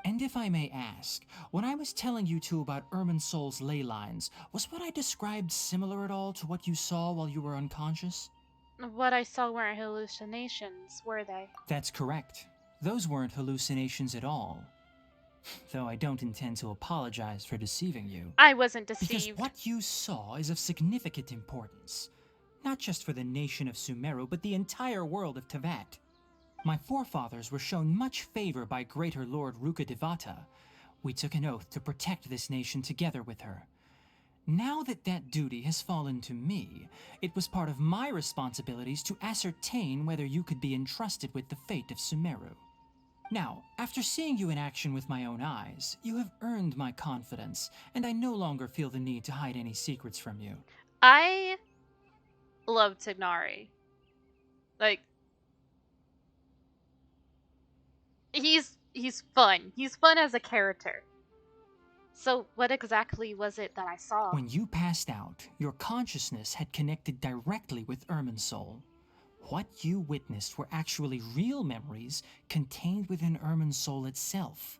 And if I may ask, when I was telling you two about Irminsol's ley lines, was what I described similar at all to what you saw while you were unconscious? What I saw weren't hallucinations, were they? That's correct. Those weren't hallucinations at all. Though I don't intend to apologize for deceiving you. I wasn't Because deceived. what you saw is of significant importance. Not just for the nation of Sumeru, but the entire world of Tevat. My forefathers were shown much favor by Greater Lord Rukkhadevata. We took an oath to protect this nation together with her. Now that that duty has fallen to me, it was part of my responsibilities to ascertain whether you could be entrusted with the fate of Sumeru. Now, after seeing you in action with my own eyes, you have earned my confidence, and I no longer feel the need to hide any secrets from you. I love Tignari. Like, he's fun. He's fun as a character. So what exactly was it that I saw? When you passed out, your consciousness had connected directly with Irminsul. What you witnessed were actually real memories contained within Irminsul itself.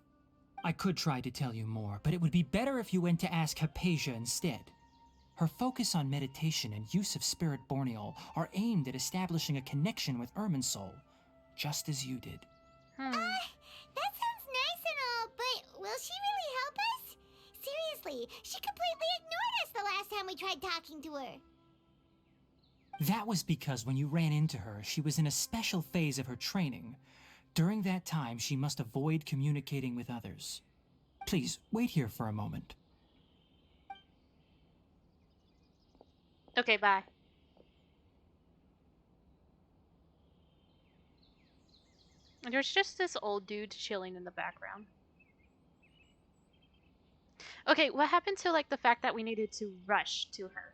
I could try to tell you more, but it would be better if you went to ask Hypatia instead. Her focus on meditation and use of Spirit Borneol are aimed at establishing a connection with Irminsul, just as you did. That sounds nice and all, but will she really help us? Seriously, she completely ignored us the last time we tried talking to her. That was because when you ran into her, she was in a special phase of her training. During that time, she must avoid communicating with others. Please, wait here for a moment. Okay, bye. And there's just this old dude chilling in the background. Okay, what happened to like the fact that we needed to rush to her?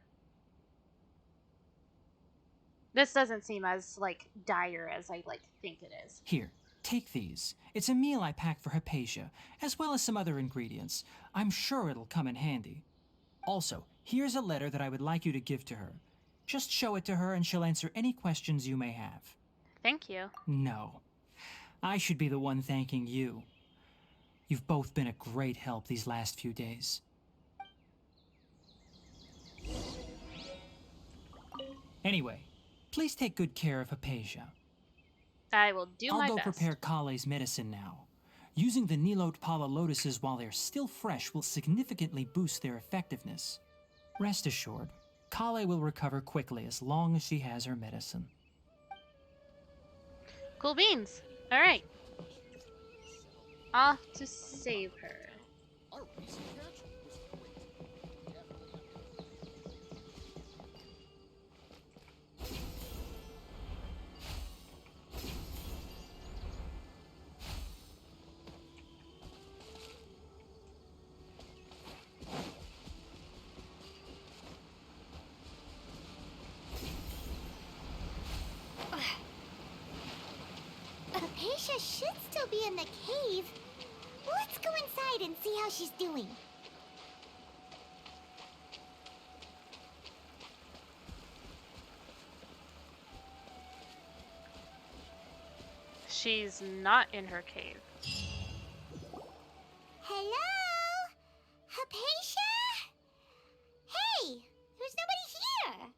This doesn't seem as like dire as I like think it is. Here, take these. It's a meal I packed for Hypatia, as well as some other ingredients. I'm sure it'll come in handy. Also, here's a letter that I would like you to give to her. Just show it to her and she'll answer any questions you may have. Thank you. No. I should be the one thanking you. You've both been a great help these last few days. Anyway, please take good care of Hypatia. I will do my I'll go best. prepare Kale's medicine now. Using the Nilote Pala lotuses while they're still fresh will significantly boost their effectiveness. Rest assured, Kale will recover quickly as long as she has her medicine. Cool beans. All right. Off to save her. Hypatia should still be in the cave. Let's go inside and see how she's doing. She's not in her cave. Hello? Hypatia? Hey, there's nobody here.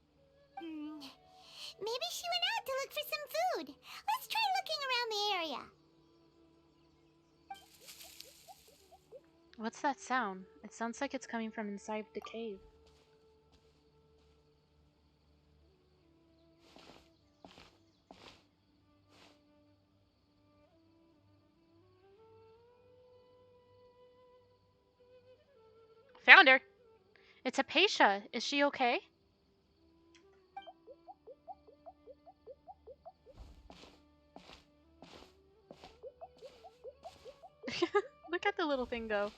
Maybe she went out to look for some food. Let's try looking around the area. What's that sound? It sounds like it's coming from inside the cave. Found her! It's Hypatia. Is she okay? Look at the little thing go.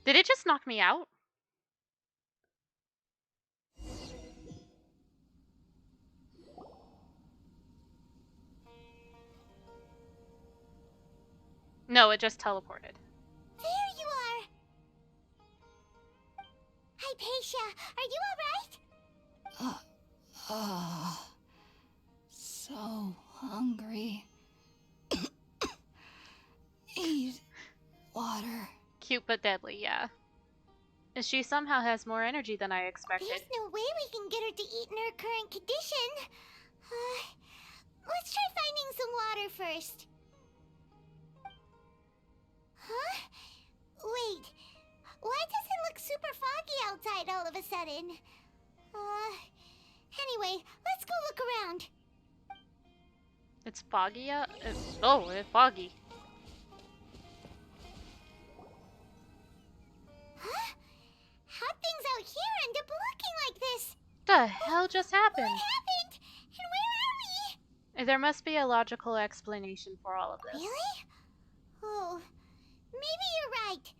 Did it just knock me out? No, it just teleported. There you are. Hypatia, are you alright? So hungry. Eat water. Cute but deadly, yeah. She somehow has more energy than I expected. There's no way we can get her to eat in her current condition. Let's try finding some water first. Huh? Wait. Why does it look super foggy outside all of a sudden? Anyway, let's go look around. It's foggy out? It's foggy. Huh? How'd things out here end up looking like this? The hell just happened? What happened? And where are we? There must be a logical explanation for all of this. Really? Oh, maybe you're right.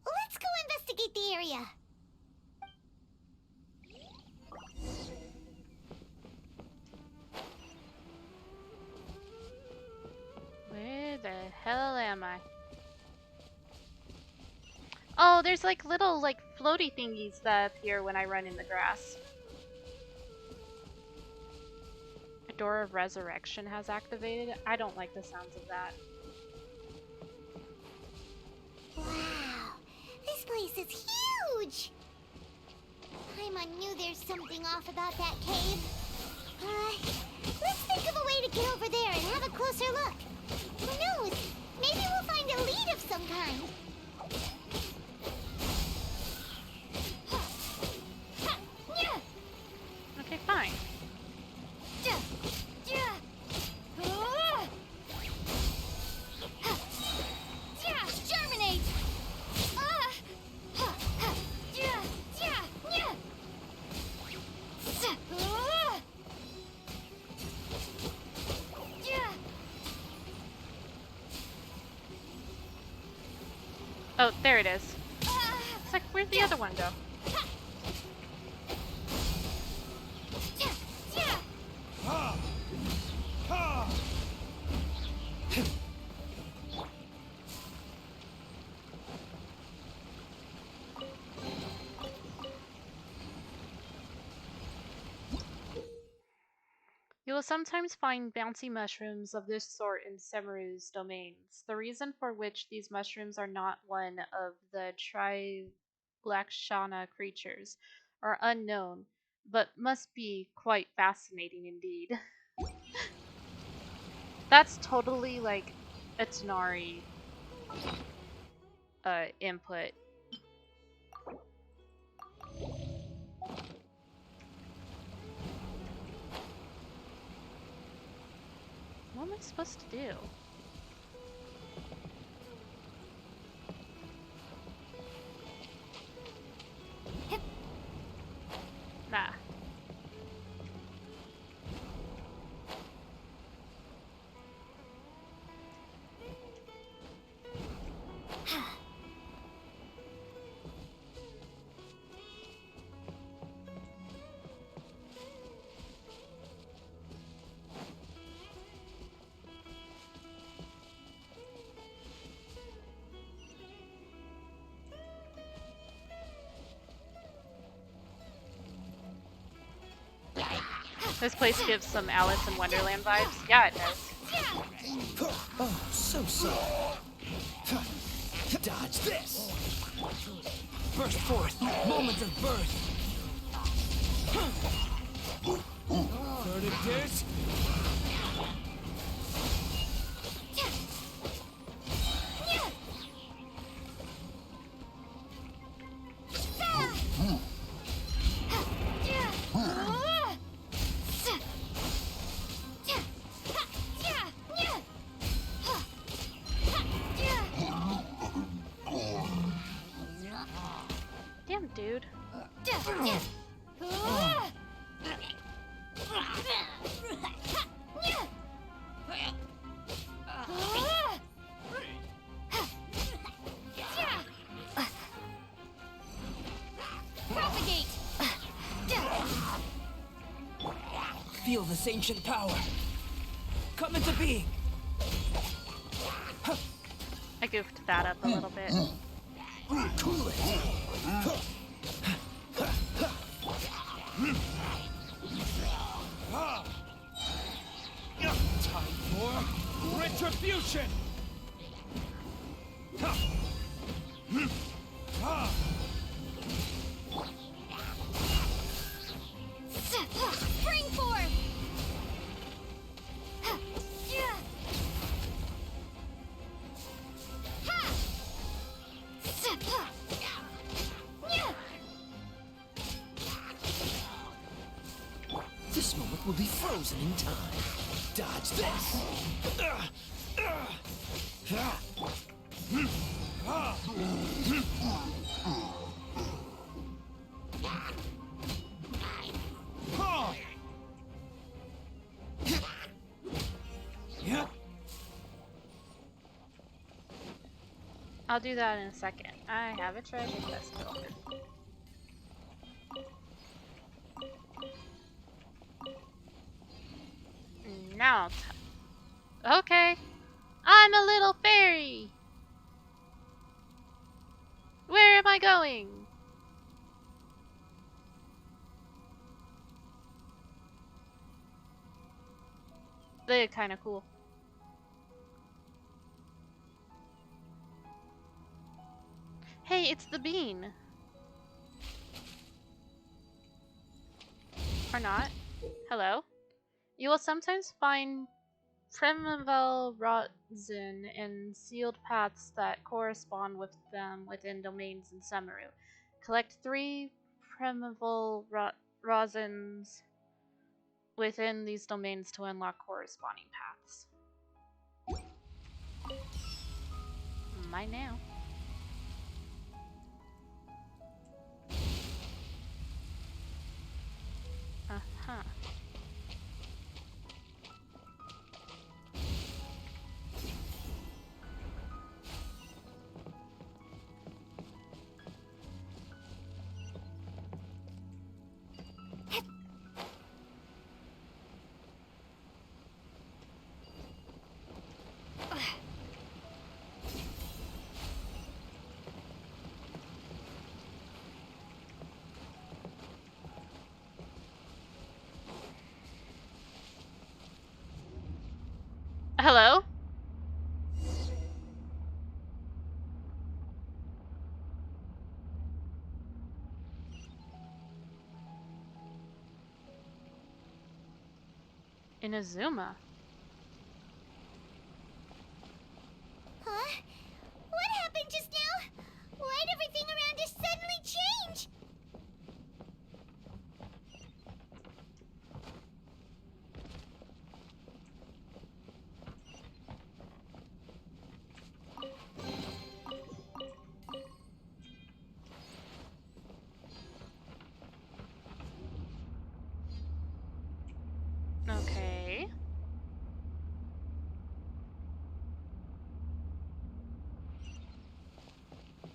Let's go investigate the area. Where the hell am I? Oh, there's like little like floaty thingies that appear when I run in the grass. A door of resurrection has activated. I don't like the sounds of that. Wow, this place is huge! Paimon knew there's something off about that cave. Let's think of a way to get over there and have a closer look. Who knows? Maybe we'll find a lead of some kind. Okay, fine. Germinate! Oh, there it is. It's like, where'd the other one go? You will sometimes find bouncy mushrooms of this sort in Semeru's domains, the reason for which these mushrooms are not one of the Trilakshana creatures are unknown, but must be quite fascinating indeed. That's totally like a Tanari input. What am I supposed to do? Nah. This place gives some Alice in Wonderland vibes. Yeah, it does. Oh, so sorry. Dodge this! Burst forth! Moment of birth! Verdict. Damn, dude. Propagate! Feel this ancient power. Come into being. I goofed that up a little bit. Cool it. Time for retribution. Spring forth! This moment will be frozen in time. Dodge this. I'll do that in a second. I have a treasure chest to open. Now, okay. I'm a little fairy. Where am I going? They're kind of cool. Hey, it's the bean. Or not. Hello? You will sometimes find Primeval rosin in sealed paths that correspond with them within domains in Samaru. Collect 3 Primeval rosins within these domains to unlock corresponding paths. Mine now. Uh-huh. Hello? Inazuma. Huh? What happened just now? Why'd everything around us suddenly change? Okay.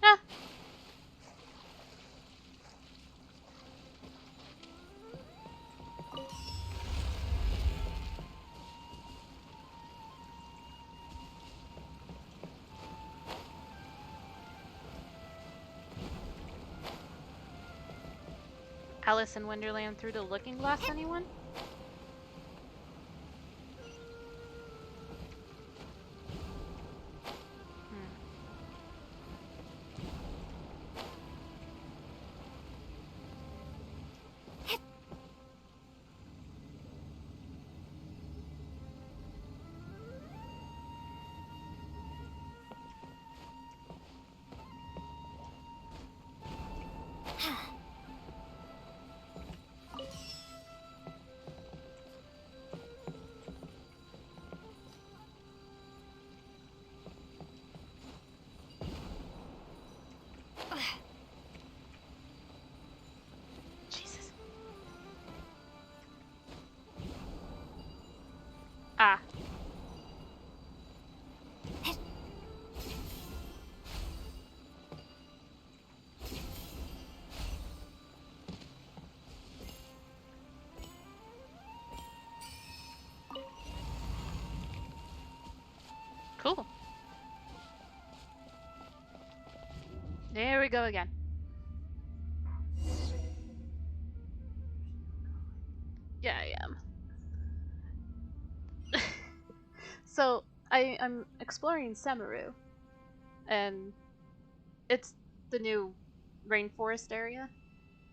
Ah. Alice in Wonderland through the looking glass, anyone? Jesus. Ah. Cool. There we go again. Yeah, I am. So, I'm exploring Samaru, and it's the new rainforest area,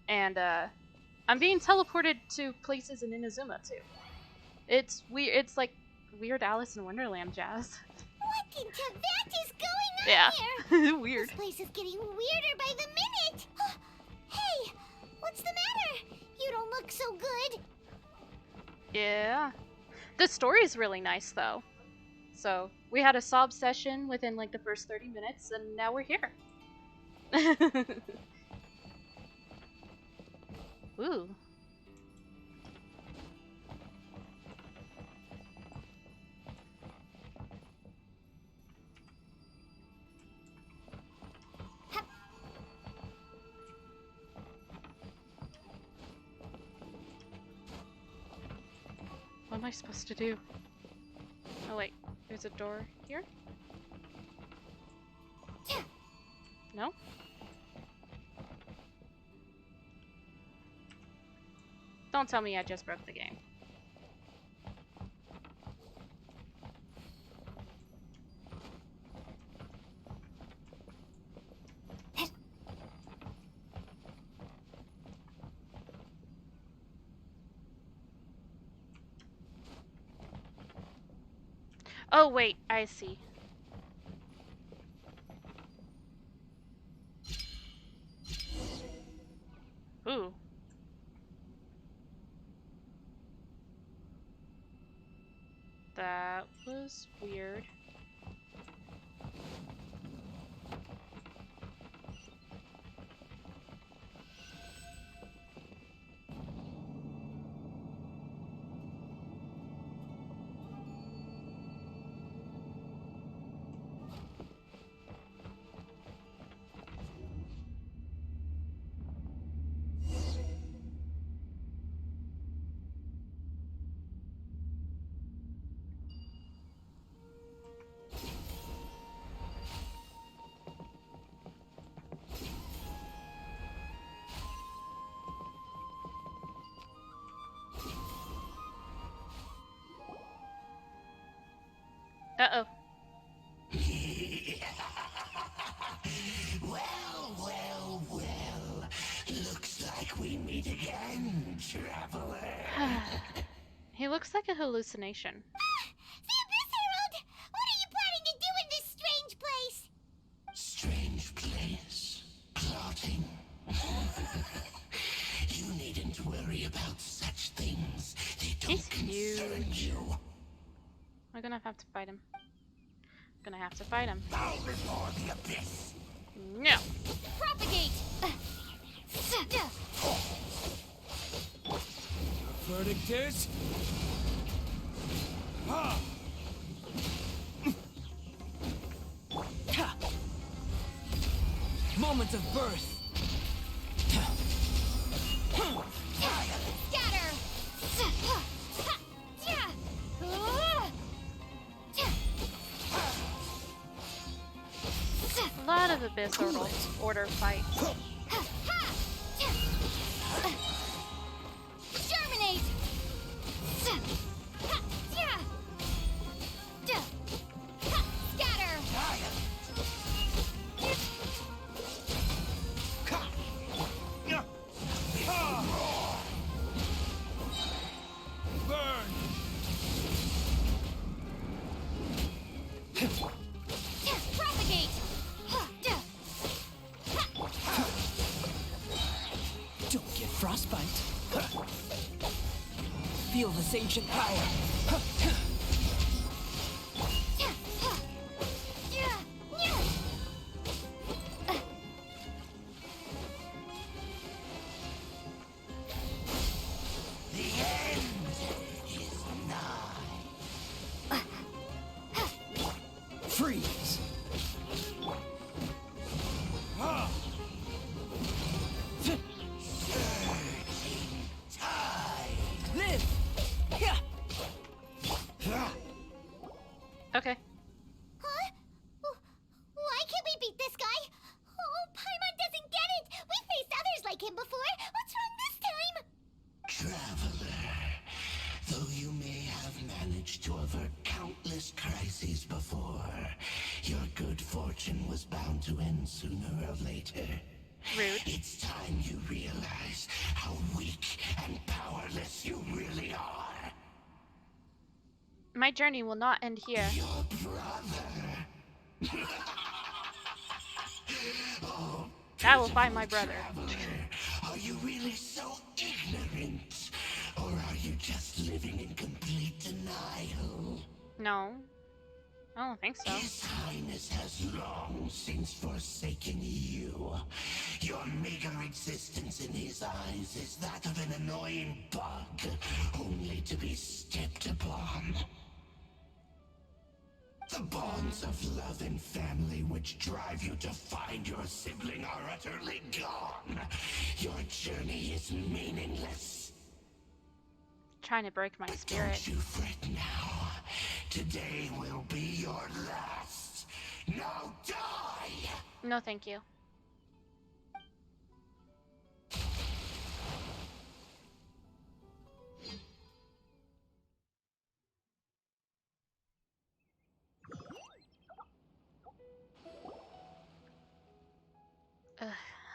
and I'm being teleported to places in Inazuma too. It's weird. It's like weird Alice in Wonderland jazz. What in Tibet is going on Yeah, here? weird. This place is getting weirder by the minute. Hey, what's the matter? You don't look so good. Yeah, the story's really nice though. So we had a sob session within like the first 30 minutes, and now we're here. Ooh. What am I supposed to do? Oh wait, there's a door here? No? Don't tell me I just broke the game. Oh, wait, I see. Ooh. That was weird. Uh-oh. Well. Looks like we meet again, traveler. He looks like a hallucination. The Abyss Herald! What are you planning to do in this strange place? Strange place. Plotting. You needn't worry about such things. They don't He's concern huge. you. I'm gonna have to fight him. Gonna have to fight him. Bow before the abyss. No. Propagate! Verdict is... Moment of birth. Scatter! A lot of Abyss Order fights. Germinate! Scatter! Burn! Propagate! Don't get frostbite. Feel this ancient power. The end is nigh. Freeze! Live! Okay. Huh? Why can't we beat this guy? Oh, Paimon doesn't get it! We faced others like him before! What's wrong this time? Traveler, though you may have managed to avert countless crises before, your good fortune was bound to end sooner or later. Rude. It's time you realize how weak and powerless you really are. My journey will not end here. Your brother. Oh, I will find my brother. traveler, are you really so ignorant? Or are you just living in complete denial? No. I don't think so. His Highness has long since forsaken you. Your meager existence in his eyes is that of an annoying bug, only to be stepped upon. The bonds of love and family which drive you to find your sibling are utterly gone. Your journey is meaningless. Trying to break my spirit. Don't you fret now. Today will be your last. Now die! No, thank you.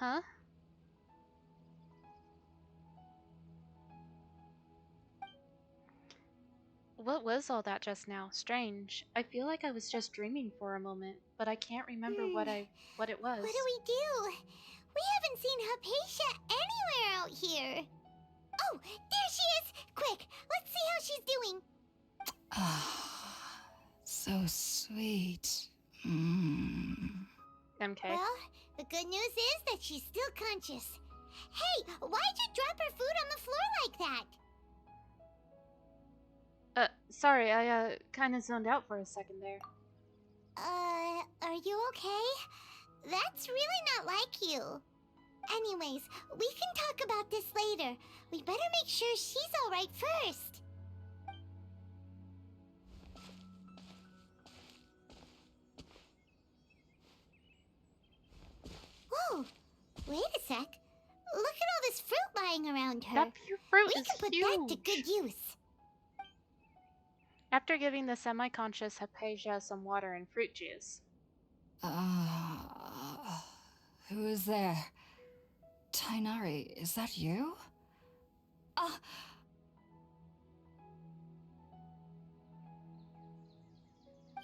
Huh? What was all that just now? Strange. I feel like I was just dreaming for a moment, but I can't remember what it was. What do we do? We haven't seen Hypatia anywhere out here. Oh, there she is! Quick, let's see how she's doing. Ah, so sweet. Mm. MK. Well, the good news is that she's still conscious. Hey, why'd you drop her food on the floor like that? Sorry, I kinda zoned out for a second there. Are you okay? That's really not like you. Anyways, we can talk about this later. We better make sure she's alright first. Whoa, wait a sec. Look at all this fruit lying around her. That fruit We is can put huge. that to good use. After giving the semi-conscious Hypatia some water and fruit juice. Who is there? Tainari, is that you?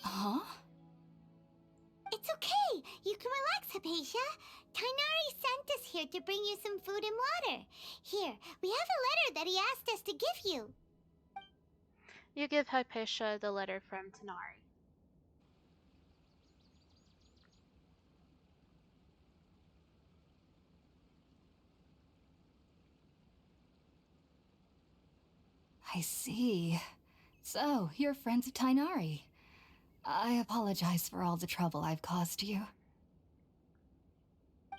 Huh? It's okay. You can relax, Hypatia. Tainari sent us here to bring you some food and water. Here, we have a letter that he asked us to give you. You give Hypatia the letter from Tanari. I see. So, you're friends of Tainari. I apologize for all the trouble I've caused you.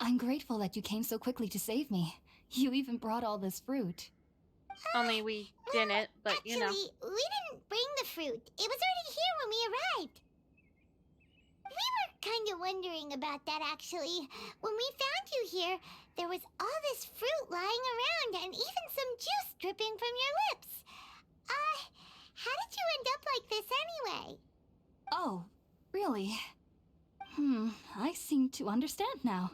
I'm grateful that you came so quickly to save me. You even brought all this fruit. Only we didn't, but actually, you know. we didn't bring the fruit. It was already here when we arrived. We were kind of wondering about that, actually. When we found you here, there was all this fruit lying around and even some juice dripping from your lips. How did you end up like this anyway? Oh, really? I seem to understand now.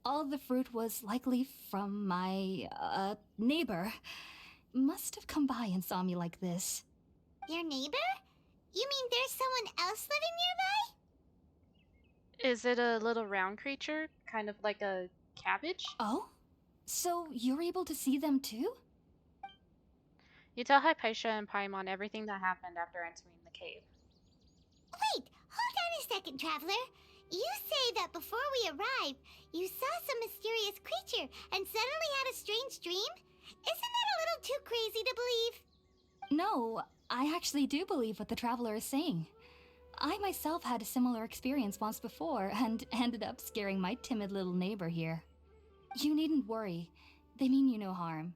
All the fruit was likely from my, neighbor. Must have come by and saw me like this. Your neighbor? You mean there's someone else living nearby? Is it a little round creature? Kind of like a cabbage? Oh? So you're able to see them too? You tell Hypatia and Paimon everything that happened after entering the cave. Wait, hold on a second, Traveler. You say that before we arrived, you saw some mysterious creature and suddenly had a strange dream? Isn't that a little too crazy to believe? No, I actually do believe what the Traveler is saying. I myself had a similar experience once before and ended up scaring my timid little neighbor here. You needn't worry. They mean you no harm.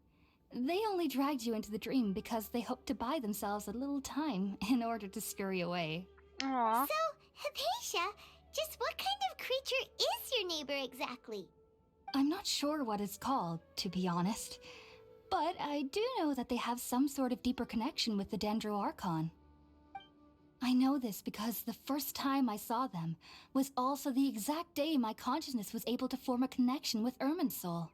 They only dragged you into the dream because they hoped to buy themselves a little time in order to scurry away. Aww. So, Hypatia, just what kind of creature is your neighbor exactly? I'm not sure what it's called, to be honest. But I do know that they have some sort of deeper connection with the Dendro Archon. I know this because the first time I saw them was also the exact day my consciousness was able to form a connection with Irminsul.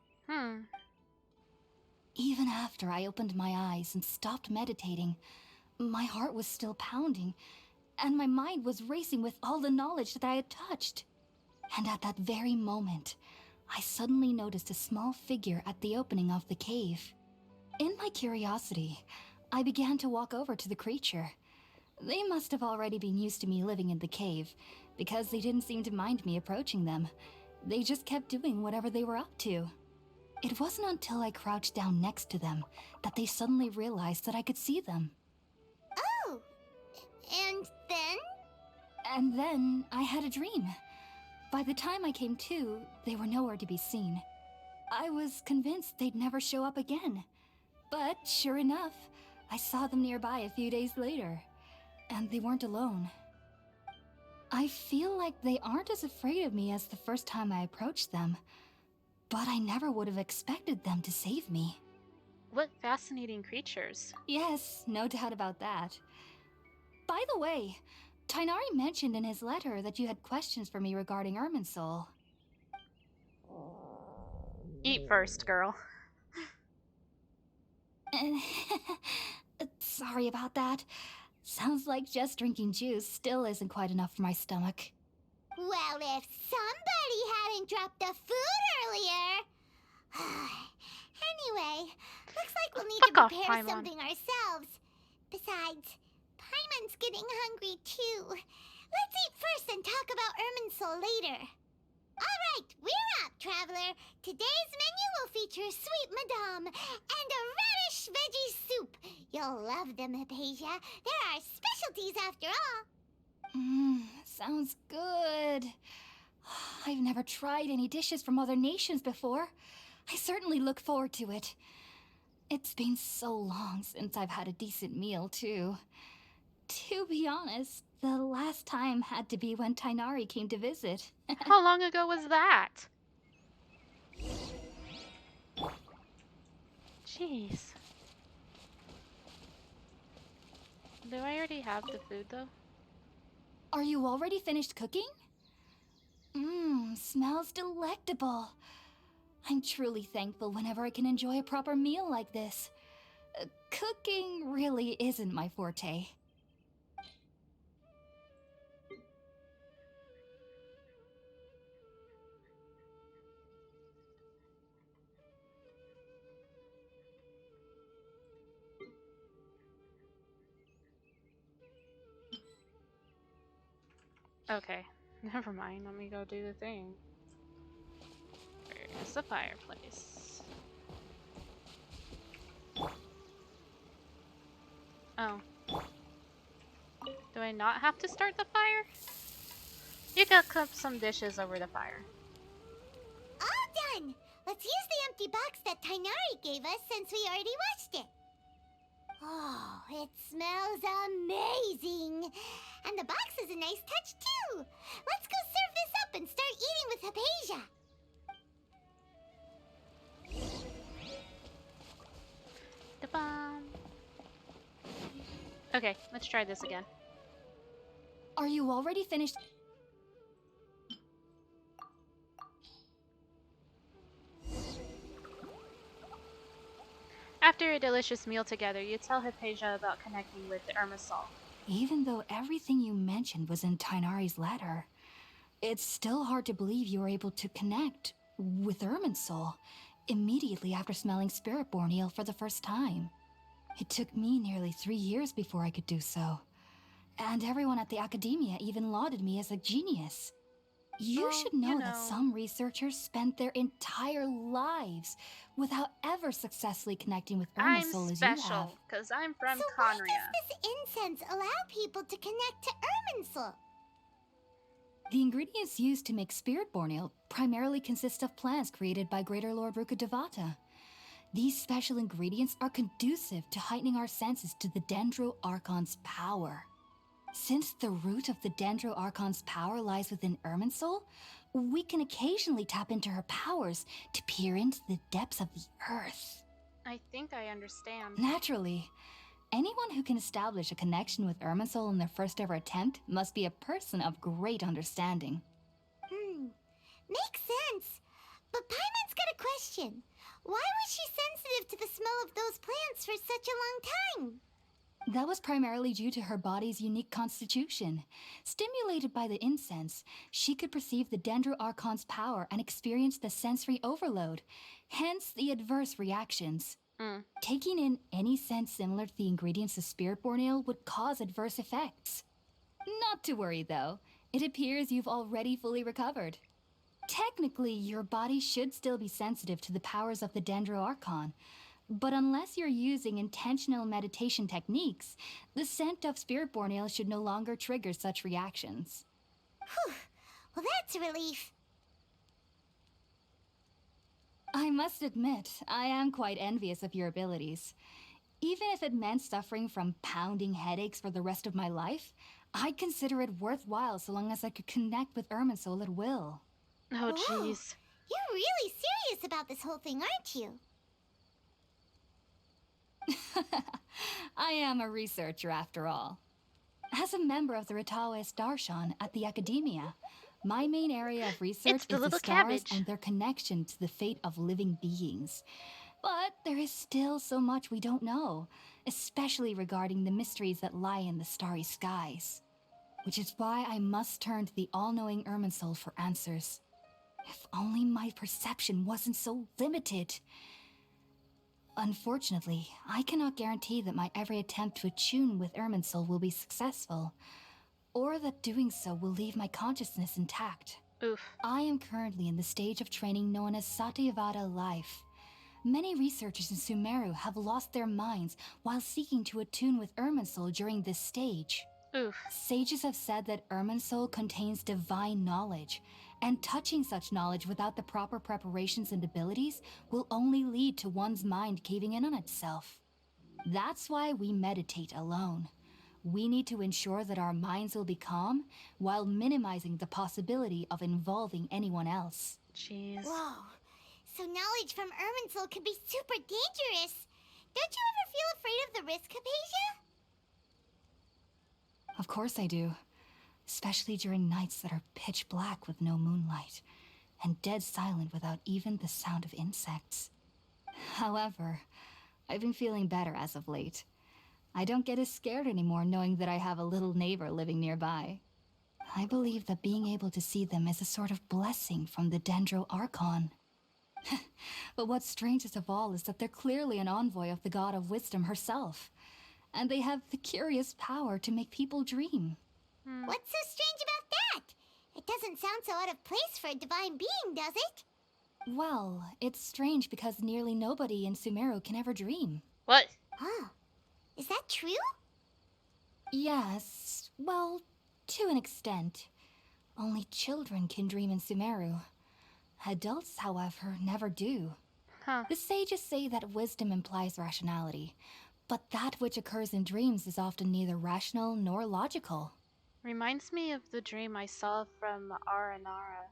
Even after I opened my eyes and stopped meditating, my heart was still pounding, and my mind was racing with all the knowledge that I had touched. And at that very moment, I suddenly noticed a small figure at the opening of the cave. In my curiosity, I began to walk over to the creature. They must have already been used to me living in the cave, because they didn't seem to mind me approaching them. They just kept doing whatever they were up to. It wasn't until I crouched down next to them that they suddenly realized that I could see them. Oh, and then? And then I had a dream. By the time I came to, they were nowhere to be seen. I was convinced they'd never show up again. But sure enough, I saw them nearby a few days later. And they weren't alone. I feel like they aren't as afraid of me as the first time I approached them. But I never would have expected them to save me. What fascinating creatures. Yes, no doubt about that. By the way, Tainari mentioned in his letter that you had questions for me regarding Irminsul. Eat first, girl. Sorry about that. Sounds like just drinking juice still isn't quite enough for my stomach. Well, if somebody hadn't dropped the food earlier. Anyway, looks like we'll need to Fuck off, prepare Paimon. something ourselves. Besides, Paimon's getting hungry too. Let's eat first and talk about Irminsul later. Alright, we're up, traveler. Today's menu will feature sweet madame and a radish veggie soup. You'll love them, Hypatia. They're our specialties after all. Sounds good. I've never tried any dishes from other nations before. I certainly look forward to it. It's been so long since I've had a decent meal, too. To be honest, the last time had to be when Tainari came to visit. How long ago was that? Jeez. Do I already have the food, though? Are you already finished cooking? Smells delectable. I'm truly thankful whenever I can enjoy a proper meal like this. Cooking really isn't my forte. Okay, never mind. Let me go do the thing. Where's the fireplace? Oh. Do I not have to start the fire? You can cook some dishes over the fire. All done! Let's use the empty box that Tainari gave us since we already washed it. Oh, it smells amazing! And the box is a nice touch too! Let's go serve this up and start eating with Hypatia! The bomb. Okay, let's try this again. Are you already finished? After a delicious meal together, you tell Hypatia about connecting with the Irminsul. Even though everything you mentioned was in Tainari's letter, it's still hard to believe you were able to connect with Irminsul immediately after smelling Spiritborn eel for the first time. It took me nearly 3 years before I could do so. And everyone at the Academia even lauded me as a genius. You Well, should know you that know. some researchers spent their entire lives without ever successfully connecting with I'm Irminsul as you have. special, because I'm from So why Conria. does this incense allow people to connect to Irminsul? The ingredients used to make Spiritborn ale primarily consist of plants created by Greater Lord Rukkhadevata. These special ingredients are conducive to heightening our senses to the Dendro Archon's power. Since the root of the Dendro Archon's power lies within Irminsul, we can occasionally tap into her powers to peer into the depths of the earth. I think I understand. Naturally, anyone who can establish a connection with Irminsul in their first ever attempt must be a person of great understanding. Makes sense. But Paimon's got a question. Why was she sensitive to the smell of those plants for such a long time? That was primarily due to her body's unique constitution. Stimulated by the incense, she could perceive the Dendro Archon's power and experience the sensory overload, hence the adverse reactions. Taking in any scent similar to the ingredients of Spiritborn ale would cause adverse effects. Not to worry though, it appears you've already fully recovered. Technically, your body should still be sensitive to the powers of the Dendro Archon, but unless you're using intentional meditation techniques, the scent of Spiritborn ale should no longer trigger such reactions. Whew. Well, that's a relief. I must admit, I am quite envious of your abilities. Even if it meant suffering from pounding headaches for the rest of my life, I'd consider it worthwhile so long as I could connect with Irminsul at will. Oh, Whoa. jeez. You're really serious about this whole thing, aren't you? I am a researcher after all. As a member of the Ritawe Darshan at the Academia, My main area of It's research the is the little stars cabbage. and their connection to the fate of living beings. But there is still so much we don't know, especially regarding the mysteries that lie in the starry skies. Which is why I must turn to the all-knowing Irminsul for answers. If only my perception wasn't so limited. Unfortunately, I cannot guarantee that my every attempt to attune with Irminsul will be successful, or that doing so will leave my consciousness intact. Oof. I am currently in the stage of training known as Satyavada life. Many researchers in Sumeru have lost their minds while seeking to attune with Irminsul during this stage. Oof. Sages have said that Irminsul contains divine knowledge, and touching such knowledge without the proper preparations and abilities will only lead to one's mind caving in on itself. That's why we meditate alone. We need to ensure that our minds will be calm while minimizing the possibility of involving anyone else. Jeez. Whoa. So knowledge from Irminsul could be super dangerous. Don't you ever feel afraid of the risk, Hypatia? Of course I do. Especially during nights that are pitch black with no moonlight, and dead silent without even the sound of insects. However, I've been feeling better as of late. I don't get as scared anymore knowing that I have a little neighbor living nearby. I believe that being able to see them is a sort of blessing from the Dendro Archon. But what's strangest of all is that they're clearly an envoy of the God of Wisdom herself, and they have the curious power to make people dream. What's so strange about that? It doesn't sound so out of place for a divine being, does it? Well, it's strange because nearly nobody in Sumeru can ever dream. What? Huh. Is that true? Yes, well, to an extent. Only children can dream in Sumeru. Adults, however, never do. Huh. The sages say that wisdom implies rationality, but that which occurs in dreams is often neither rational nor logical. Reminds me of the dream I saw from Aranara.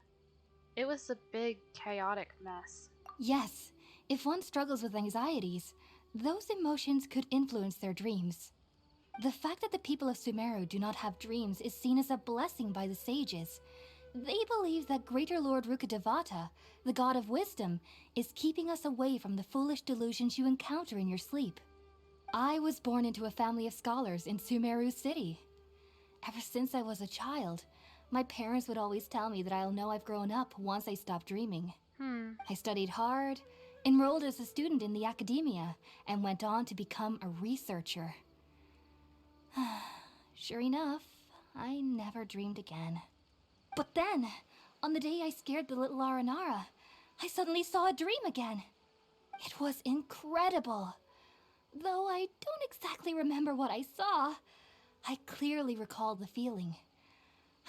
It was a big, chaotic mess. Yes, if one struggles with anxieties, those emotions could influence their dreams. The fact that the people of Sumeru do not have dreams is seen as a blessing by the sages. They believe that Greater Lord Rukkhadevata, the god of wisdom, is keeping us away from the foolish delusions you encounter in your sleep. I was born into a family of scholars in Sumeru City. Ever since I was a child, my parents would always tell me that I'll know I've grown up once I stop dreaming. I studied hard, enrolled as a student in the academia, and went on to become a researcher. Sure enough, I never dreamed again. But then, on the day I scared the little Aranara, I suddenly saw a dream again. It was incredible. Though I don't exactly remember what I saw, I clearly recall the feeling.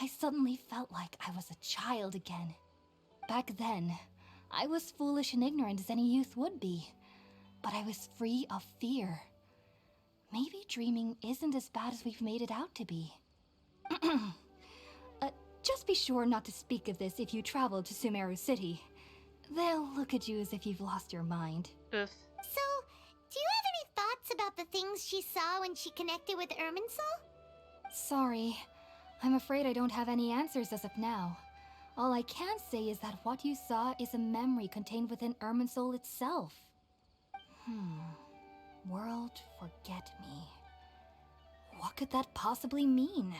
I suddenly felt like I was a child again. Back then, I was foolish and ignorant as any youth would be, but I was free of fear. Maybe dreaming isn't as bad as we've made it out to be. Just be sure not to speak of this if you travel to Sumeru City. They'll look at you as if you've lost your mind. Oof. So, do you have any thoughts about the things she saw when she connected with Irminsul? Sorry. I'm afraid I don't have any answers as of now. All I can say is that what you saw is a memory contained within Irminsul itself. World forget me. What could that possibly mean?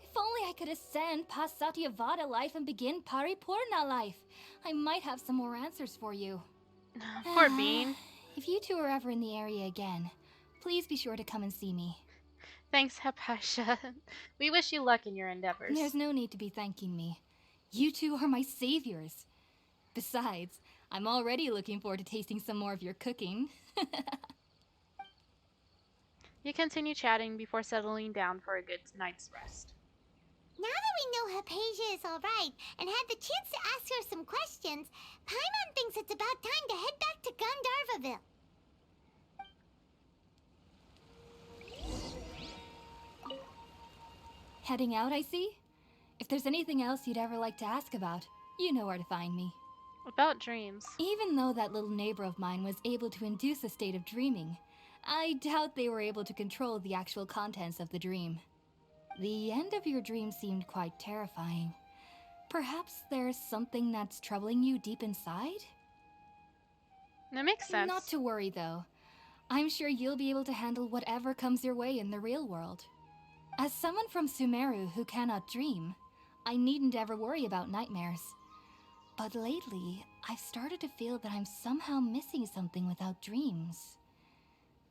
If only I could ascend past Satyavada life and begin Paripurna life. I might have some more answers for you. Poor Bean. If you two are ever in the area again, please be sure to come and see me. Thanks, Hypatia. We wish you luck in your endeavors. There's no need to be thanking me. You two are my saviors. Besides, I'm already looking forward to tasting some more of your cooking. You continue chatting before settling down for a good night's rest. Now that we know Hypatia is alright and had the chance to ask her some questions, Paimon thinks it's about time to head back to Gandharvaville. Heading out, I see? If there's anything else you'd ever like to ask about, you know where to find me. About dreams. Even though that little neighbor of mine was able to induce a state of dreaming, I doubt they were able to control the actual contents of the dream. The end of your dream seemed quite terrifying. Perhaps there's something that's troubling you deep inside? That makes sense. Not to worry, though. I'm sure you'll be able to handle whatever comes your way in the real world. As someone from Sumeru who cannot dream, I needn't ever worry about nightmares. But lately, I've started to feel that I'm somehow missing something without dreams.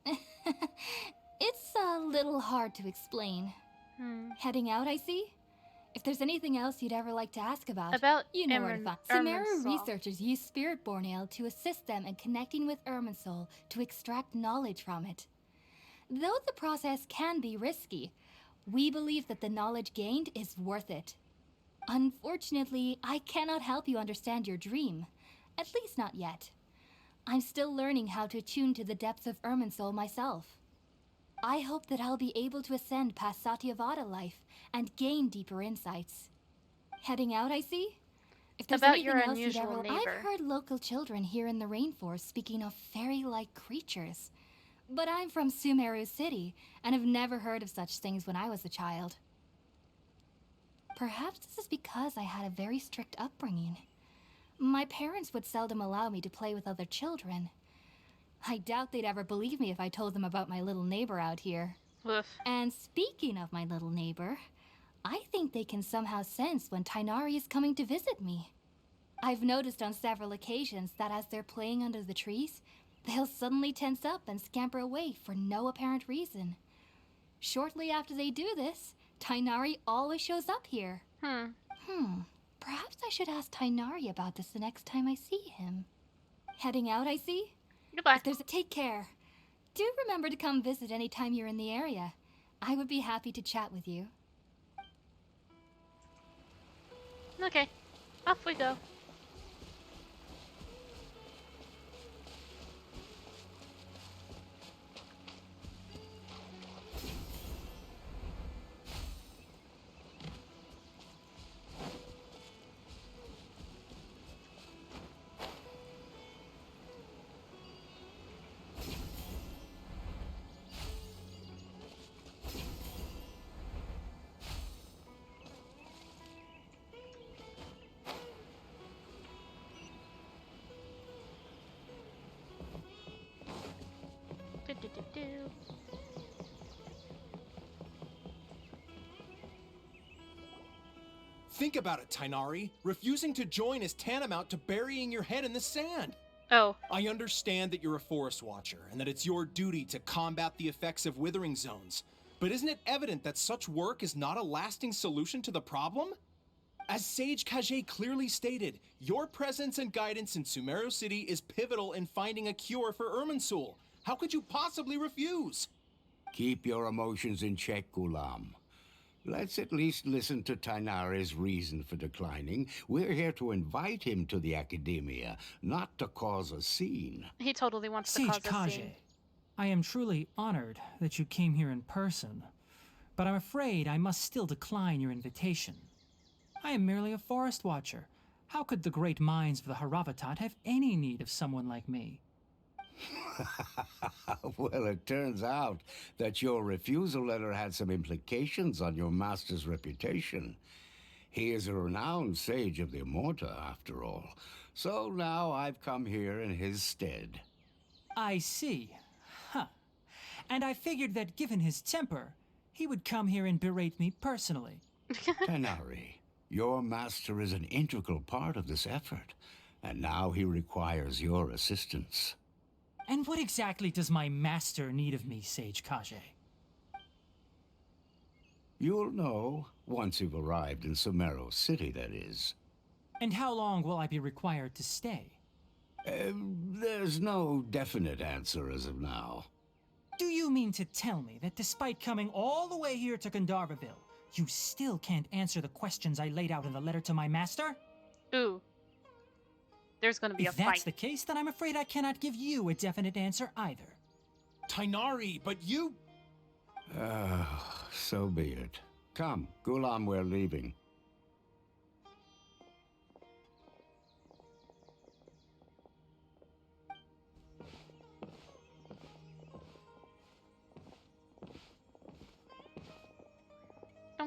It's a little hard to explain. Heading out, I see? If there's anything else you'd ever like to ask about, you know where to find. Sumeru researchers use Spiritborn Ale to assist them in connecting with Irminsul to extract knowledge from it. Though the process can be risky, we believe that the knowledge gained is worth it. Unfortunately, I cannot help you understand your dream. At least not yet. I'm still learning how to attune to the depths of Irminsul myself. I hope that I'll be able to ascend past Satyavada life and gain deeper insights. Heading out, I see? If there's About your anything else unusual you'd ever... neighbor. I've heard local children here in the rainforest speaking of fairy-like creatures. But I'm from Sumeru City, and have never heard of such things when I was a child. Perhaps this is because I had a very strict upbringing. My parents would seldom allow me to play with other children. I doubt they'd ever believe me if I told them about my little neighbor out here. Oof. And speaking of my little neighbor, I think they can somehow sense when Tighnari is coming to visit me. I've noticed on several occasions that as they're playing under the trees, they'll suddenly tense up and scamper away for no apparent reason. Shortly after they do this, Tighnari always shows up here. Perhaps I should ask Tighnari about this the next time I see him. Heading out, I see? Goodbye. Take care. Do remember to come visit anytime you're in the area. I would be happy to chat with you. Okay, off we go. Think about it, Tighnari. Refusing to join is tantamount to burying your head in the sand. Oh. I understand that you're a forest watcher and that it's your duty to combat the effects of withering zones. But isn't it evident that such work is not a lasting solution to the problem? As Sage Kage clearly stated, your presence and guidance in Sumeru City is pivotal in finding a cure for Irminsul. How could you possibly refuse? Keep your emotions in check, Ghulam. Let's at least listen to Tighnari's reason for declining. We're here to invite him to the Academia, not to cause a scene. He totally wants to Sage cause a scene. Kage, I am truly honored that you came here in person, but I'm afraid I must still decline your invitation. I am merely a forest watcher. How could the great minds of the Haravatat have any need of someone like me? Well, it turns out that your refusal letter had some implications on your master's reputation. He is a renowned sage of the Immorta, after all. So now I've come here in his stead. I see. Huh. And I figured that given his temper, he would come here and berate me personally. Tighnari, your master is an integral part of this effort, and now he requires your assistance. And what exactly does my master need of me, Sage Kage? You'll know once you've arrived in Sumeru City, that is. And how long will I be required to stay? There's no definite answer as of now. Do you mean to tell me that despite coming all the way here to Gandharvaville, you still can't answer the questions I laid out in the letter to my master? Ooh. There's gonna be a If fight. that's the case, then I'm afraid I cannot give you a definite answer either. Tighnari, but you... So be it. Come, Ghulam, we're leaving.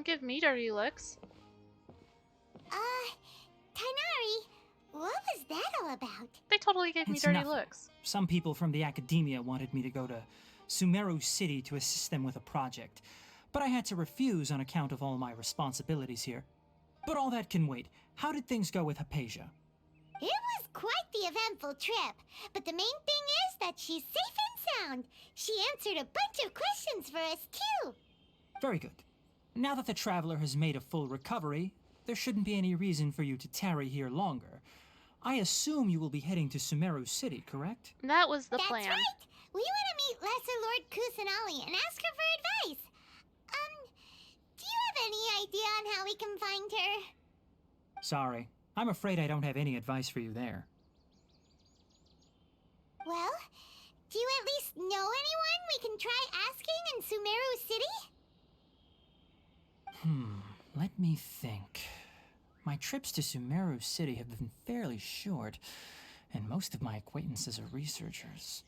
don't give me dirty looks. Tainari, what was that all about? They totally gave me It's dirty nothing. looks. Some people from the academia wanted me to go to Sumeru City to assist them with a project, but I had to refuse on account of all my responsibilities here. But all that can wait. How did things go with Hypatia? It was quite the eventful trip, but the main thing is that she's safe and sound. She answered a bunch of questions for us, too. Very good. Now that the traveler has made a full recovery, there shouldn't be any reason for you to tarry here longer. I assume you will be heading to Sumeru City, correct? That was the That's plan. right. We want to meet Lesser Lord Kusanali and ask her for advice. Do you have any idea on how we can find her? Sorry. I'm afraid I don't have any advice for you there. Well, do you at least know anyone we can try asking in Sumeru City? Let me think. My trips to Sumeru City have been fairly short, and most of my acquaintances are researchers.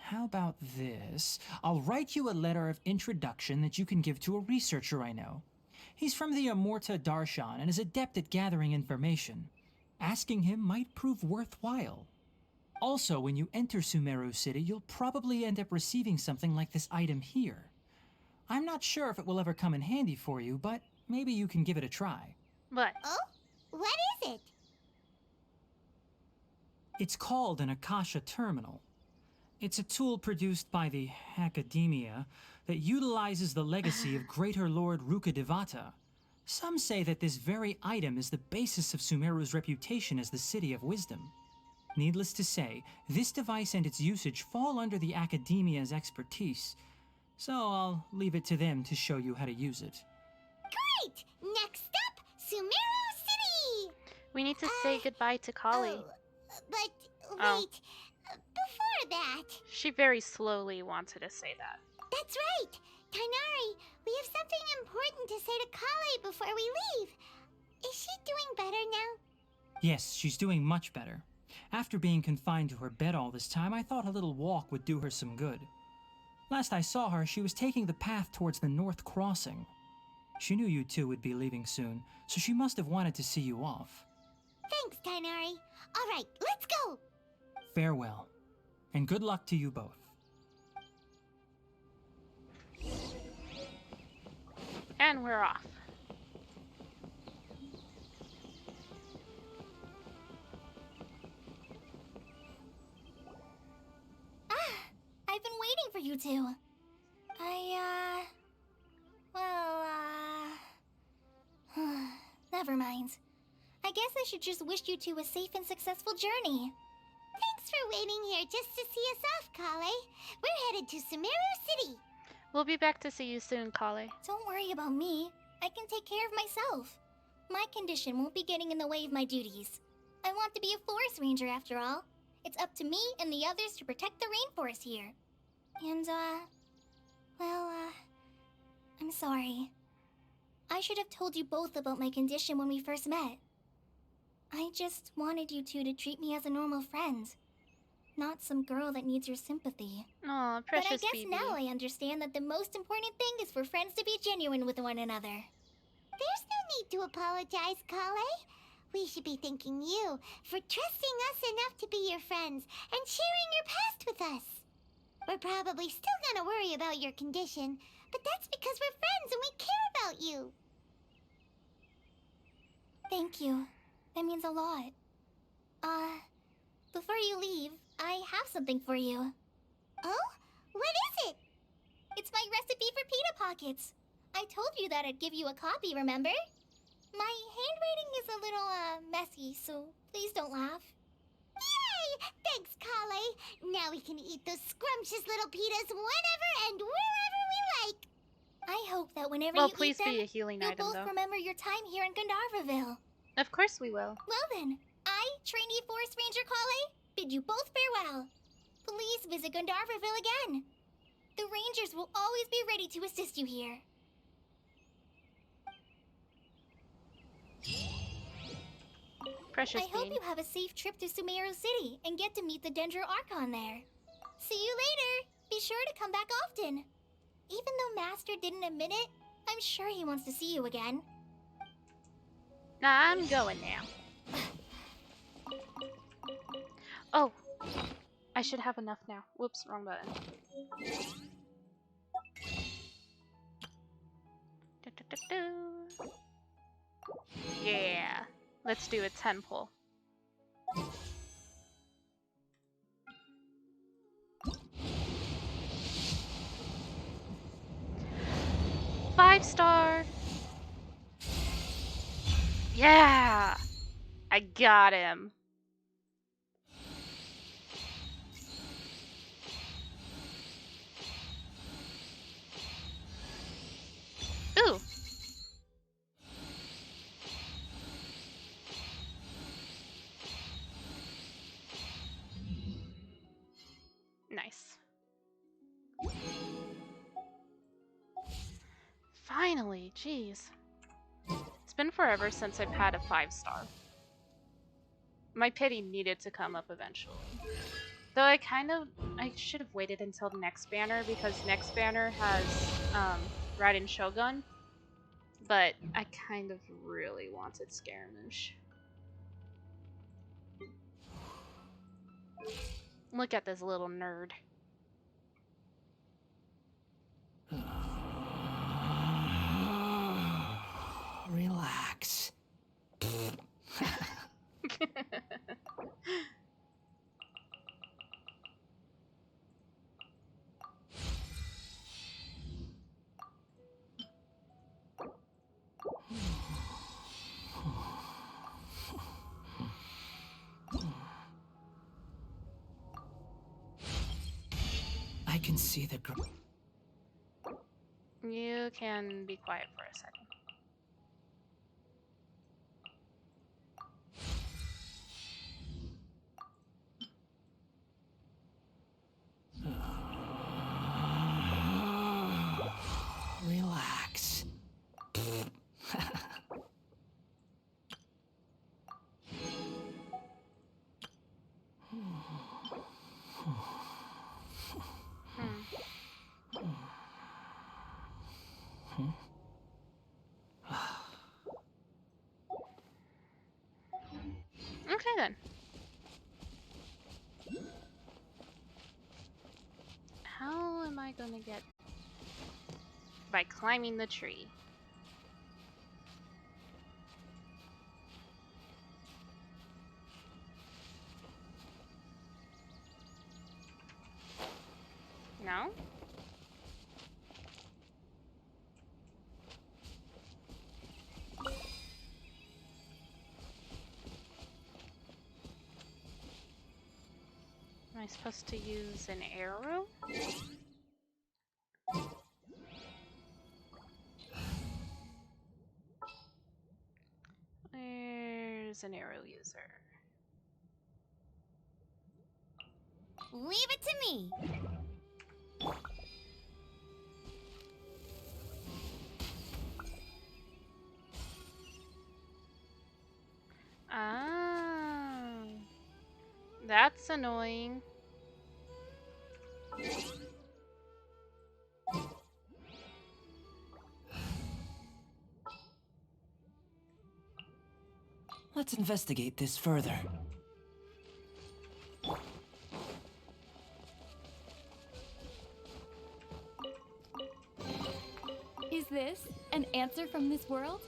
How about this? I'll write you a letter of introduction that you can give to a researcher I know. He's from the Amorta Darshan and is adept at gathering information. Asking him might prove worthwhile. Also, when you enter Sumeru City, you'll probably end up receiving something like this item here. I'm not sure if it will ever come in handy for you, but maybe you can give it a try. What? Oh? What is it? It's called an Akasha Terminal. It's a tool produced by the Academia that utilizes the legacy of Greater Lord Rukkhadevata. Some say that this very item is the basis of Sumeru's reputation as the City of Wisdom. Needless to say, this device and its usage fall under the Academia's expertise, so I'll leave it to them to show you how to use it. Great! Next up, Sumeru City! We need to say goodbye to Kali. Oh, but wait, Oh. Before that... She very slowly wanted to say that. That's right! Tainari, we have something important to say to Kale before we leave. Is she doing better now? Yes, she's doing much better. After being confined to her bed all this time, I thought a little walk would do her some good. Last I saw her, she was taking the path towards the North Crossing. She knew you two would be leaving soon, so she must have wanted to see you off. Thanks, Tainari. All right, let's go! Farewell, and good luck to you both. And we're off. I've been waiting for you two. Never mind. I guess I should just wish you two a safe and successful journey. Thanks for waiting here just to see us off, Kale. We're headed to Sumeru City. We'll be back to see you soon, Kale. Don't worry about me. I can take care of myself. My condition won't be getting in the way of my duties. I want to be a forest ranger after all. It's up to me and the others to protect the rainforest here. And, I'm sorry. I should have told you both about my condition when we first met. I just wanted you two to treat me as a normal friend. Not some girl that needs your sympathy. Aw, But I precious guess baby. now I understand that the most important thing is for friends to be genuine with one another. There's no need to apologize, Kale. We should be thanking you for trusting us enough to be your friends and sharing your past with us. We're probably still gonna worry about your condition, but that's because we're friends and we care about you. Thank you. That means a lot. Before you leave, I have something for you. Oh? What is it? It's my recipe for pita pockets. I told you that I'd give you a copy, remember? My handwriting is a little, messy, so please don't laugh. Yay! Thanks, Kale. Now we can eat those scrumptious little pitas whenever and wherever we like. I hope that whenever Well, you please eat them, be a healing you'll item, both though. remember your time here in Gandharvaville. Of course we will. Well then, I, trainee Forest Ranger Kale, bid you both farewell. Please visit Gandharvaville again. The Rangers will always be ready to assist you here. Precious I hope bean. you have a safe trip to Sumeru City and get to meet the Dendro Archon there. See you later. Be sure to come back often. Even though Master didn't admit it, I'm sure he wants to see you again. Nah, I'm going now. Oh, I should have enough now. Whoops, wrong button. Yeah, let's do a 10 pull. Five-star. Yeah, I got him. Ooh. Nice. Finally, jeez. It's been forever since I've had a 5-star. My pity needed to come up eventually. Though I should have waited until the next banner because next banner has Raiden Shogun, but I kind of really wanted Scaramouche. Look at this little nerd. Relax. I can see the You can be quiet for a second. Relax. Okay then. How am I gonna get... By climbing the tree. No? Am I supposed to use an arrow? There's an arrow user. Leave it to me. Ah, that's annoying. Let's investigate this further. Is this an answer from this world?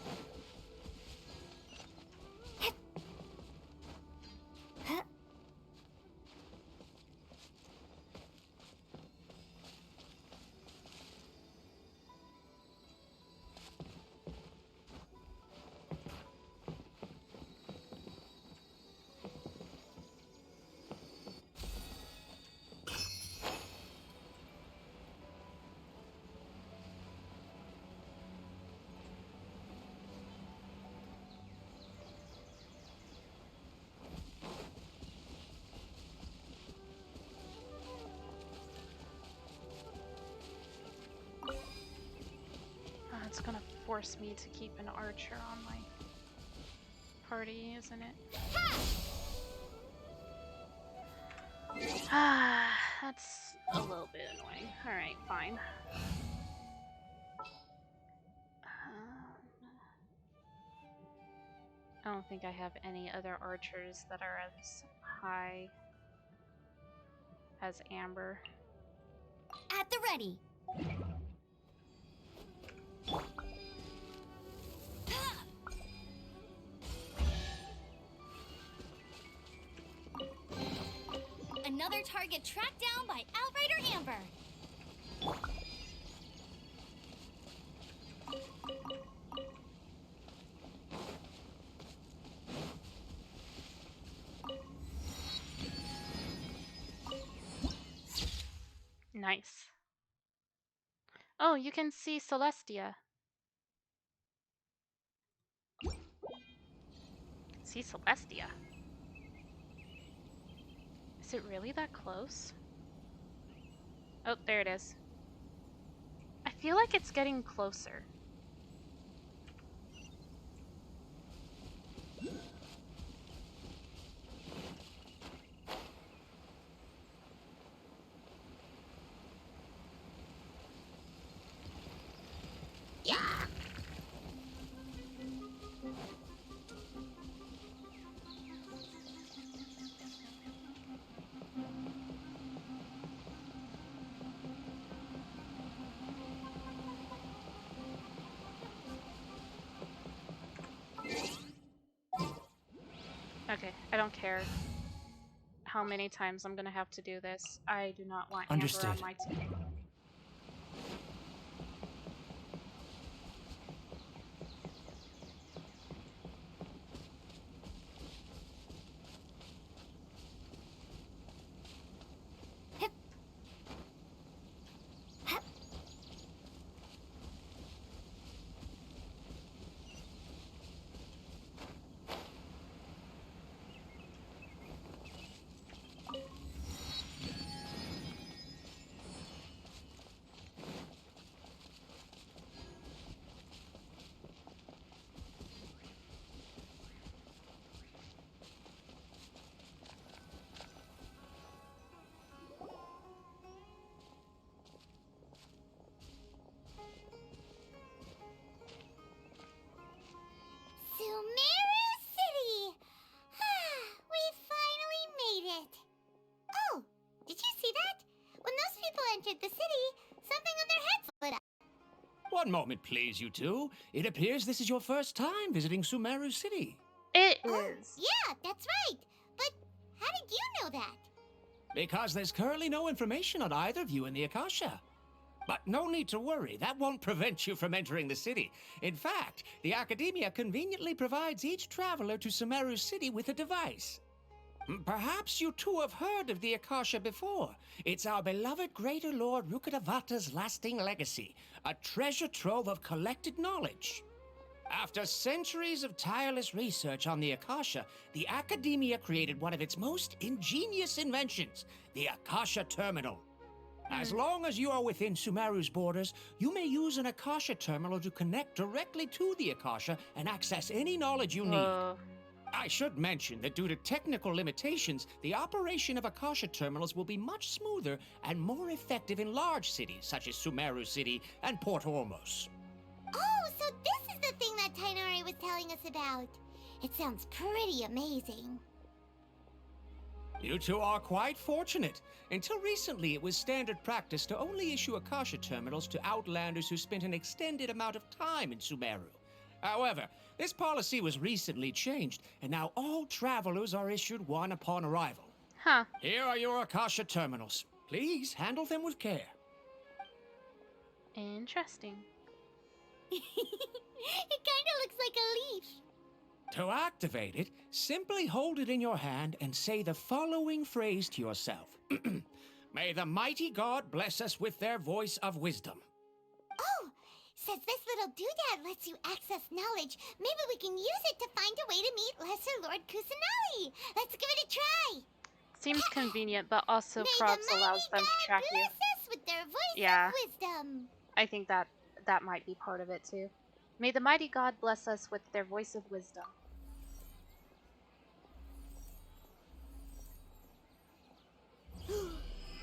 It's gonna force me to keep an archer on my party, isn't it? Ah, that's a little bit annoying. Alright, fine. I don't think I have any other archers that are as high as Amber. At the ready. Another target tracked down by Outrider Amber. Nice. Oh, you can see Celestia. See Celestia. Is it really that close? Oh, there it is. I feel like it's getting closer. Okay, I don't care how many times I'm gonna have to do this. I do not want Amber on my team. Sumeru City! We finally made it! Oh, did you see that? When those people entered the city, something on their heads lit up. One moment, please, you two. It appears this is your first time visiting Sumeru City. It is. Yeah, that's right. But how did you know that? Because there's currently no information on either of you in the Akasha. But no need to worry, that won't prevent you from entering the city. In fact, the Academia conveniently provides each traveler to Sumeru City with a device. Perhaps you two have heard of the Akasha before. It's our beloved Greater Lord Rukkhadevata's lasting legacy, a treasure trove of collected knowledge. After centuries of tireless research on the Akasha, the Academia created one of its most ingenious inventions, the Akasha Terminal. As long as you are within Sumeru's borders, you may use an Akasha terminal to connect directly to the Akasha and access any knowledge you need. I should mention that due to technical limitations, the operation of Akasha terminals will be much smoother and more effective in large cities such as Sumeru City and Port Ormos. Oh, so this is the thing that Tainari was telling us about. It sounds pretty amazing. You two are quite fortunate. Until recently, it was standard practice to only issue Akasha terminals to outlanders who spent an extended amount of time in Sumeru. However, this policy was recently changed, and now all travelers are issued one upon arrival. Huh. Here are your Akasha terminals. Please handle them with care. Interesting. It kinda looks like a leash. To activate it, simply hold it in your hand and say the following phrase to yourself. May the mighty God bless us with their voice of wisdom. Oh, since this little doodad lets you access knowledge, maybe we can use it to find a way to meet Lesser Lord Kusanali. Let's give it a try. Seems convenient, but also May Props the allows them mighty to track God you. bless us with their voice Yeah. of wisdom. I think that might be part of it too. May the mighty God bless us with their voice of wisdom.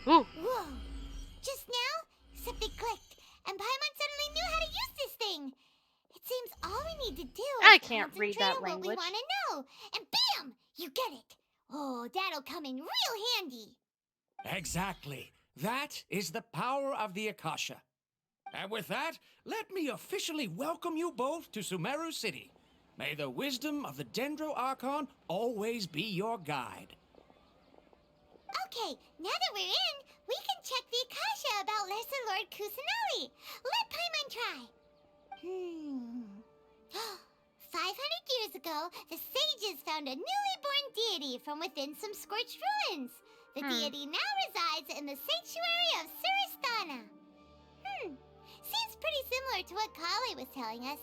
Ooh. Whoa. Just now, something clicked, and Paimon suddenly knew how to use this thing. It seems all we need to do is I can't read concentrate that on what we language. want to know, and bam! You get it. Oh, that'll come in real handy. Exactly. That is the power of the Akasha. And with that, let me officially welcome you both to Sumeru City. May the wisdom of the Dendro Archon always be your guide. Okay, now that we're in, we can check the Akasha about Lesser Lord Kusanali. Let Paimon try. 500 years ago, the sages found a newly born deity from within some scorched ruins. The deity now resides in the sanctuary of Suristana. Seems pretty similar to what Kali was telling us.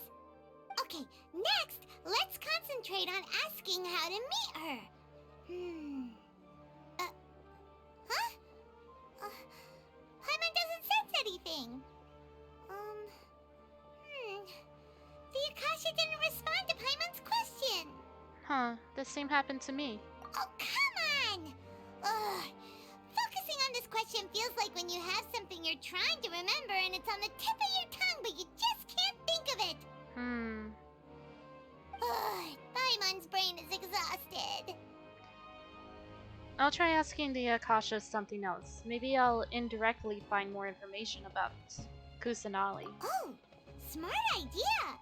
Okay, next, let's concentrate on asking how to meet her. Paimon doesn't sense anything. The Akasha didn't respond to Paimon's question. Huh, the same happened to me. Oh, come on! Ugh. Focusing on this question feels like when you have something you're trying to remember and it's on the tip of your tongue, but you just can't think of it. Ugh, Paimon's brain is exhausted. I'll try asking the Akasha something else. Maybe I'll indirectly find more information about Kusanali. Oh, smart idea!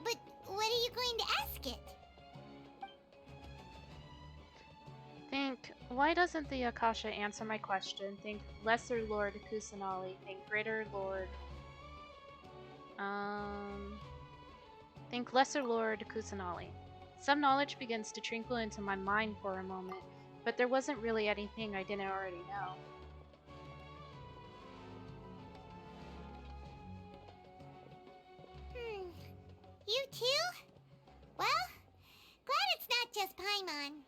But what are you going to ask it? Think, why doesn't the Akasha answer my question? Think Lesser Lord Kusanali. Think Greater Lord... Think Lesser Lord Kusanali. Some knowledge begins to trickle into my mind for a moment, but there wasn't really anything I didn't already know. You too? Well, glad it's not just Paimon.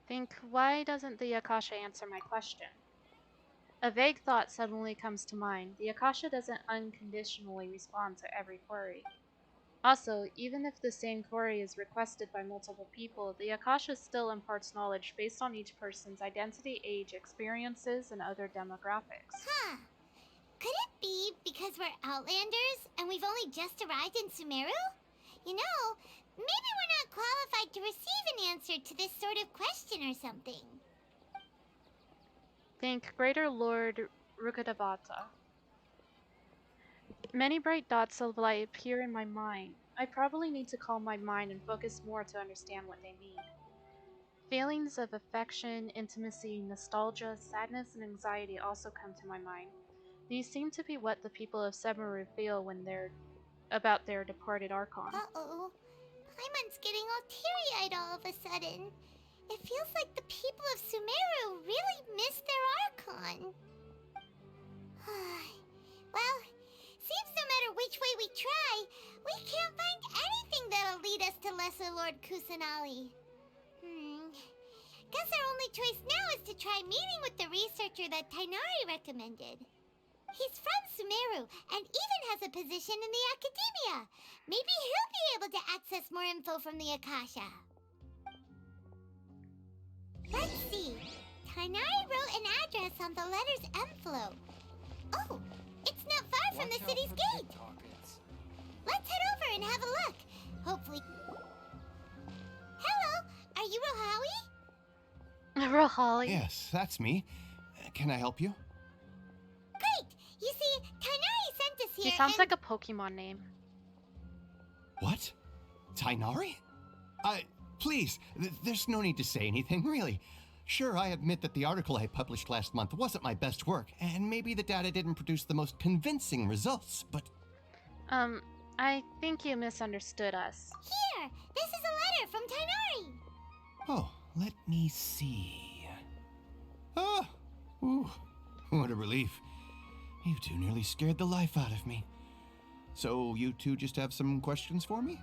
Think, why doesn't the Akasha answer my question? A vague thought suddenly comes to mind. The Akasha doesn't unconditionally respond to every query. Also, even if the same query is requested by multiple people, the Akasha still imparts knowledge based on each person's identity, age, experiences, and other demographics. Huh. Could it be because we're Outlanders and we've only just arrived in Sumeru? You know, maybe we're not qualified to receive an answer to this sort of question or something. Think Greater Lord Rukkhadevata. Many bright dots of light appear in my mind. I probably need to calm my mind and focus more to understand what they mean. Feelings of affection, intimacy, nostalgia, sadness, and anxiety also come to my mind. These seem to be what the people of Sumeru feel when they're about their departed Archon. Uh-oh. Paimon's getting all teary-eyed all of a sudden. It feels like the people of Sumeru really miss their Archon. Well, seems no matter which way we try, we can't find anything that'll lead us to Lesser Lord Kusanali. Guess our only choice now is to try meeting with the researcher that Tainari recommended. He's from Sumeru and even has a position in the Academia. Maybe he'll be able to access more info from the Akasha. Let's see. Tainari wrote an address on the letter's envelope. Oh, it's not far from the city's gate. Let's head over and have a look. Hopefully... Hello, are you Rohawi? Rohali? Yes, that's me. Can I help you? Great! You see, Tainari sent us here. He sounds like a Pokemon name. What? Tainari? Please, there's no need to say anything, really. Sure, I admit that the article I published last month wasn't my best work, and maybe the data didn't produce the most convincing results, but... I think you misunderstood us. Here, this is a letter from Tainari. Oh, let me see. Ah! Ooh, what a relief. You two nearly scared the life out of me. So, you two just have some questions for me?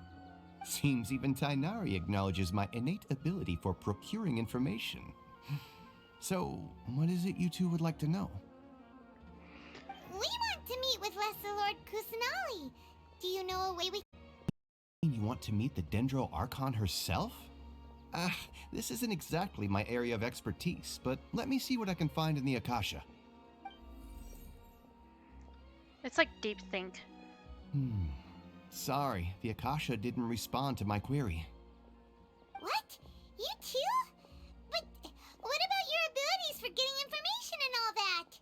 Seems even Tainari acknowledges my innate ability for procuring information. So, what is it you two would like to know? We want to meet with Lesser Lord Kusanali. Do you know a way we... You want to meet the Dendro Archon herself? This isn't exactly my area of expertise, but let me see what I can find in the Akasha. It's like deep think. Sorry, the Akasha didn't respond to my query. What? You too? But what about your abilities for getting information and all that?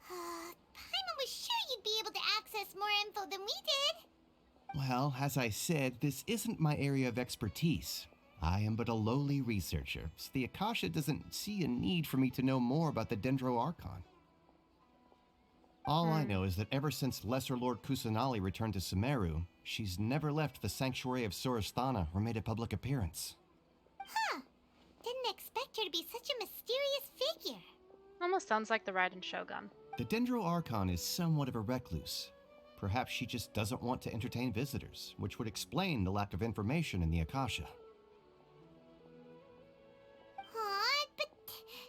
Paimon was sure you'd be able to access more info than we did. Well, as I said, this isn't my area of expertise. I am but a lowly researcher, so the Akasha doesn't see a need for me to know more about the Dendro Archon. All I know is that ever since Lesser Lord Kusanali returned to Sumeru, she's never left the Sanctuary of Sorasthana or made a public appearance. Huh. Didn't expect her to be such a mysterious figure. Almost sounds like the Raiden Shogun. The Dendro Archon is somewhat of a recluse. Perhaps she just doesn't want to entertain visitors, which would explain the lack of information in the Akasha. But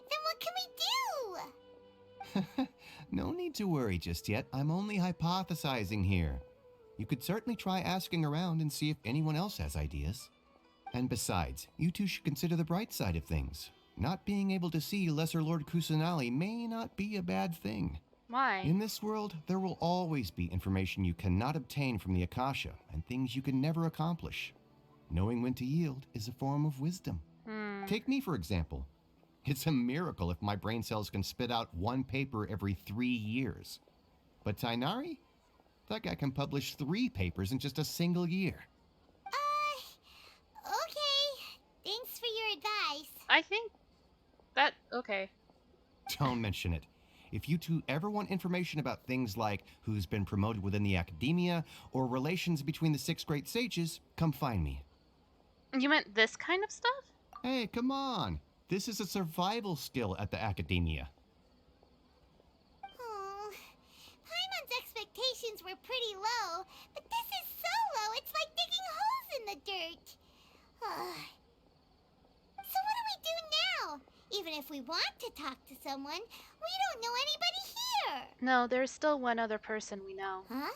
then what can we do? No need to worry just yet. I'm only hypothesizing here. You could certainly try asking around and see if anyone else has ideas. And besides, you two should consider the bright side of things. Not being able to see Lesser Lord Kusanali may not be a bad thing. Why? In this world, there will always be information you cannot obtain from the Akasha and things you can never accomplish. Knowing when to yield is a form of wisdom. Take me, for example. It's a miracle if my brain cells can spit out one paper every 3 years. But Tainari? That guy can publish 3 papers in just a single year. Okay. Thanks for your advice. I think that... okay. Don't mention it. If you two ever want information about things like who's been promoted within the academia or relations between the 6 great sages, come find me. You meant this kind of stuff? Hey, come on. This is a survival skill at the academia. Paimon's expectations were pretty low, but this is so low it's like digging holes in the dirt. So what do we do now? Even if we want to talk to someone, we don't know anybody here. No, there's still one other person we know. Huh?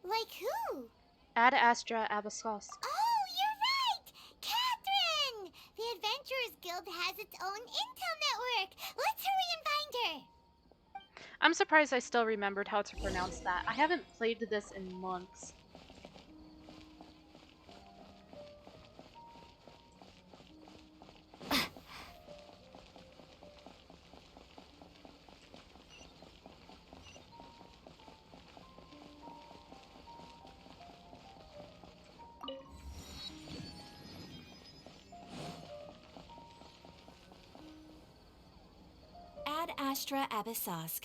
Like who? Ad Astra Abyssos. Oh, you're right! Catherine! The Adventurers Guild has its own intel network. Let's hurry and find her. I'm surprised I still remembered how to pronounce that. I haven't played this in months. Ad Astra Abyssos.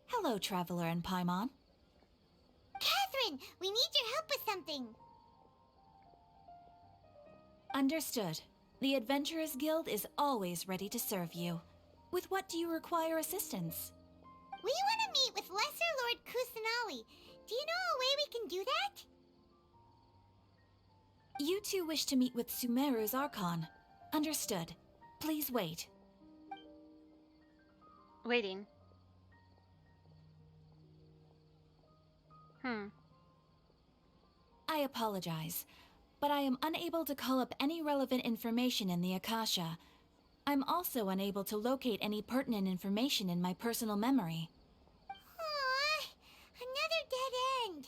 Hello, Traveler and Paimon. Catherine, we need your help with something. Understood. The Adventurers Guild is always ready to serve you. With what do you require assistance? We want to meet with Lesser Lord Kusanali. Do you know a way we can do that? You two wish to meet with Sumeru's Archon. Understood. Please wait. Waiting. I apologize, but I am unable to call up any relevant information in the Akasha. I'm also unable to locate any pertinent information in my personal memory. Another dead end.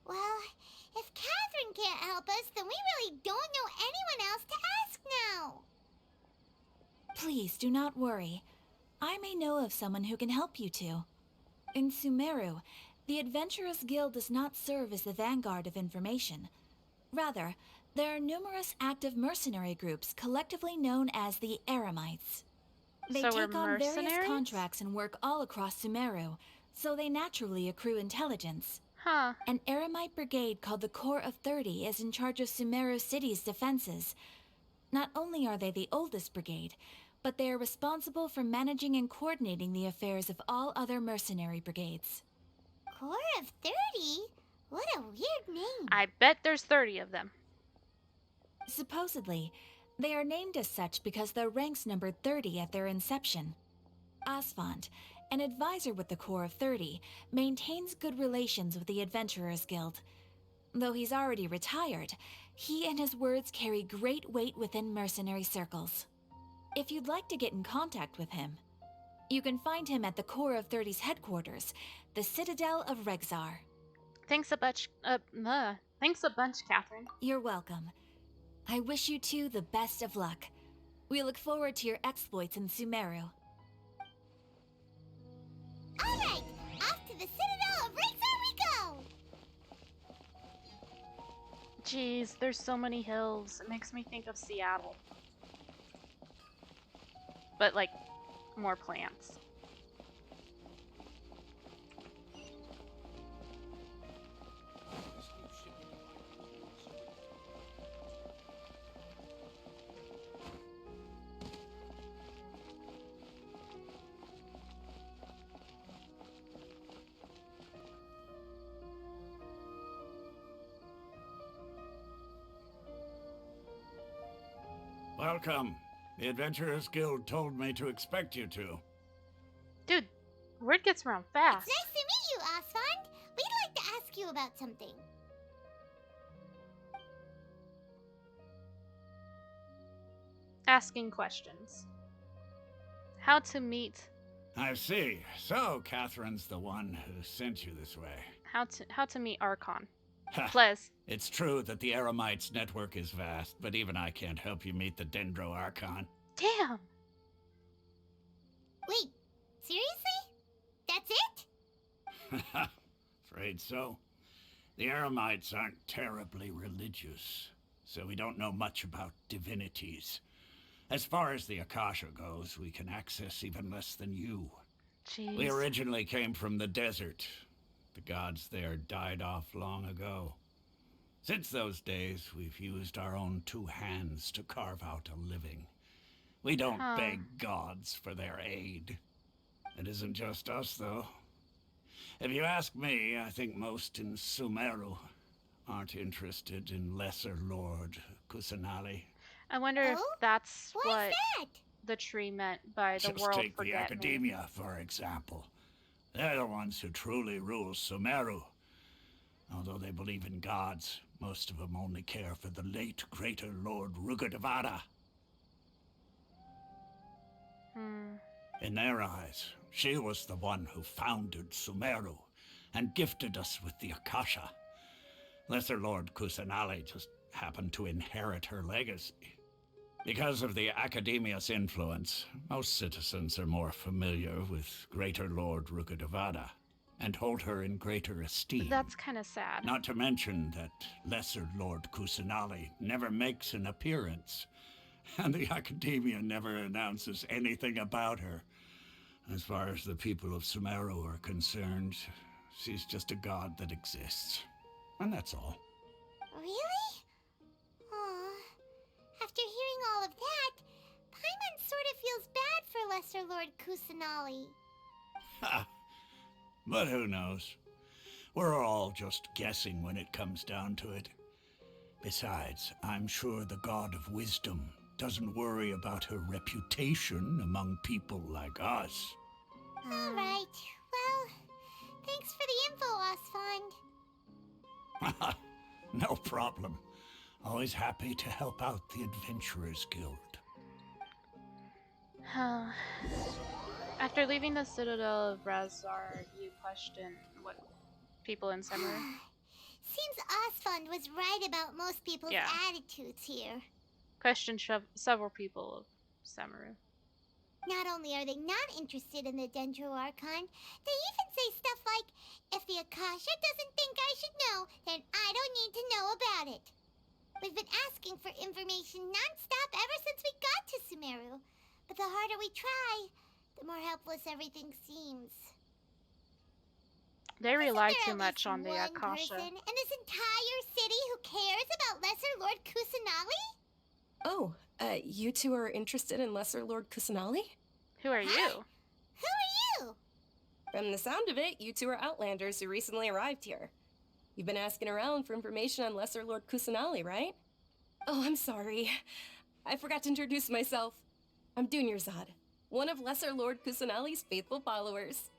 Well, if Catherine can't help us, then we really don't know anyone else to ask now. Please do not worry. I may know of someone who can help you two. In Sumeru, the Adventurers Guild does not serve as the vanguard of information. Rather, there are numerous active mercenary groups collectively known as the Eremites. They So we're take on various mercenaries? contracts and work all across Sumeru, so they naturally accrue intelligence. Huh. An Eremite brigade called the Corps of 30 is in charge of Sumeru City's defenses. Not only are they the oldest brigade, but they are responsible for managing and coordinating the affairs of all other mercenary brigades. Corps of 30? What a weird name. I bet there's 30 of them. Supposedly, they are named as such because their ranks numbered 30 at their inception. Asfand, an advisor with the Corps of 30, maintains good relations with the Adventurers Guild. Though he's already retired, he and his words carry great weight within mercenary circles. If you'd like to get in contact with him, you can find him at the Corps of 30's headquarters, the Citadel of Rexar. Thanks a bunch. Thanks a bunch, Catherine. You're welcome. I wish you two the best of luck. We look forward to your exploits in Sumeru. Alright, off to the Citadel of Razor we go! Jeez, there's so many hills. It makes me think of Seattle. But, like, more plants. Welcome. The Adventurers Guild told me to expect you two. Dude, word gets around fast. It's nice to meet you, Osfond. We'd like to ask you about something. Asking questions. How to meet. I see. So, Catherine's the one who sent you this way. How to meet Archon. Ha. Plez. It's true that the Eremites' network is vast, but even I can't help you meet the Dendro Archon. Damn! Wait, seriously? That's it? Afraid so. The Eremites aren't terribly religious, so we don't know much about divinities. As far as the Akasha goes, we can access even less than you. Jeez. We originally came from the desert. The gods there died off long ago. Since those days, we've used our own two hands to carve out a living. We don't beg gods for their aid. It isn't just us, though. If you ask me, I think most in Sumeru aren't interested in Lesser Lord Kusanali. I wonder if that's Why's what that? the tree meant by the Just world take the forget me. Academia, for example. They're the ones who truly rule Sumeru. Although they believe in gods, most of them only care for the late Greater Lord Rugudevada. In their eyes, she was the one who founded Sumeru and gifted us with the Akasha. Lesser Lord Kusanali just happened to inherit her legacy. Because of the Academia's influence, most citizens are more familiar with Greater Lord Rugudevada and hold her in greater esteem. That's kind of sad. Not to mention that Lesser Lord Kusanali never makes an appearance, and the Academia never announces anything about her. As far as the people of Sumeru are concerned, she's just a god that exists. And that's all. Really? Aw. After hearing all of that, Paimon sort of feels bad for Lesser Lord Kusanali. Ha! But who knows? We're all just guessing when it comes down to it. Besides, I'm sure the God of Wisdom doesn't worry about her reputation among people like us. Alright, well, thanks for the info, Osfond. No problem. Always happy to help out the Adventurers Guild. After leaving the Citadel of Razar, you question what people in Sumeru. Seems Osfond was right about most people's attitudes here. Question several people of Sumeru. Not only are they not interested in the Dendro Archon, they even say stuff like, if the Akasha doesn't think I should know, then I don't need to know about it. We've been asking for information non-stop ever since we got to Sumeru, but the harder we try, the more helpless everything seems. They rely too much on the one Akasha. person in this entire city who cares about Lesser Lord Kusanali? Oh, you two are interested in Lesser Lord Kusanali? Who are you? Who are you? From the sound of it, you two are Outlanders who recently arrived here. You've been asking around for information on Lesser Lord Kusanali, right? Oh, I'm sorry. I forgot to introduce myself. I'm Dunyarzad, one of Lesser Lord Kusanali's faithful followers.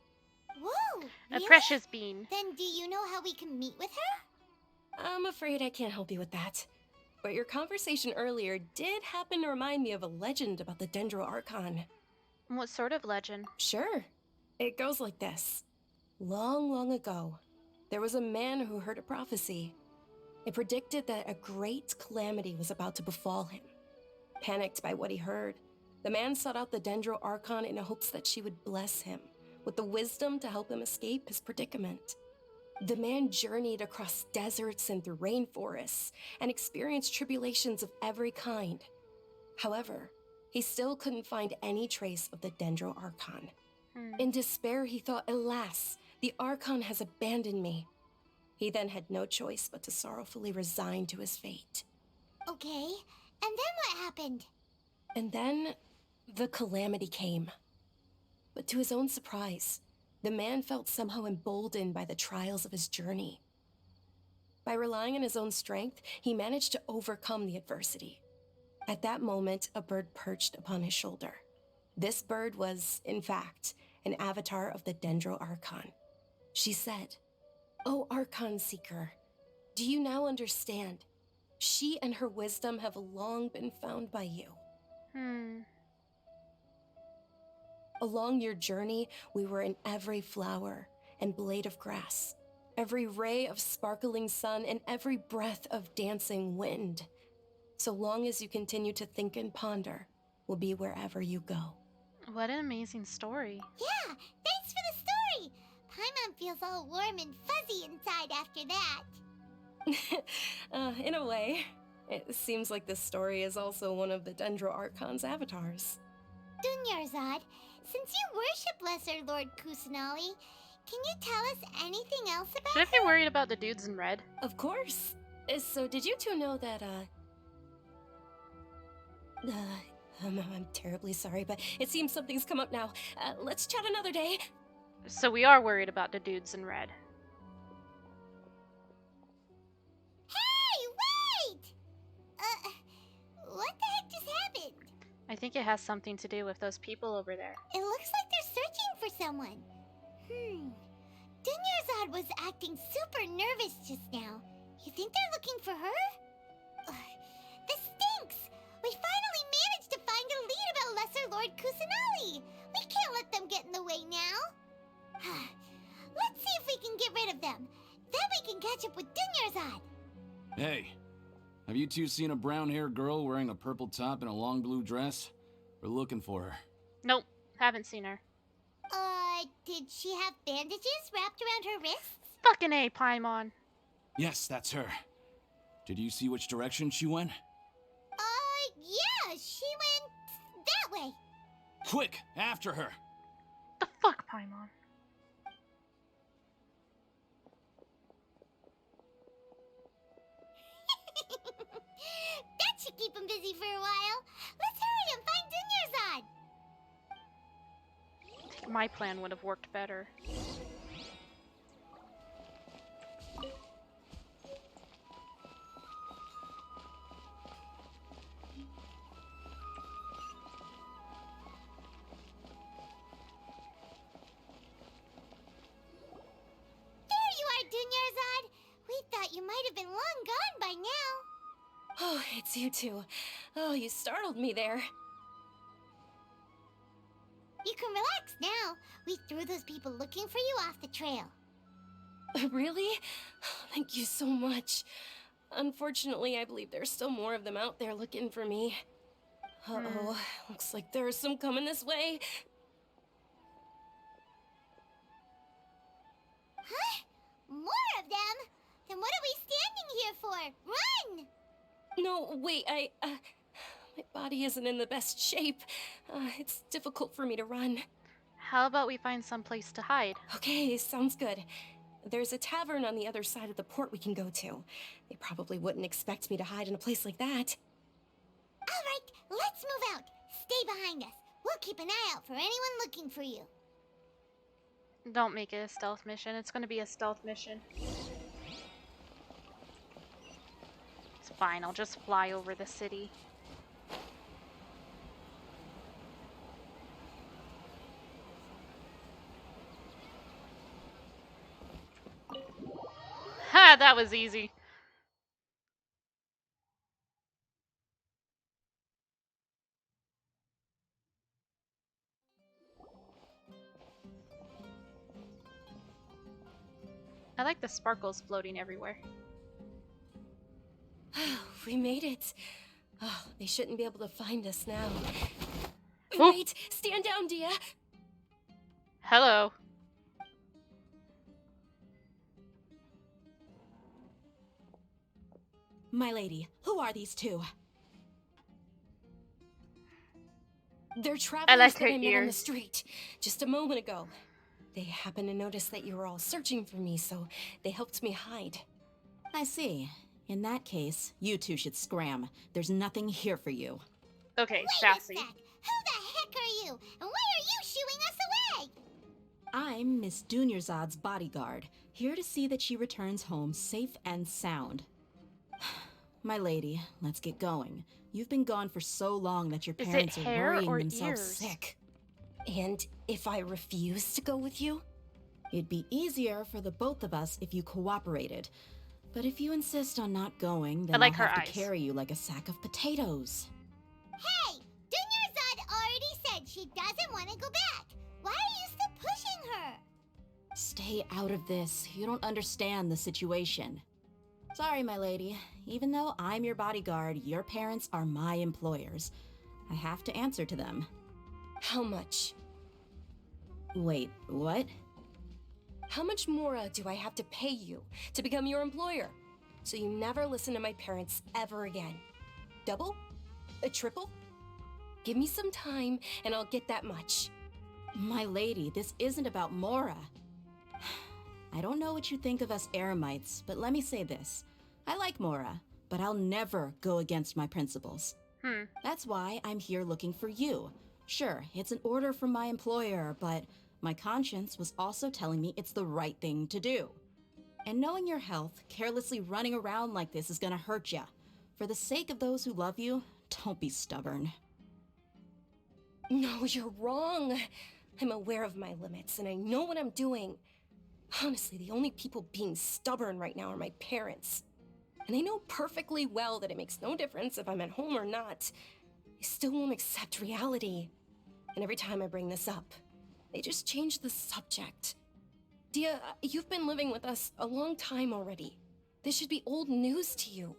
Whoa, A really? precious bean. Then do you know how we can meet with her? I'm afraid I can't help you with that. But your conversation earlier did happen to remind me of a legend about the Dendro Archon. What sort of legend? Sure. It goes like this. Long, long ago, there was a man who heard a prophecy. It predicted that a great calamity was about to befall him. Panicked by what he heard, the man sought out the Dendro Archon in hopes that she would bless him with the wisdom to help him escape his predicament. The man journeyed across deserts and through rainforests and experienced tribulations of every kind. However, he still couldn't find any trace of the Dendro Archon. In despair, he thought, alas, the Archon has abandoned me. He then had no choice but to sorrowfully resign to his fate. Okay, and then what happened? And then, the calamity came. But to his own surprise, the man felt somehow emboldened by the trials of his journey. By relying on his own strength, he managed to overcome the adversity. At that moment, a bird perched upon his shoulder. This bird was, in fact, an avatar of the Dendro Archon. She said, "O Archon Seeker, do you now understand? She and her wisdom have long been found by you." Along your journey, we were in every flower and blade of grass, every ray of sparkling sun, and every breath of dancing wind. So long as you continue to think and ponder, we'll be wherever you go. What an amazing story. Yeah, thanks for the story. Paimon feels all warm and fuzzy inside after that. In a way, it seems like this story is also one of the Dendro Archon's avatars. Dunyarzad, since you worship Lesser Lord Kusanali, can you tell us anything else about Should I be worried about the dudes in red? Of course. So did you two know that, I'm terribly sorry, but it seems something's come up now. Let's chat another day. So we are worried about the dudes in red. Hey, wait! What the heck just happened? I think it has something to do with those people over there. It looks like they're searching for someone. Dunyarzad was acting super nervous just now. You think they're looking for her? This stinks! We finally managed to find a lead about Lesser Lord Kusanali! We can't let them get in the way now. Let's see if we can get rid of them. Then we can catch up with Dunyarzad. Hey, have you two seen a brown-haired girl wearing a purple top and a long blue dress? We're looking for her. Nope, haven't seen her. Did she have bandages wrapped around her wrists? Fucking A, Paimon. Yes, that's her. Did you see which direction she went? Yeah, she went that way. Quick, after her! The fuck, Paimon? That should keep him busy for a while. Let's hurry and find Dunyarzad. I think my plan would have worked better. Dunyarzad, we thought you might have been long gone by now. Oh, it's you two. Oh, you startled me there. You can relax now. We threw those people looking for you off the trail. Really? Thank you so much. Unfortunately, I believe there's still more of them out there looking for me. Uh-oh, looks like there's some coming this way. Huh? More of them? Then what are we standing here for? Run! No, wait, my body isn't in the best shape. It's difficult for me to run. How about we find some place to hide? Okay, sounds good. There's a tavern on the other side of the port we can go to. They probably wouldn't expect me to hide in a place like that. All right, let's move out. Stay behind us. We'll keep an eye out for anyone looking for you. Don't make it a stealth mission. It's gonna be a stealth mission. It's fine, I'll just fly over the city. Ha! That was easy. I like the sparkles floating everywhere. We made it. Oh, they shouldn't be able to find us now. Ooh. Wait, stand down, Dia. Hello. My lady, who are these two? They're I travelers like that her I met on the ears. street just a moment ago. They happened to notice that you were all searching for me, so they helped me hide. I see. In that case, you two should scram. There's nothing here for you. Okay, Wait sassy. a sec! Who the heck are you? And why are you shooing us away? I'm Miss Dunyarzad's bodyguard, here to see that she returns home safe and sound. My lady, let's get going. You've been gone for so long that your Is it parents are hair worrying or themselves ears? sick. And if I refuse to go with you? It'd be easier for the both of us if you cooperated. But if you insist on not going, then I like I'll her have eyes. to carry you like a sack of potatoes. Hey! Dunyarzad already said she doesn't want to go back. Why are you still pushing her? Stay out of this. You don't understand the situation. Sorry, my lady. Even though I'm your bodyguard, your parents are my employers. I have to answer to them. How much? Wait, what? How much more do I have to pay you to become your employer? So you never listen to my parents ever again. Double? A triple? Give me some time and I'll get that much. My lady, this isn't about Mora. I don't know what you think of us Eremites, but let me say this. I like Mora, but I'll never go against my principles. That's why I'm here looking for you. Sure, it's an order from my employer, but my conscience was also telling me it's the right thing to do. And knowing your health, carelessly running around like this is gonna hurt ya. For the sake of those who love you, don't be stubborn. No, you're wrong. I'm aware of my limits and I know what I'm doing. Honestly, the only people being stubborn right now are my parents. And they know perfectly well that it makes no difference if I'm at home or not. They still won't accept reality. And every time I bring this up, they just change the subject. Dia, you've been living with us a long time already. This should be old news to you.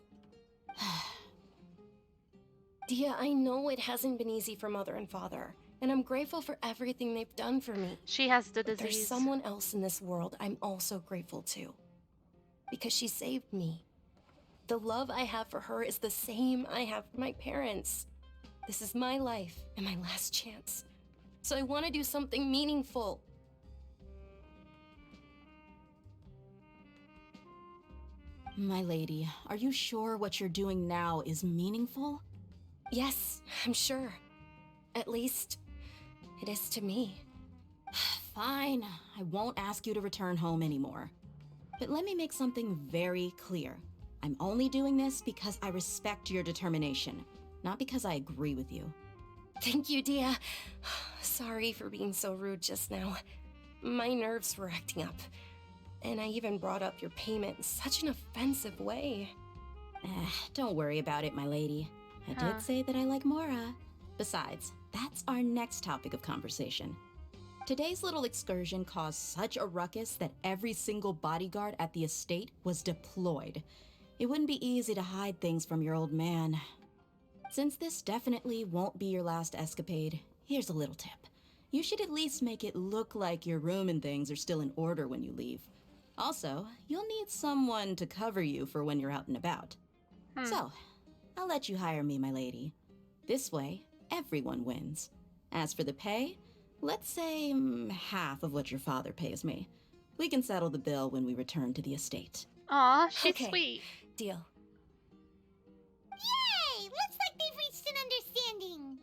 Dia, I know it hasn't been easy for Mother and Father, and I'm grateful for everything they've done for me. She has the But disease. there's someone else in this world I'm also grateful to. Because she saved me. The love I have for her is the same I have for my parents. This is my life and my last chance. So I want to do something meaningful. My lady, are you sure what you're doing now is meaningful? Yes, I'm sure. At least, it is to me. Fine, I won't ask you to return home anymore. But let me make something very clear. I'm only doing this because I respect your determination, not because I agree with you. Thank you, Dia. Sorry for being so rude just now. My nerves were acting up. And I even brought up your payment in such an offensive way. Don't worry about it, my lady. I did say that I like Mora. Besides, that's our next topic of conversation. Today's little excursion caused such a ruckus that every single bodyguard at the estate was deployed. It wouldn't be easy to hide things from your old man. Since this definitely won't be your last escapade, here's a little tip. You should at least make it look like your room and things are still in order when you leave. Also, you'll need someone to cover you for when you're out and about. So, I'll let you hire me, my lady. This way, everyone wins. As for the pay, let's say half of what your father pays me. We can settle the bill when we return to the estate. Aw, she's Okay. sweet. Deal. Yay! Looks like they've reached an understanding.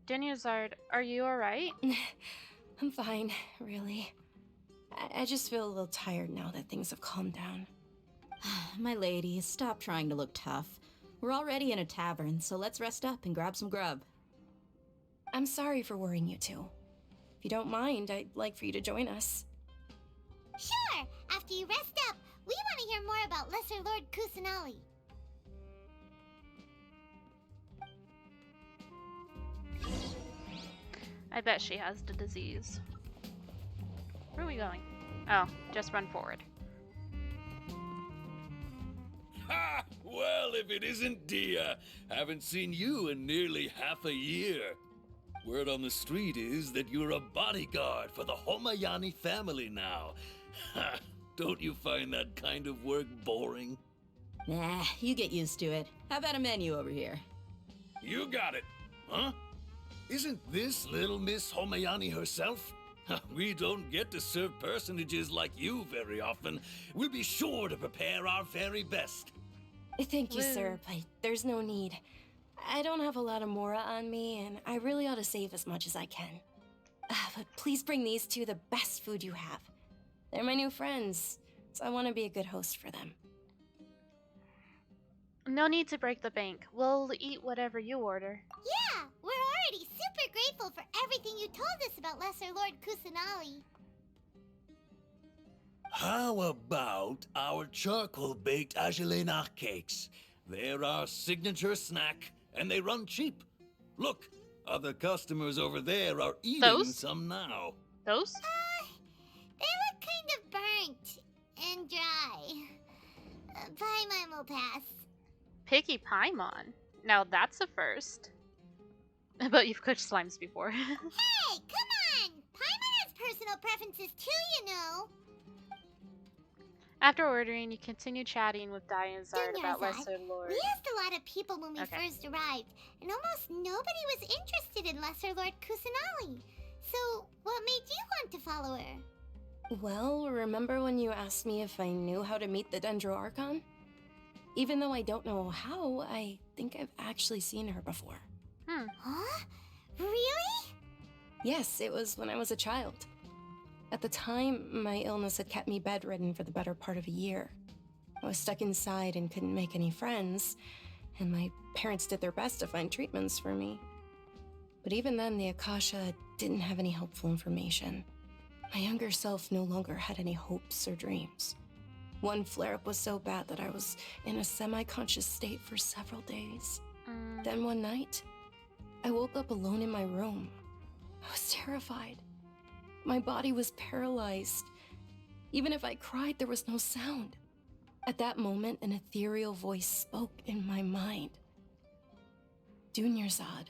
Dunyarzad, are you alright? I'm fine, really. I just feel a little tired now that things have calmed down. My lady, stop trying to look tough. We're already in a tavern, so let's rest up and grab some grub. I'm sorry for worrying you two. If you don't mind, I'd like for you to join us. Sure! After you rest up, we want to hear more about Lesser Lord Kusanali. I bet she has the disease. Where are we going? Oh, just run forward. Ha! Well, if it isn't Dia. Haven't seen you in nearly half a year. Word on the street is that you're a bodyguard for the Homayani family now. Ha! Don't you find that kind of work boring? Nah, you get used to it. How about a menu over here? You got it. Huh? Isn't this little Miss Homayani herself? We don't get to serve personages like you very often. We'll be sure to prepare our very best. Thank you, sir, but there's no need. I don't have a lot of Mora on me, and I really ought to save as much as I can. But please bring these two the best food you have. They're my new friends, so I want to be a good host for them. No need to break the bank. We'll eat whatever you order. Yeah, we're already super grateful for everything you told us about Lesser Lord Kusanali. How about our charcoal-baked Agelenach cakes? They're our signature snack, and they run cheap. Look, other customers over there are eating some now. Those? They look kind of burnt and dry. Paimon will pass. Picky Paimon. Now that's a first. But you've cooked slimes before. Hey, come on! Paimon has personal preferences too, you know. After ordering, you continue chatting with Dai and Zard about Zard, Lesser Lord. We asked a lot of people when we first arrived, and almost nobody was interested in Lesser Lord Kusanali. So, what made you want to follow her? Well, remember when you asked me if I knew how to meet the Dendro Archon? Even though I don't know how, I think I've actually seen her before. Huh? Really? Yes, it was when I was a child. At the time, my illness had kept me bedridden for the better part of a year. I was stuck inside and couldn't make any friends, and my parents did their best to find treatments for me. But even then, the Akasha didn't have any helpful information. My younger self no longer had any hopes or dreams. One flare-up was so bad that I was in a semi-conscious state for several days. Then one night, I woke up alone in my room. I was terrified. My body was paralyzed. Even if I cried, there was no sound. At that moment, an ethereal voice spoke in my mind. Dunyarzad,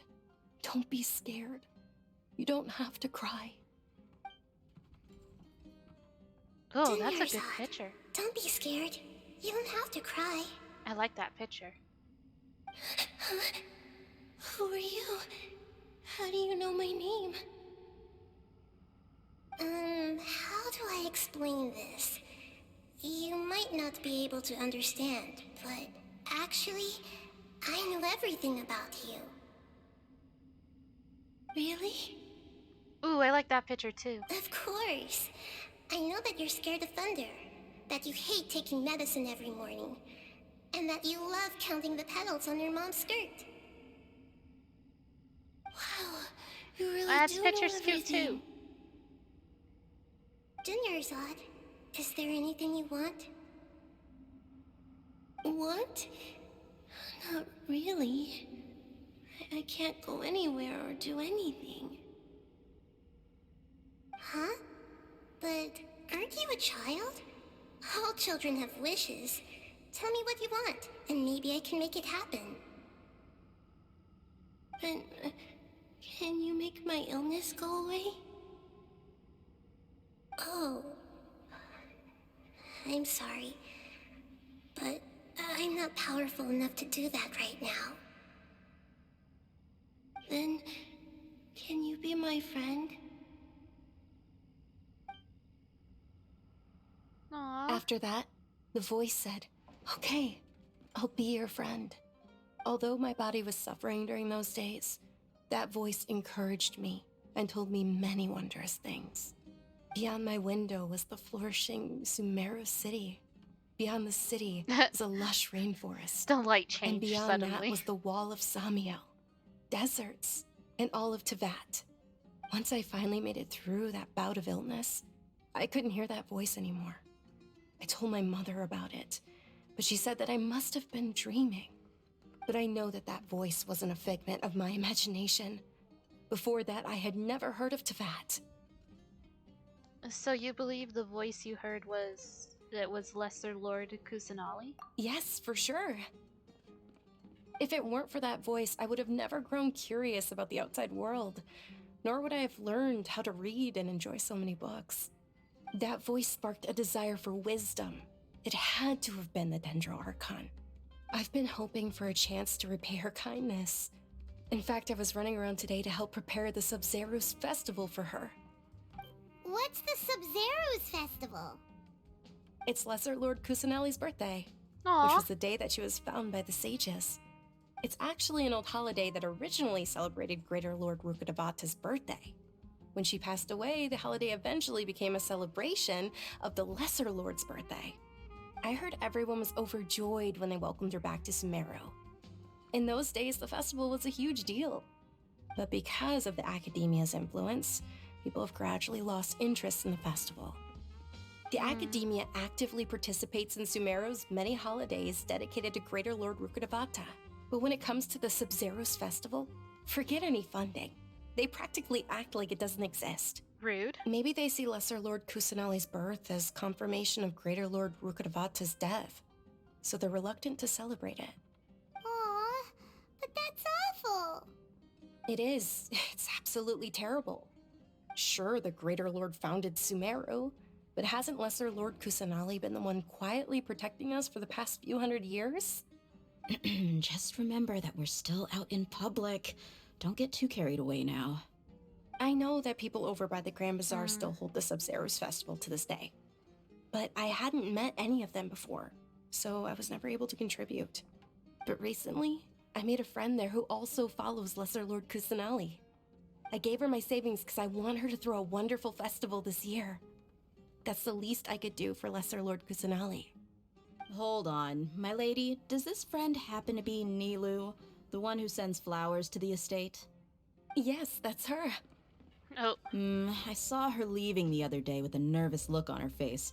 don't be scared. You don't have to cry. Oh, that's a good picture. Don't be scared. You don't have to cry. I like that picture. Who are you? How do you know my name? How do I explain this? You might not be able to understand, but actually, I know everything about you. Really? Ooh, I like that picture too. Of course. I know that you're scared of thunder, that you hate taking medicine every morning, and that you love counting the petals on your mom's skirt. Wow, you really That do picture's know cute everything. too. Dunyarzad, is there anything you want? Want? Not really. I can't go anywhere or do anything. Huh? But aren't you a child? All children have wishes. Tell me what you want, and maybe I can make it happen. But can you make my illness go away? Oh. I'm sorry. But I'm not powerful enough to do that right now. Then, can you be my friend? Aww. After that, the voice said, "Okay, I'll be your friend." Although my body was suffering during those days, that voice encouraged me and told me many wondrous things. Beyond my window was the flourishing Sumeru city. Beyond the city was a lush rainforest. The light changed And beyond suddenly. that was the wall of Samiel, deserts, and all of Tevat. Once I finally made it through that bout of illness, I couldn't hear that voice anymore. I told my mother about it, but she said that I must have been dreaming. But I know that that voice wasn't a figment of my imagination. Before that, I had never heard of Tevat. So you believe the voice you heard was Lesser Lord Kusanali? Yes, for sure. If it weren't for that voice, I would have never grown curious about the outside world, nor would I have learned how to read and enjoy so many books. That voice sparked a desire for wisdom. It had to have been the Dendro Archon. I've been hoping for a chance to repay her kindness. In fact, I was running around today to help prepare the Sub-Zero's festival for her. What's the Sub-Zero's festival? It's Lesser Lord Kusanali's birthday, Aww. which was the day that she was found by the sages. It's actually an old holiday that originally celebrated Greater Lord Rukkhadevata's birthday. When she passed away, the holiday eventually became a celebration of the Lesser Lord's birthday. I heard everyone was overjoyed when they welcomed her back to Sumeru. In those days, the festival was a huge deal. But because of the Academia's influence, people have gradually lost interest in the festival. The Academia actively participates in Sumeru's many holidays dedicated to Greater Lord Rukkhadevata. But when it comes to the Sub-Zero's festival, forget any funding. They practically act like it doesn't exist. Rude. Maybe they see Lesser Lord Kusanali's birth as confirmation of Greater Lord Rukkhadevata's death, so they're reluctant to celebrate it. Aw, but that's awful. It is. It's absolutely terrible. Sure, the Greater Lord founded Sumeru, but hasn't Lesser Lord Kusanali been the one quietly protecting us for the past few hundred years? Just remember that we're still out in public. Don't get too carried away now. I know that people over by the Grand Bazaar still hold the Sub-Zero's festival to this day. But I hadn't met any of them before, so I was never able to contribute. But recently, I made a friend there who also follows Lesser Lord Kusanali. I gave her my savings because I want her to throw a wonderful festival this year. That's the least I could do for Lesser Lord Kusanali. Hold on, my lady. Does this friend happen to be Nilu, the one who sends flowers to the estate? Yes, that's her. Oh. I saw her leaving the other day with a nervous look on her face.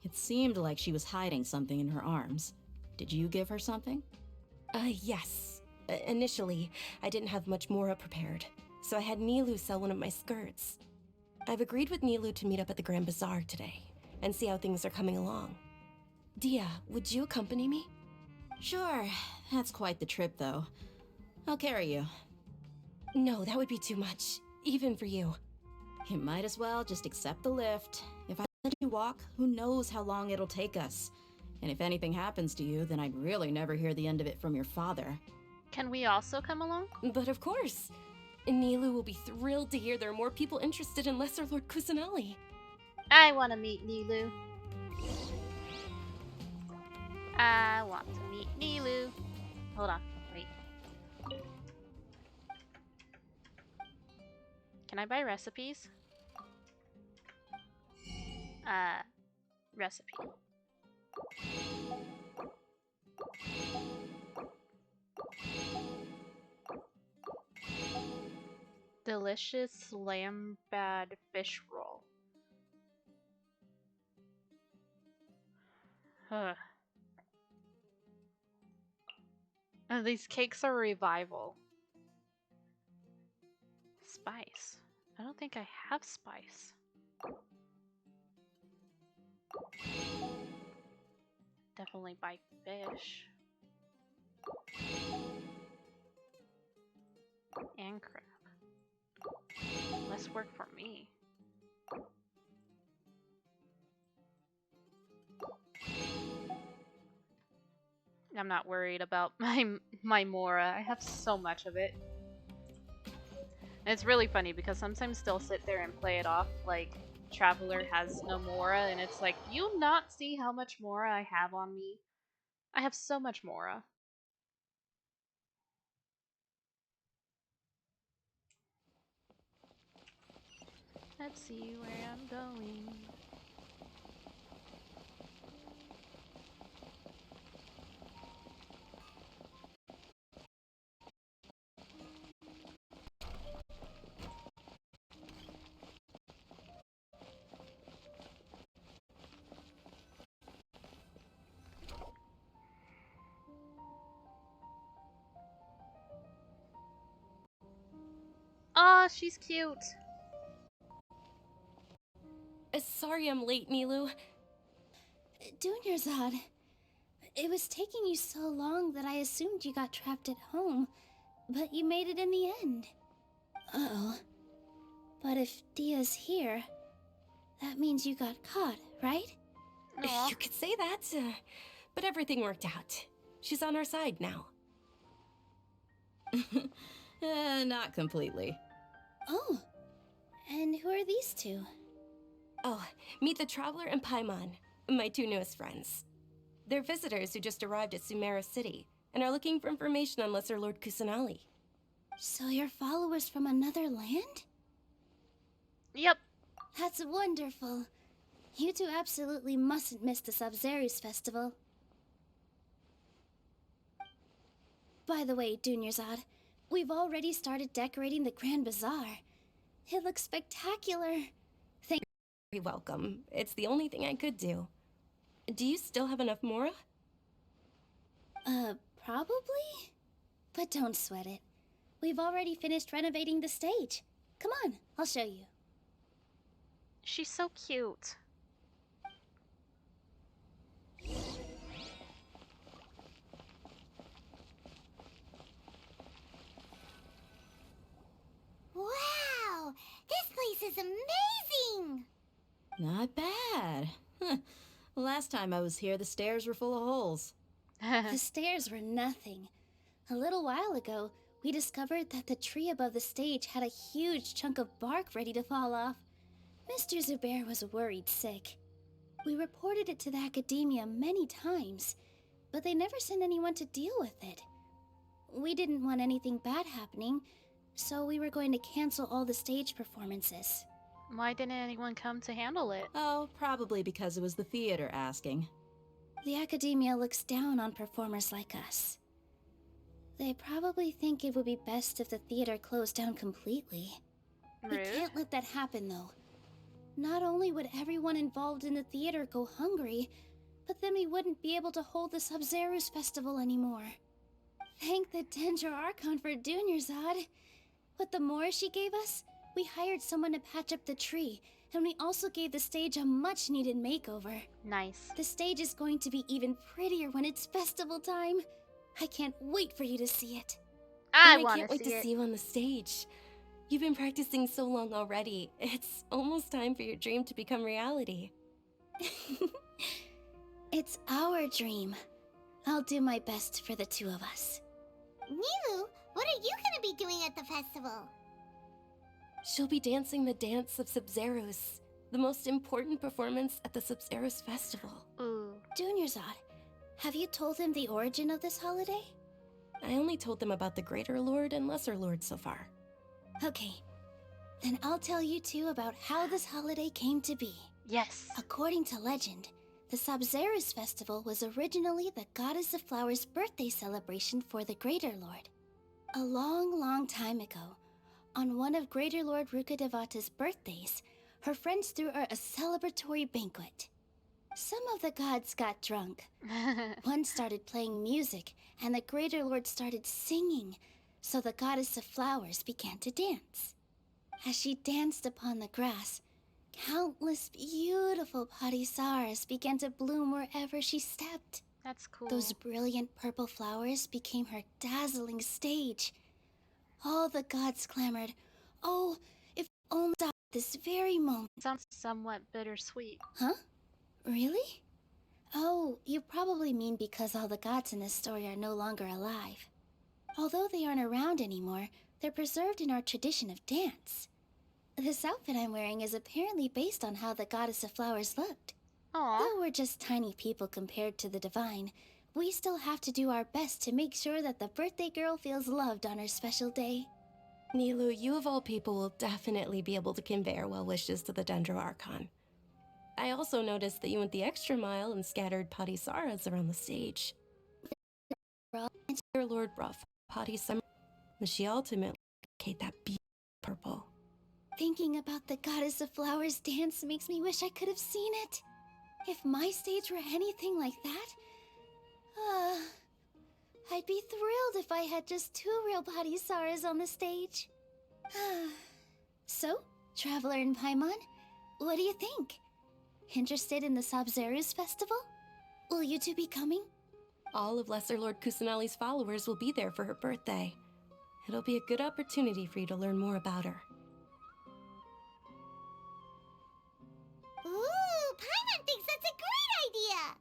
It seemed like she was hiding something in her arms. Did you give her something? Yes. Initially, I didn't have much Mora prepared, so I had Nilu sell one of my skirts. I've agreed with Nilu to meet up at the Grand Bazaar today, and see how things are coming along. Dia, would you accompany me? Sure. That's quite the trip, though. I'll carry you. No, that would be too much, even for you. You might as well just accept the lift. If I let you walk, who knows how long it'll take us. And if anything happens to you, then I'd really never hear the end of it from your father. Can we also come along? But of course. Nilu will be thrilled to hear there are more people interested in Lesser Lord Kusanali. I want to meet Nilu. I want to meet Nilu. Hold on, wait. Can I buy recipes? Recipe. Delicious lambad fish roll. Huh. Oh, these cakes are revival. Spice. I don't think I have spice. Definitely buy fish. And crab. Less work for me. I'm not worried about my Mora. I have so much of it. And it's really funny because sometimes they'll sit there and play it off like Traveler has no Mora, and it's like, do you not see how much Mora I have on me? I have so much Mora. Let's see where I'm going. Aw, she's cute. sorry I'm late, Nilu. Dunyarzad, it was taking you so long that I assumed you got trapped at home, but you made it in the end. Uh-oh. But if Dia's here, that means you got caught, right? You could say that, but everything worked out. She's on our side now. Not completely. Oh, and who are these two? Oh, meet the Traveler and Paimon, my two newest friends. They're visitors who just arrived at Sumeru City and are looking for information on Lesser Lord Kusanali. So you're followers from another land? Yep. That's wonderful. You two absolutely mustn't miss the Sub-Zerus festival. By the way, Dunyarzad, we've already started decorating the Grand Bazaar. It looks spectacular. You're welcome. It's the only thing I could do. Do you still have enough Mora? Probably? But don't sweat it. We've already finished renovating the stage. Come on, I'll show you. She's so cute. Wow! This place is amazing! Not bad. Last time I was here, the stairs were full of holes. The stairs were nothing. A little while ago, we discovered that the tree above the stage had a huge chunk of bark ready to fall off. Mr. Zubair was worried sick. We reported it to the academia many times, but they never sent anyone to deal with it. We didn't want anything bad happening, so we were going to cancel all the stage performances. Why didn't anyone come to handle it? Oh, probably because it was the theater asking. The academia looks down on performers like us. They probably think it would be best if the theater closed down completely. We can't let that happen, though. Not only would everyone involved in the theater go hungry, but then we wouldn't be able to hold the Sub-Zerus festival anymore. Thank the Dendra Archon for Dunyarzad. With the more she gave us, we hired someone to patch up the tree, and we also gave the stage a much-needed makeover. Nice. The stage is going to be even prettier when it's festival time. I can't wait for you to see it. I can't wait to see you on the stage. You've been practicing so long already. It's almost time for your dream to become reality. It's our dream. I'll do my best for the two of us. Nilu, what are you gonna be doing at the festival? She'll be dancing the dance of Sub-Zerus, the most important performance at the Sub-Zerus festival. Ooh. Dunyarzad, have you told them the origin of this holiday? I only told them about the Greater Lord and Lesser Lord so far. Okay, then I'll tell you two about how this holiday came to be. Yes. According to legend, the Sub-Zerus festival was originally the Goddess of Flowers' birthday celebration for the Greater Lord. A long, long time ago, on one of Greater Lord Rukkhadevata's birthdays, her friends threw her a celebratory banquet. Some of the gods got drunk. One started playing music, and the Greater Lord started singing, so the Goddess of Flowers began to dance. As she danced upon the grass, countless beautiful parisaras began to bloom wherever she stepped. That's cool. Those brilliant purple flowers became her dazzling stage. All the gods clamored, "Oh, if only stop this very moment." Sounds somewhat bittersweet. Huh? Really? Oh, you probably mean because all the gods in this story are no longer alive. Although they aren't around anymore, they're preserved in our tradition of dance. This outfit I'm wearing is apparently based on how the Goddess of Flowers looked. Aww. Though we're just tiny people compared to the divine, we still have to do our best to make sure that the birthday girl feels loved on her special day. Nilu, you of all people will definitely be able to convey our well wishes to the Dendro Archon. I also noticed that you went the extra mile and scattered Padisaras around the stage. Your Lord brought Padisama, but she ultimately made that beautiful purple. Thinking about the Goddess of Flowers dance makes me wish I could have seen it. If my stage were anything like that, I'd be thrilled if I had just 2 real Padisaras on the stage. So, Traveler and Paimon, what do you think? Interested in the Sabzeruz festival? Will you two be coming? All of Lesser Lord Kusanali's followers will be there for her birthday. It'll be a good opportunity for you to learn more about her. Ooh, Paimon thinks that's a great idea!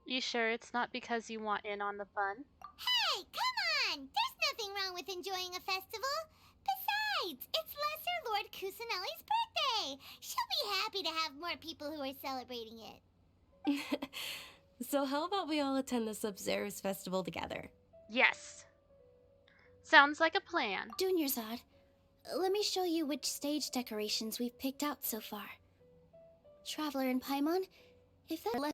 You sure it's not because you want in on the fun? Hey, come on! There's nothing wrong with enjoying a festival. Besides, it's Lesser Lord Kusanali's birthday. She'll be happy to have more people who are celebrating it. So how about we all attend the Sabzeruz festival together? Yes. Sounds like a plan. Dunyarzad, let me show you which stage decorations we've picked out so far. Traveler and Paimon, if that lets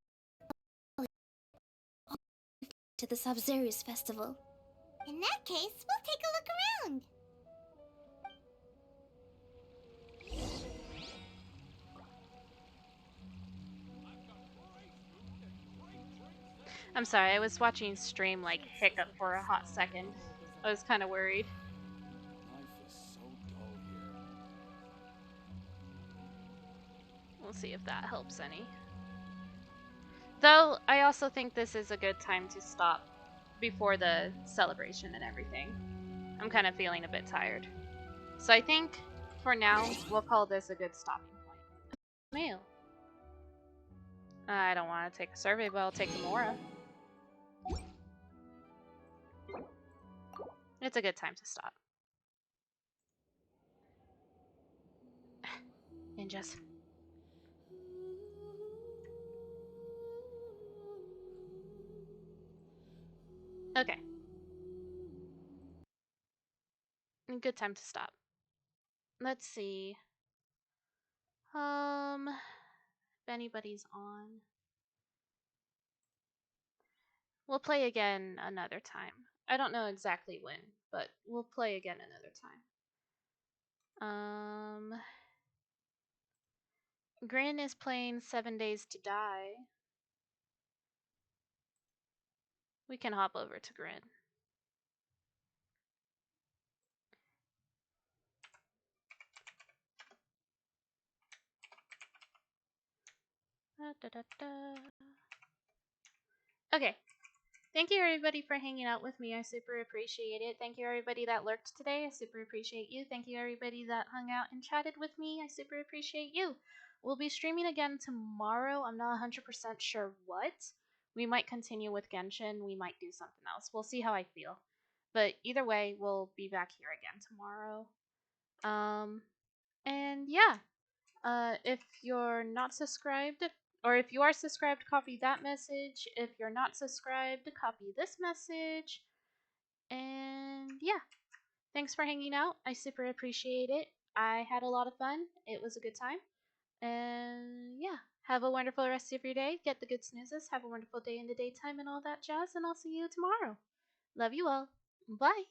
to the Sabzeruz festival. In that case, we'll take a look around. I'm sorry, I was watching stream like hiccup for a hot second. I was kind of worried. Life is so dull here. We'll see if that helps any. Though, I also think this is a good time to stop before the celebration and everything. I'm kind of feeling a bit tired. So I think, for now, we'll call this a good stopping point. Mail. I don't want to take a survey, but I'll take the Mora. It's a good time to stop. Ninjas. Okay. Good time to stop. Let's see. If anybody's on. We'll play again another time. I don't know exactly when, but we'll play again another time. Grin is playing 7 Days to Die. We can hop over to Grin. Okay. Thank you everybody for hanging out with me. I super appreciate it. Thank you everybody that lurked today. I super appreciate you. Thank you everybody that hung out and chatted with me. I super appreciate you. We'll be streaming again tomorrow. I'm not 100% sure what. We might continue with Genshin. We might do something else. We'll see how I feel. But either way, we'll be back here again tomorrow. And yeah. If you're not subscribed, or if you are subscribed, copy that message. If you're not subscribed, copy this message. And yeah, thanks for hanging out. I super appreciate it. I had a lot of fun. It was a good time. And yeah, have a wonderful rest of your day. Get the good snoozes. Have a wonderful day in the daytime and all that jazz. And I'll see you tomorrow. Love you all. Bye.